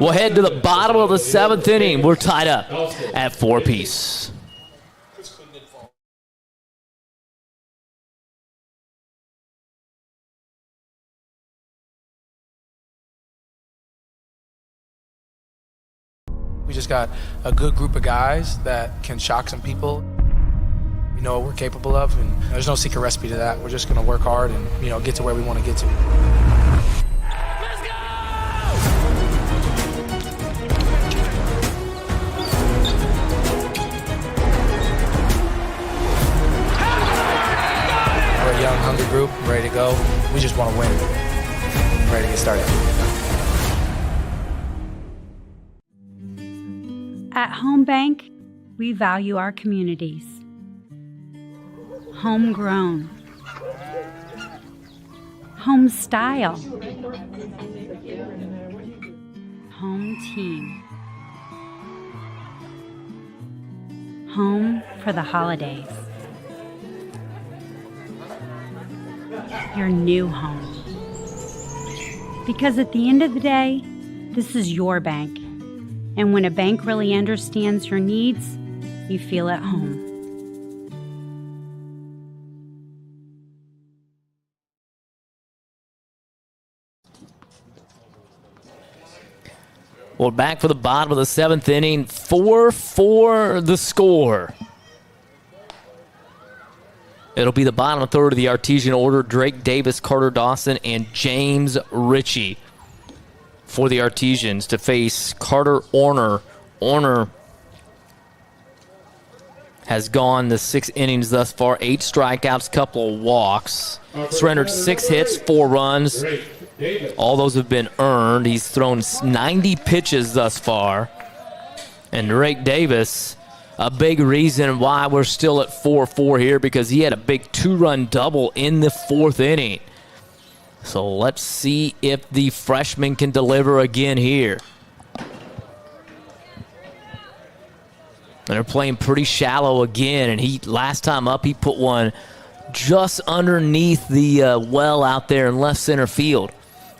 We'll head to the bottom of the 7th inning. We're tied up at 4 apiece. We just got a good group of guys that can shock some people. We know what we're capable of, and there's no secret recipe to that. We're just going to work hard and, get to where we want to get to. Let's go! We're a young, hungry group, ready to go. We just want to win. Ready to get started. At Home Bank, we value our communities. Homegrown. Home style. Home team. Home for the holidays. Your new home. Because at the end of the day, this is your bank. And when a bank really understands your needs, you feel at home. Well, back for the bottom of the 7th inning. 4-4 the score. It'll be the bottom third of the Artesian order. Drake Davis, Carter Dawson, and James Ritchie for the Artesians to face Carter Orner. Orner has gone the 6 innings thus far, 8 strikeouts, couple of walks. Surrendered 6 hits, 4 runs. All those have been earned. He's thrown 90 pitches thus far. And Drake Davis, a big reason why we're still at 4-4 here, because he had a big 2-run double in the 4th inning. So let's see if the freshman can deliver again here. They're playing pretty shallow again, and last time up he put one just underneath the well out there in left center field,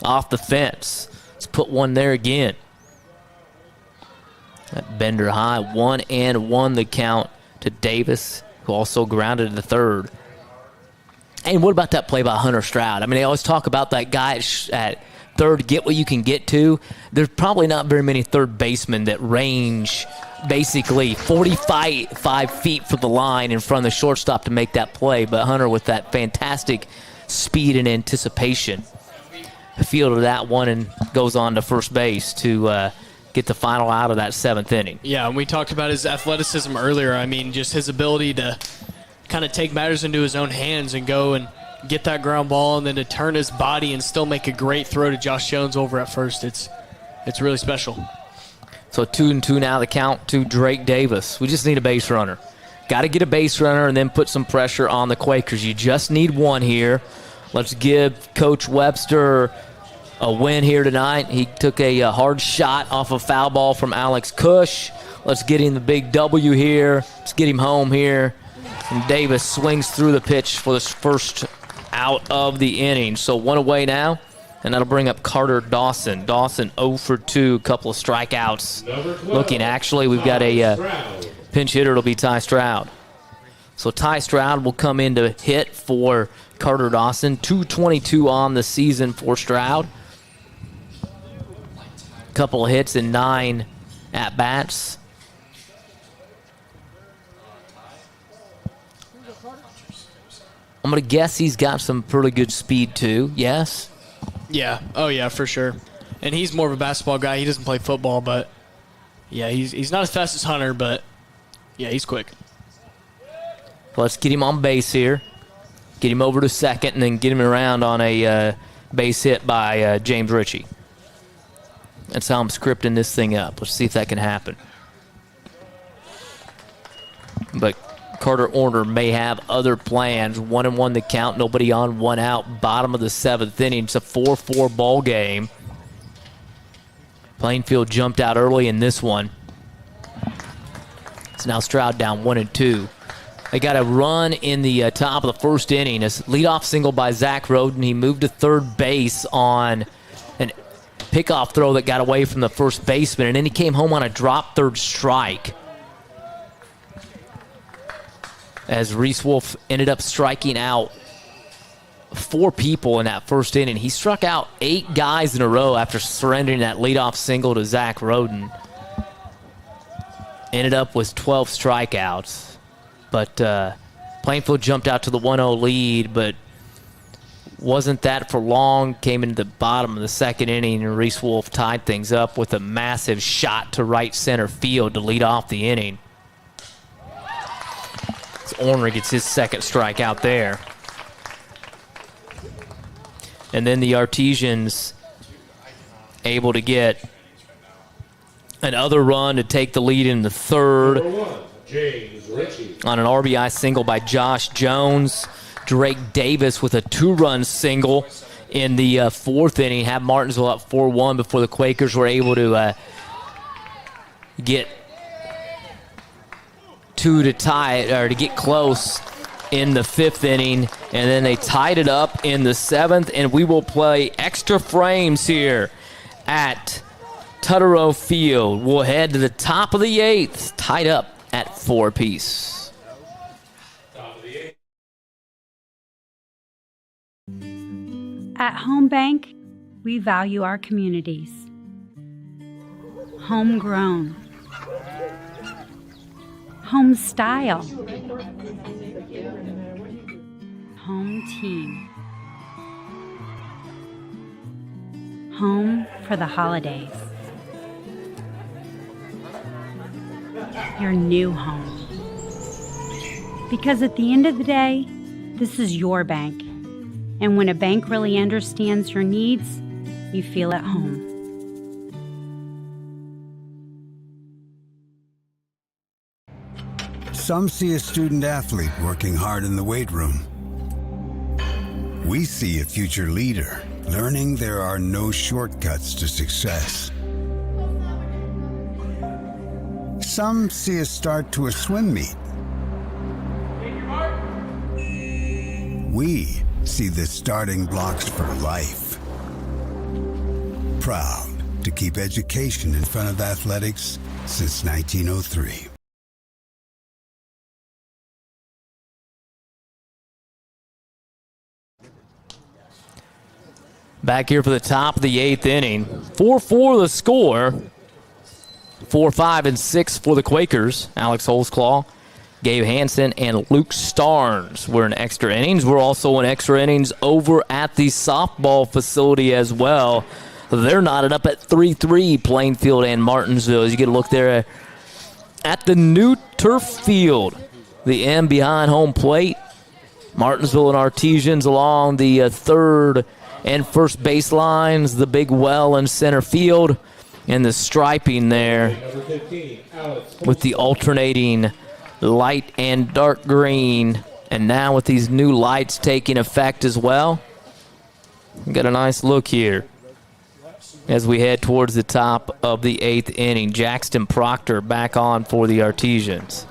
off the fence. Let's put one there again. That bender high, 1-1 the count to Davis, who also grounded to the 3rd. And what about that play by Hunter Stroud? I mean, they always talk about that guy at 3rd, get what you can get to. There's probably not very many third basemen that range basically 45 feet from the line in front of the shortstop to make that play. But Hunter, with that fantastic speed and anticipation, fielded that one and goes on to first base to get the final out of that 7th inning. Yeah, and we talked about his athleticism earlier. I mean, just his ability to kind of take matters into his own hands and go and get that ground ball, and then to turn his body and still make a great throw to Josh Jones over at first. It's really special. So 2-2 now the count to Drake Davis. We just need a base runner. Got to get a base runner and then put some pressure on the Quakers. You just need one here. Let's give Coach Webster a win here tonight. He took a hard shot off a foul ball from Alex Cush. Let's get him the big W here. Let's get him home here And Davis swings through the pitch for this first out of the inning. So one away now, and that'll bring up Carter Dawson. Dawson 0 for 2, couple of strikeouts. 12, Looking, actually, we've got a pinch hitter. It'll be Ty Stroud. So Ty Stroud will come in to hit for Carter Dawson. 222 on the season for Stroud. Couple of hits and 9 at-bats. I'm going to guess he's got some pretty good speed too, yes? Yeah. Oh, yeah, for sure. And he's more of a basketball guy. He doesn't play football, but, yeah, he's not as fast as Hunter, but, yeah, he's quick. Let's get him on base here. Get him over to second and then get him around on a base hit by James Ritchie. That's how I'm scripting this thing up. Let's see if that can happen. But Carter Orner may have other plans. 1-1 the count, nobody on, 1 out. Bottom of the 7th inning. It's a 4-4 ball game. Plainfield jumped out early in this one. It's now Stroud down 1-2. They got a run in the top of the first inning. A leadoff single by Zach Roden. He moved to third base on an pickoff throw that got away from the first baseman, and then he came home on a drop third strike. As Reese Wolf ended up striking out 4 people in that first inning. He struck out 8 guys in a row after surrendering that leadoff single to Zach Roden. Ended up with 12 strikeouts. But Plainfield jumped out to the 1-0 lead, but wasn't that for long. Came into the bottom of the second inning, and Reese Wolf tied things up with a massive shot to right center field to lead off the inning. Orner gets his second strikeout there. And then the Artesians able to get another run to take the lead in the third. James Ritchie. On an RBI single by Josh Jones. Drake Davis with a 2-run single in the 4th inning. Have Martinsville up 4-1 before the Quakers were able to get 2 to tie it, or to get close in the 5th inning, and then they tied it up in the 7th, and we will play extra frames here at Tutterow Field. We'll head to the top of the 8th, tied up at 4 apiece. At Home Bank, we value our communities. Homegrown. Home style. Home team. Home for the holidays. Your new home. Because at the end of the day, this is your bank. And when a bank really understands your needs, you feel at home. Some see a student athlete working hard in the weight room. We see a future leader learning there are no shortcuts to success. Some see a start to a swim meet. We see the starting blocks for life. Proud to keep education in front of athletics since 1903. Back here for the top of the 8th inning. 4-4 the score. 4, 5, and 6 for the Quakers. Alex Holzclaw, Gabe Hansen, and Luke Starnes were in extra innings. We're also in extra innings over at the softball facility as well. They're knotted up at 3-3, Plainfield and Martinsville. As you get a look there at the new turf field. The M behind home plate. Martinsville and Artesians along the third and first baselines, the big well in center field, and the striping there with the alternating light and dark green. And now with these new lights taking effect as well, we got a nice look here as we head towards the top of the 8th inning. Jackson Proctor back on for the Artesians.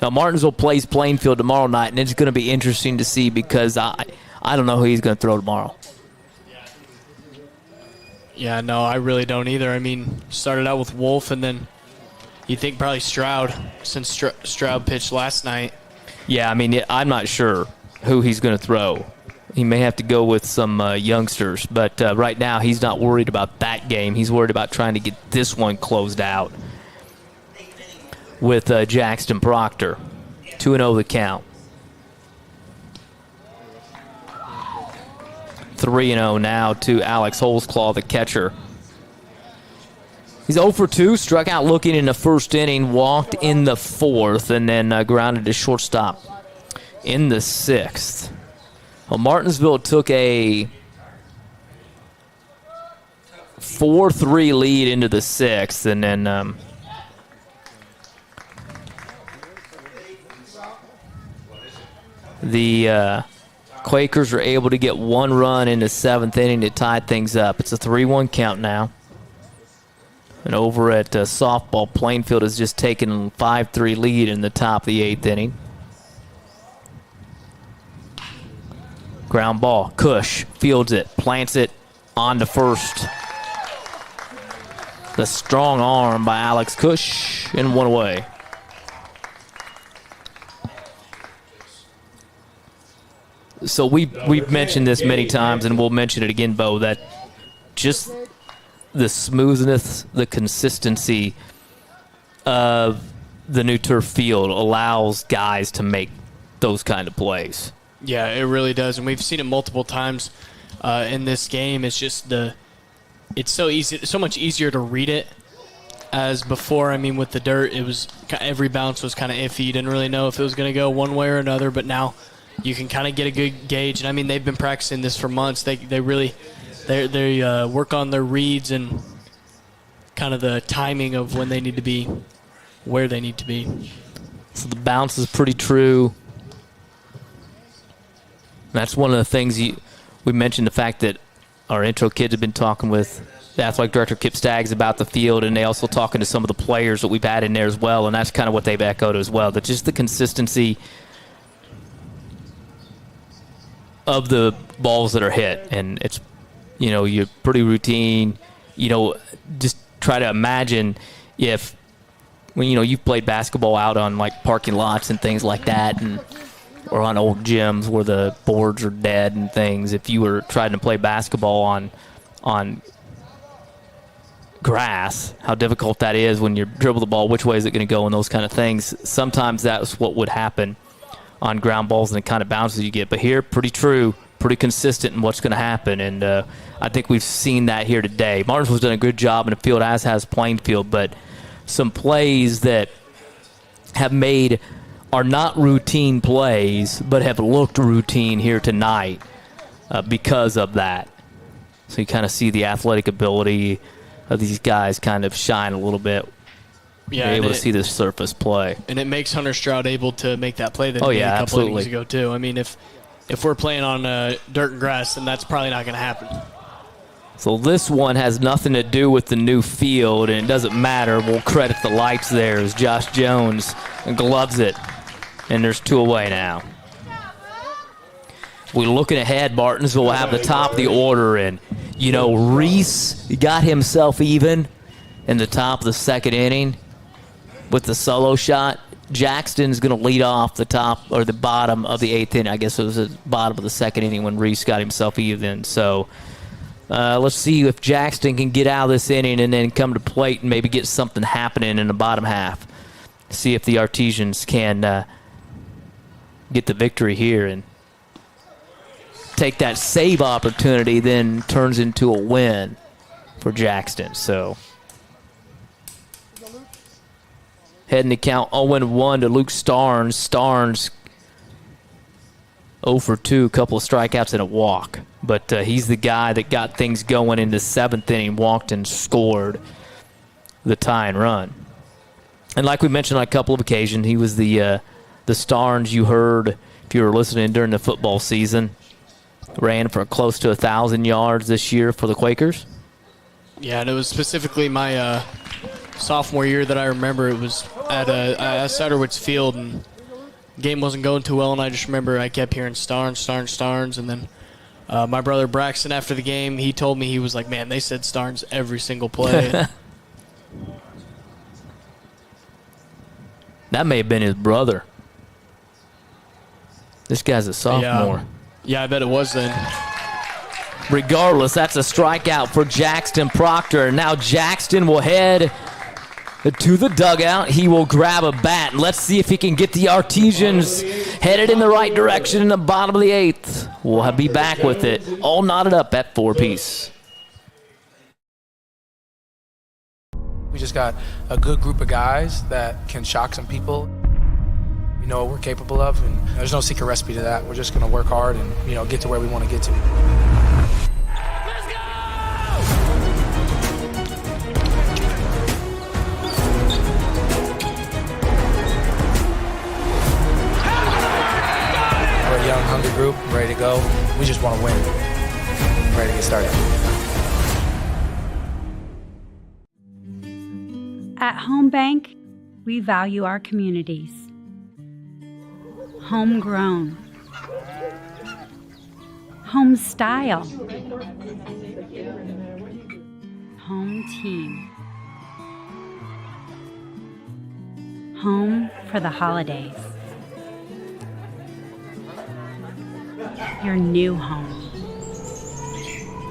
Now, Martinsville plays Plainfield tomorrow night, and it's going to be interesting to see because I don't know who he's going to throw tomorrow. Yeah, no, I really don't either. I mean, started out with Wolf, and then you think probably Stroud, since Stroud pitched last night. Yeah, I mean, I'm not sure who he's going to throw. He may have to go with some youngsters, but right now he's not worried about that game. He's worried about trying to get this one closed out with Jackson Proctor. 2-0 the count. 3-0 now to Alex Holzclaw, the catcher. He's 0 for 2, struck out looking in the first inning, walked in the fourth, and then grounded to shortstop in the sixth. Well, Martinsville took a 4-3 lead into the sixth, and then the Quakers were able to get one run in the seventh inning to tie things up. It's a 3-1 count now. And over at softball, Plainfield has just taken a 5-3 lead in the top of the eighth inning. Ground ball. Cush fields it, plants it on to first. The strong arm by Alex Cush, and one away. So we've mentioned this many times, and we'll mention it again, Bo, that just the smoothness, the consistency of the new turf field allows guys to make those kind of plays. Yeah, it really does, and we've seen it multiple times in this game. It's just it's so easy, so much easier to read it as before. I mean, with the dirt, it was every bounce was kind of iffy. You didn't really know if it was going to go one way or another, but now you can kind of get a good gauge. And I mean, they've been practicing this for months. They really work on their reads and kind of the timing of when they need to be, where they need to be. So the bounce is pretty true. That's one of the things we mentioned, the fact that our intro kids have been talking with the athletic director, Kip Staggs, about the field, and they also talking to some of the players that we've had in there as well, and that's kind of what they've echoed as well, that just the consistency of the balls that are hit. And it's, you're pretty routine. Just try to imagine if, when, you've played basketball out on, like, parking lots and things like that, or on old gyms where the boards are dead and things. If you were trying to play basketball on grass, how difficult that is when you dribble the ball, which way is it going to go, and those kind of things. Sometimes that's what would happen on ground balls and the kind of bounces you get. But here, pretty true, pretty consistent in what's going to happen, and I think we've seen that here today. Martinsville's done a good job in the field, as has Plainfield, but some plays that are not routine plays, but have looked routine here tonight because of that. So you kind of see the athletic ability of these guys kind of shine a little bit. Yeah, you're able to see the surface play. And it makes Hunter Stroud able to make that play that he made a couple innings ago, too. I mean, if we're playing on dirt and grass, then that's probably not going to happen. So this one has nothing to do with the new field, and it doesn't matter. We'll credit the lights there as Josh Jones gloves it. And there's 2 away now. We're looking ahead. Martinsville will have the top of the order. And, Reese got himself even in the top of the second inning with the solo shot. Jackson's going to lead off the top or the bottom of the eighth inning. I guess it was the bottom of the second inning when Reese got himself even. So let's see if Jackson can get out of this inning and then come to plate and maybe get something happening in the bottom half. See if the Artesians can get the victory here and take that save opportunity, then turns into a win for Jackson. So heading to count 0-1 to Luke Starnes. Starnes 0 for 2, a couple of strikeouts and a walk. But he's the guy that got things going in the seventh inning, walked and scored the tying run. And like we mentioned on a couple of occasions, he was the Starnes you heard if you were listening during the football season. Ran for close to 1,000 yards this year for the Quakers. Yeah, and it was specifically my sophomore year that I remember. It was at Satterwitz Field, and game wasn't going too well, and I just remember I kept hearing Starnes, and then my brother Braxton, after the game, he told me, he was like, man, they said Starnes every single play. That may have been his brother. This guy's a sophomore. Yeah, I bet it was then. Regardless, that's a strikeout for Jackson Proctor. Now Jackson will head to the dugout. He will grab a bat. Let's see if he can get the Artesians headed in the right direction in the bottom of the 8th. We'll be back with it all knotted up at 4-piece. We just got a good group of guys that can shock some people. We know what we're capable of, and there's no secret recipe to that. We're just going to work hard and, get to where we want to get to. We're a young, hungry group, ready to go. We just want to win. Ready to get started. At Home Bank, we value our communities. Homegrown. Home style. Home team. Home for the holidays. Your new home.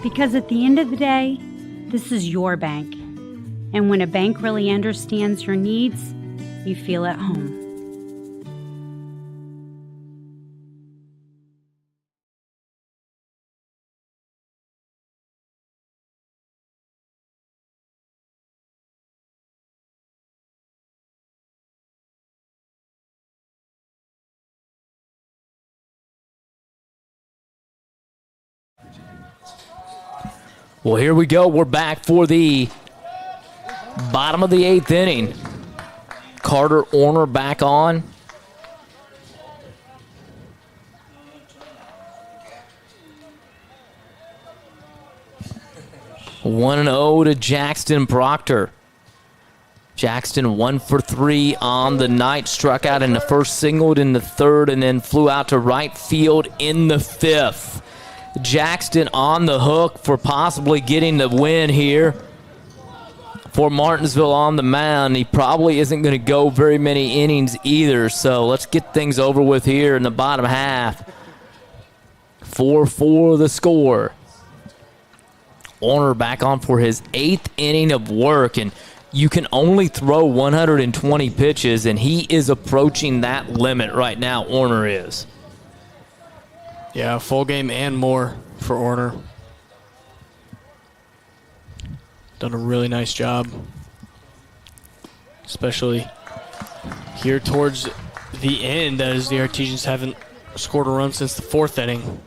Because at the end of the day, this is your bank. And when a bank really understands your needs, you feel at home. Well, here we go. We're back for the bottom of the 8th inning. Carter Orner back on. One and 0 to Jackson Proctor. Jackson 1 for 3 on the night. Struck out in the first, singled in the 3rd, and then flew out to right field in the 5th. Jackson on the hook for possibly getting the win here for Martinsville on the mound. He probably isn't going to go very many innings either, so let's get things over with here in the bottom half. 4-4 the score. Orner back on for his 8th inning of work, and you can only throw 120 pitches, and he is approaching that limit right now. Orner is. Yeah, full game and more for Orner. Done a really nice job, especially here towards the end, as the Artesians haven't scored a run since the 4th inning.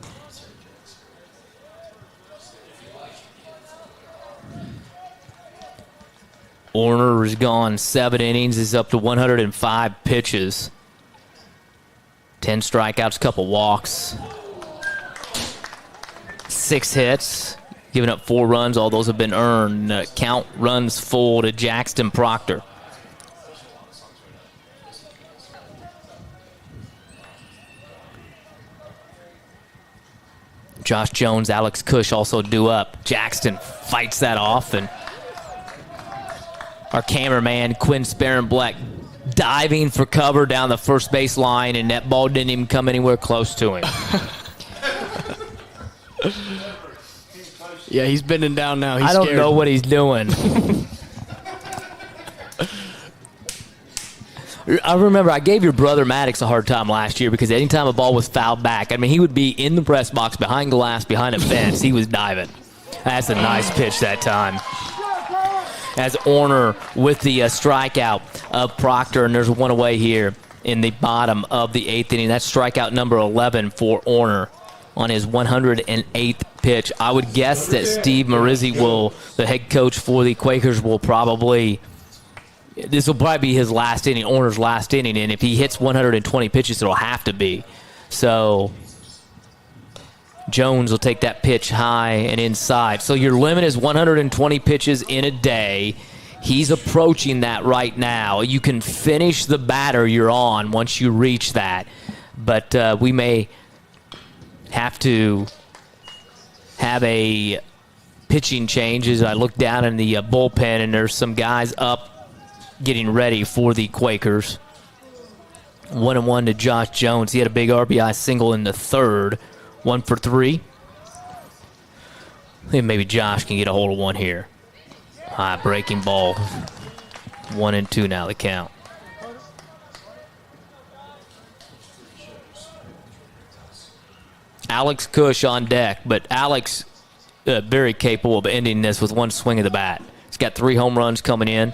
Orner has gone 7 innings, is up to 105 pitches. 10 strikeouts, couple walks. 6 hits, giving up 4 runs. All those have been earned. Count runs full to Jackson Proctor. Josh Jones, Alex Cush also due up. Jackson fights that off, and our cameraman, Quinn Sparenblack, diving for cover down the first base line, and that ball didn't even come anywhere close to him. Yeah, he's bending down now. He's I don't scared. know what he's doing. I remember I gave your brother Maddox a hard time last year because anytime a ball was fouled back, I mean, he would be in the press box, behind glass, behind a fence. He was diving. That's a nice pitch that time. As Orner with the strikeout of Proctor, and there's one away here in the bottom of the 8th inning. That's strikeout number 11 for Orner on his 108th pitch. I would guess that Steve Marizzi the head coach for the Quakers, this will probably be his last inning, Orner's last inning, and if he hits 120 pitches, it'll have to be. So Jones will take that pitch high and inside. So your limit is 120 pitches in a day. He's approaching that right now. You can finish the batter you're on once you reach that. But we may have to have a pitching change as I look down in the bullpen, and there's some guys up getting ready for the Quakers. 1-1 to Josh Jones. He had a big RBI single in the third. 1 for 3. I think maybe Josh can get a hold of one here. High breaking ball. 1-2 now the count. Alex Cush on deck, but Alex very capable of ending this with one swing of the bat. He's got 3 home runs coming in.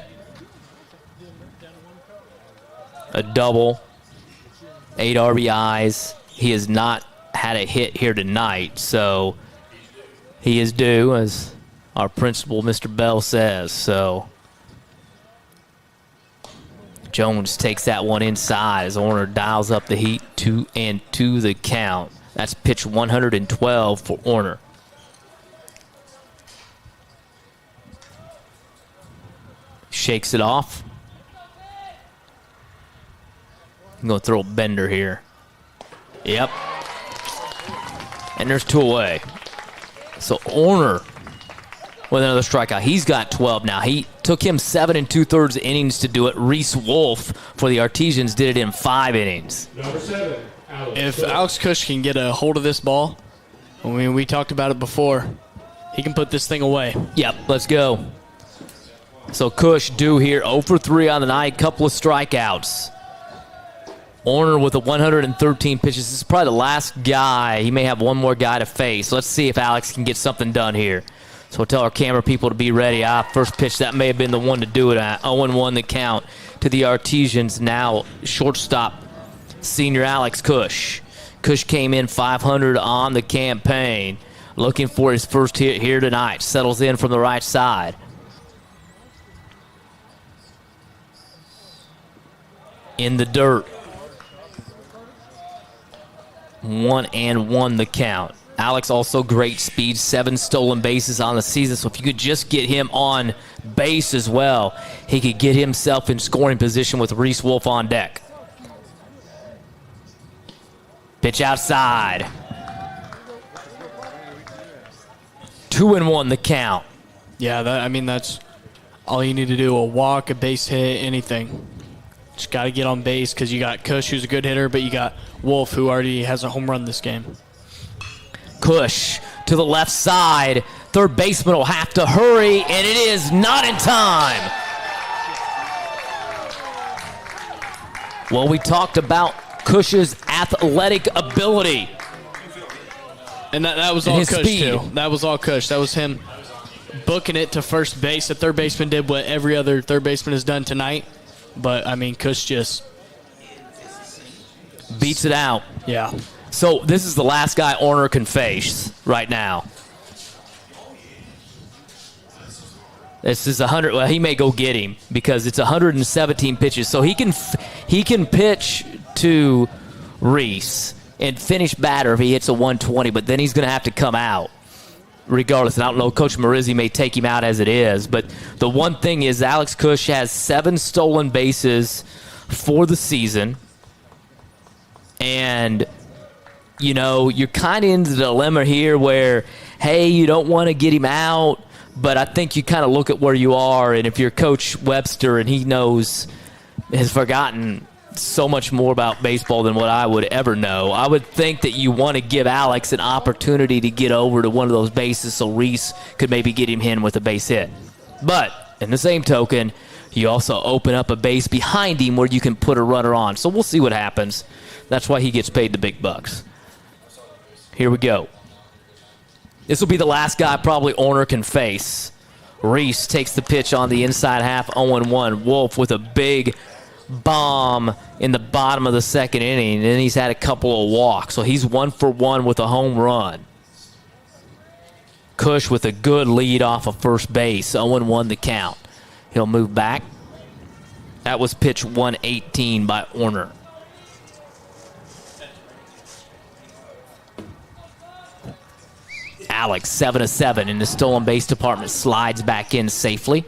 A double. 8 RBIs. He has not had a hit here tonight, so he is due, as our principal, Mr. Bell, says. So Jones takes that one inside as Orner dials up the heat. 2-2 the count. That's pitch 112 for Orner. Shakes it off. I'm going to throw a bender here. Yep. And there's 2 away. So Orner with another strikeout. He's got 12 now. He took him 7 2/3 innings to do it. Reese Wolf for the Artesians did it in 5 innings. Number 7, Alex If Cush. Alex Cush can get a hold of this ball, I mean, we talked about it before, he can put this thing away. Yep, let's go. So Cush due here, 0 for 3 on the night, couple of strikeouts. Orner with 113 pitches. This is probably the last guy. He may have one more guy to face. Let's see if Alex can get something done here. So we'll tell our camera people to be ready. First pitch, that may have been the one to do it at. 0-1 the count to the Artesians. Now shortstop, senior Alex Cush. Cush came in 500 on the campaign. Looking for his first hit here tonight. Settles in from the right side. In the dirt. 1-1 the count. Alex also great speed, 7 stolen bases on the season. So if you could just get him on base as well, he could get himself in scoring position with Reese Wolf on deck. Pitch outside. 2-1 the count. Yeah, that's all you need to do. A walk, a base hit, anything. Just got to get on base because you got Cush, who's a good hitter, but you got Wolf, who already has a home run this game. Cush to the left side. Third baseman will have to hurry, and it is not in time. Well, we talked about Cush's athletic ability. And that was all his Cush, speed. too. That was all Cush. That was him booking it to first base. The third baseman did what every other third baseman has done tonight. But, I mean, Cush just beats it out. Yeah. So this is the last guy Orner can face right now. This is 100. Well, he may go get him because it's 117 pitches. So he can pitch to Reese and finish batter if he hits a 120. But then he's going to have to come out regardless. And I don't know, Coach Marizzi may take him out as it is. But the one thing is Alex Cush has 7 stolen bases for the season. And, you know, you're kind of in the dilemma here where, hey, you don't want to get him out. But I think you kind of look at where you are. And if you're Coach Webster and he has forgotten so much more about baseball than what I would ever know, I would think that you want to give Alex an opportunity to get over to one of those bases so Reese could maybe get him in with a base hit. But in the same token, you also open up a base behind him where you can put a runner on. So we'll see what happens. That's why he gets paid the big bucks. Here we go. This will be the last guy probably Orner can face. Reese takes the pitch on the inside half, 0-1. Wolf with a big bomb in the bottom of the second inning, and then he's had a couple of walks. So he's 1 for 1 with a home run. Cush with a good lead off of first base, 0-1 the count. He'll move back. That was pitch 118 by Orner. Alex, 7-7 in the stolen base department, slides back in safely.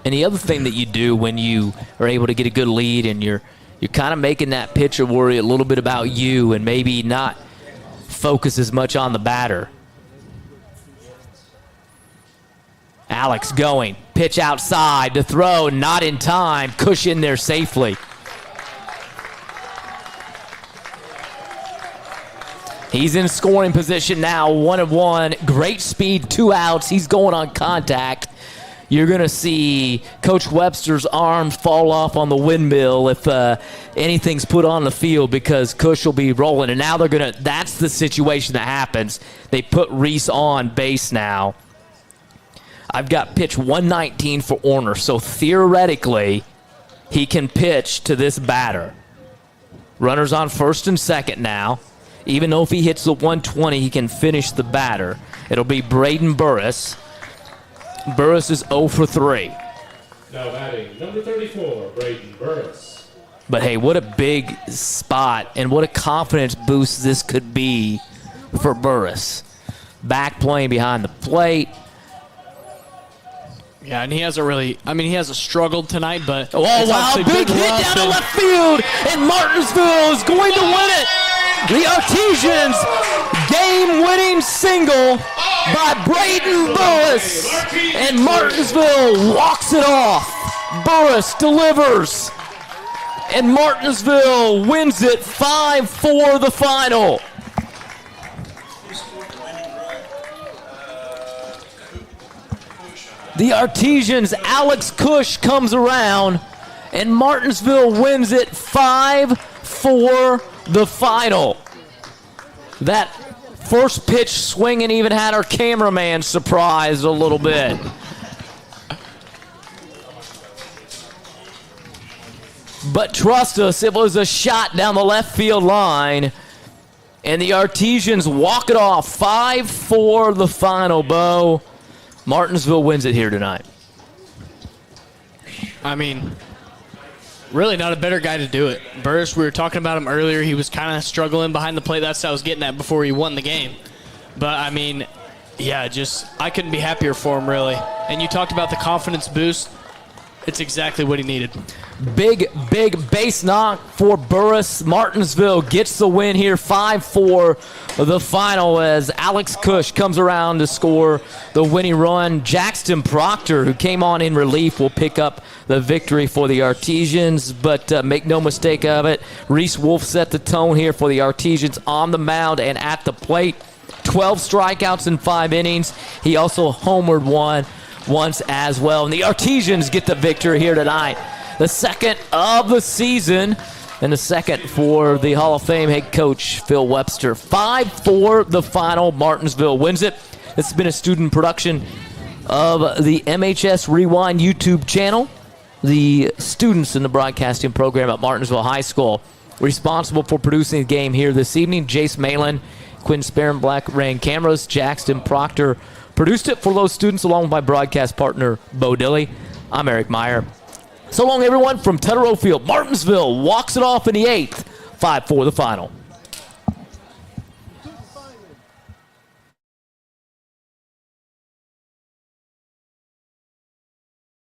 And the other thing that you do when you are able to get a good lead and you're kind of making that pitcher worry a little bit about you and maybe not focus as much on the batter. Alex going. Pitch outside to throw, not in time. Cush in there safely. He's in scoring position now, 1-1. Great speed, 2 outs. He's going on contact. You're going to see Coach Webster's arm fall off on the windmill if anything's put on the field because Cush will be rolling. And now that's the situation that happens. They put Reese on base now. I've got pitch 119 for Orner, so theoretically he can pitch to this batter. Runners on first and second now. Even though if he hits the 120, he can finish the batter. It'll be Braden Burris. Burris is 0 for 3. Now batting, number 34, Braden Burris. But hey, what a big spot and what a confidence boost this could be for Burris. Back playing behind the plate. Yeah, and he hasn't struggled tonight, but... Oh, wow, big hit down to left field, and Martinsville is going to win it. The Artesians game-winning single by Braden Burris, and Martinsville walks it off. Burris delivers, and Martinsville wins it 5-4 the final. The Artesians' Alex Cush comes around, and Martinsville wins it 5-4 the final. That first pitch swinging even had our cameraman surprised a little bit. But trust us, it was a shot down the left field line, and the Artesians walk it off 5-4 the final, Bo. Martinsville wins it here tonight. I mean, really not a better guy to do it. Burris, we were talking about him earlier. He was kind of struggling behind the plate. That's what I was getting at before he won the game. But, I mean, yeah, I couldn't be happier for him, really. And you talked about the confidence boost. It's exactly what he needed. Big base knock for Burris. Martinsville gets the win here, 5-4 the final as Alex Cush comes around to score the winning run. Jackson Proctor, who came on in relief, will pick up the victory for the Artesians, but make no mistake of it, Reese Wolf set the tone here for the Artesians on the mound and at the plate. 12 strikeouts in 5 innings. He also homered once as well. And the Artesians get the victory here tonight. The second of the season, and the second for the Hall of Fame head coach, Phil Webster. 5-4 the final. Martinsville wins it. This has been a student production of the MHS Rewind YouTube channel. The students in the broadcasting program at Martinsville High School responsible for producing the game here this evening. Jace Malin, Quinn Sparenblack ran cameras. Jackson Proctor produced it for those students along with my broadcast partner, Bo Dilley. I'm Eric Meyer. So long, everyone, from Teterow Field. Martinsville walks it off in the 8th. 5-4 the final.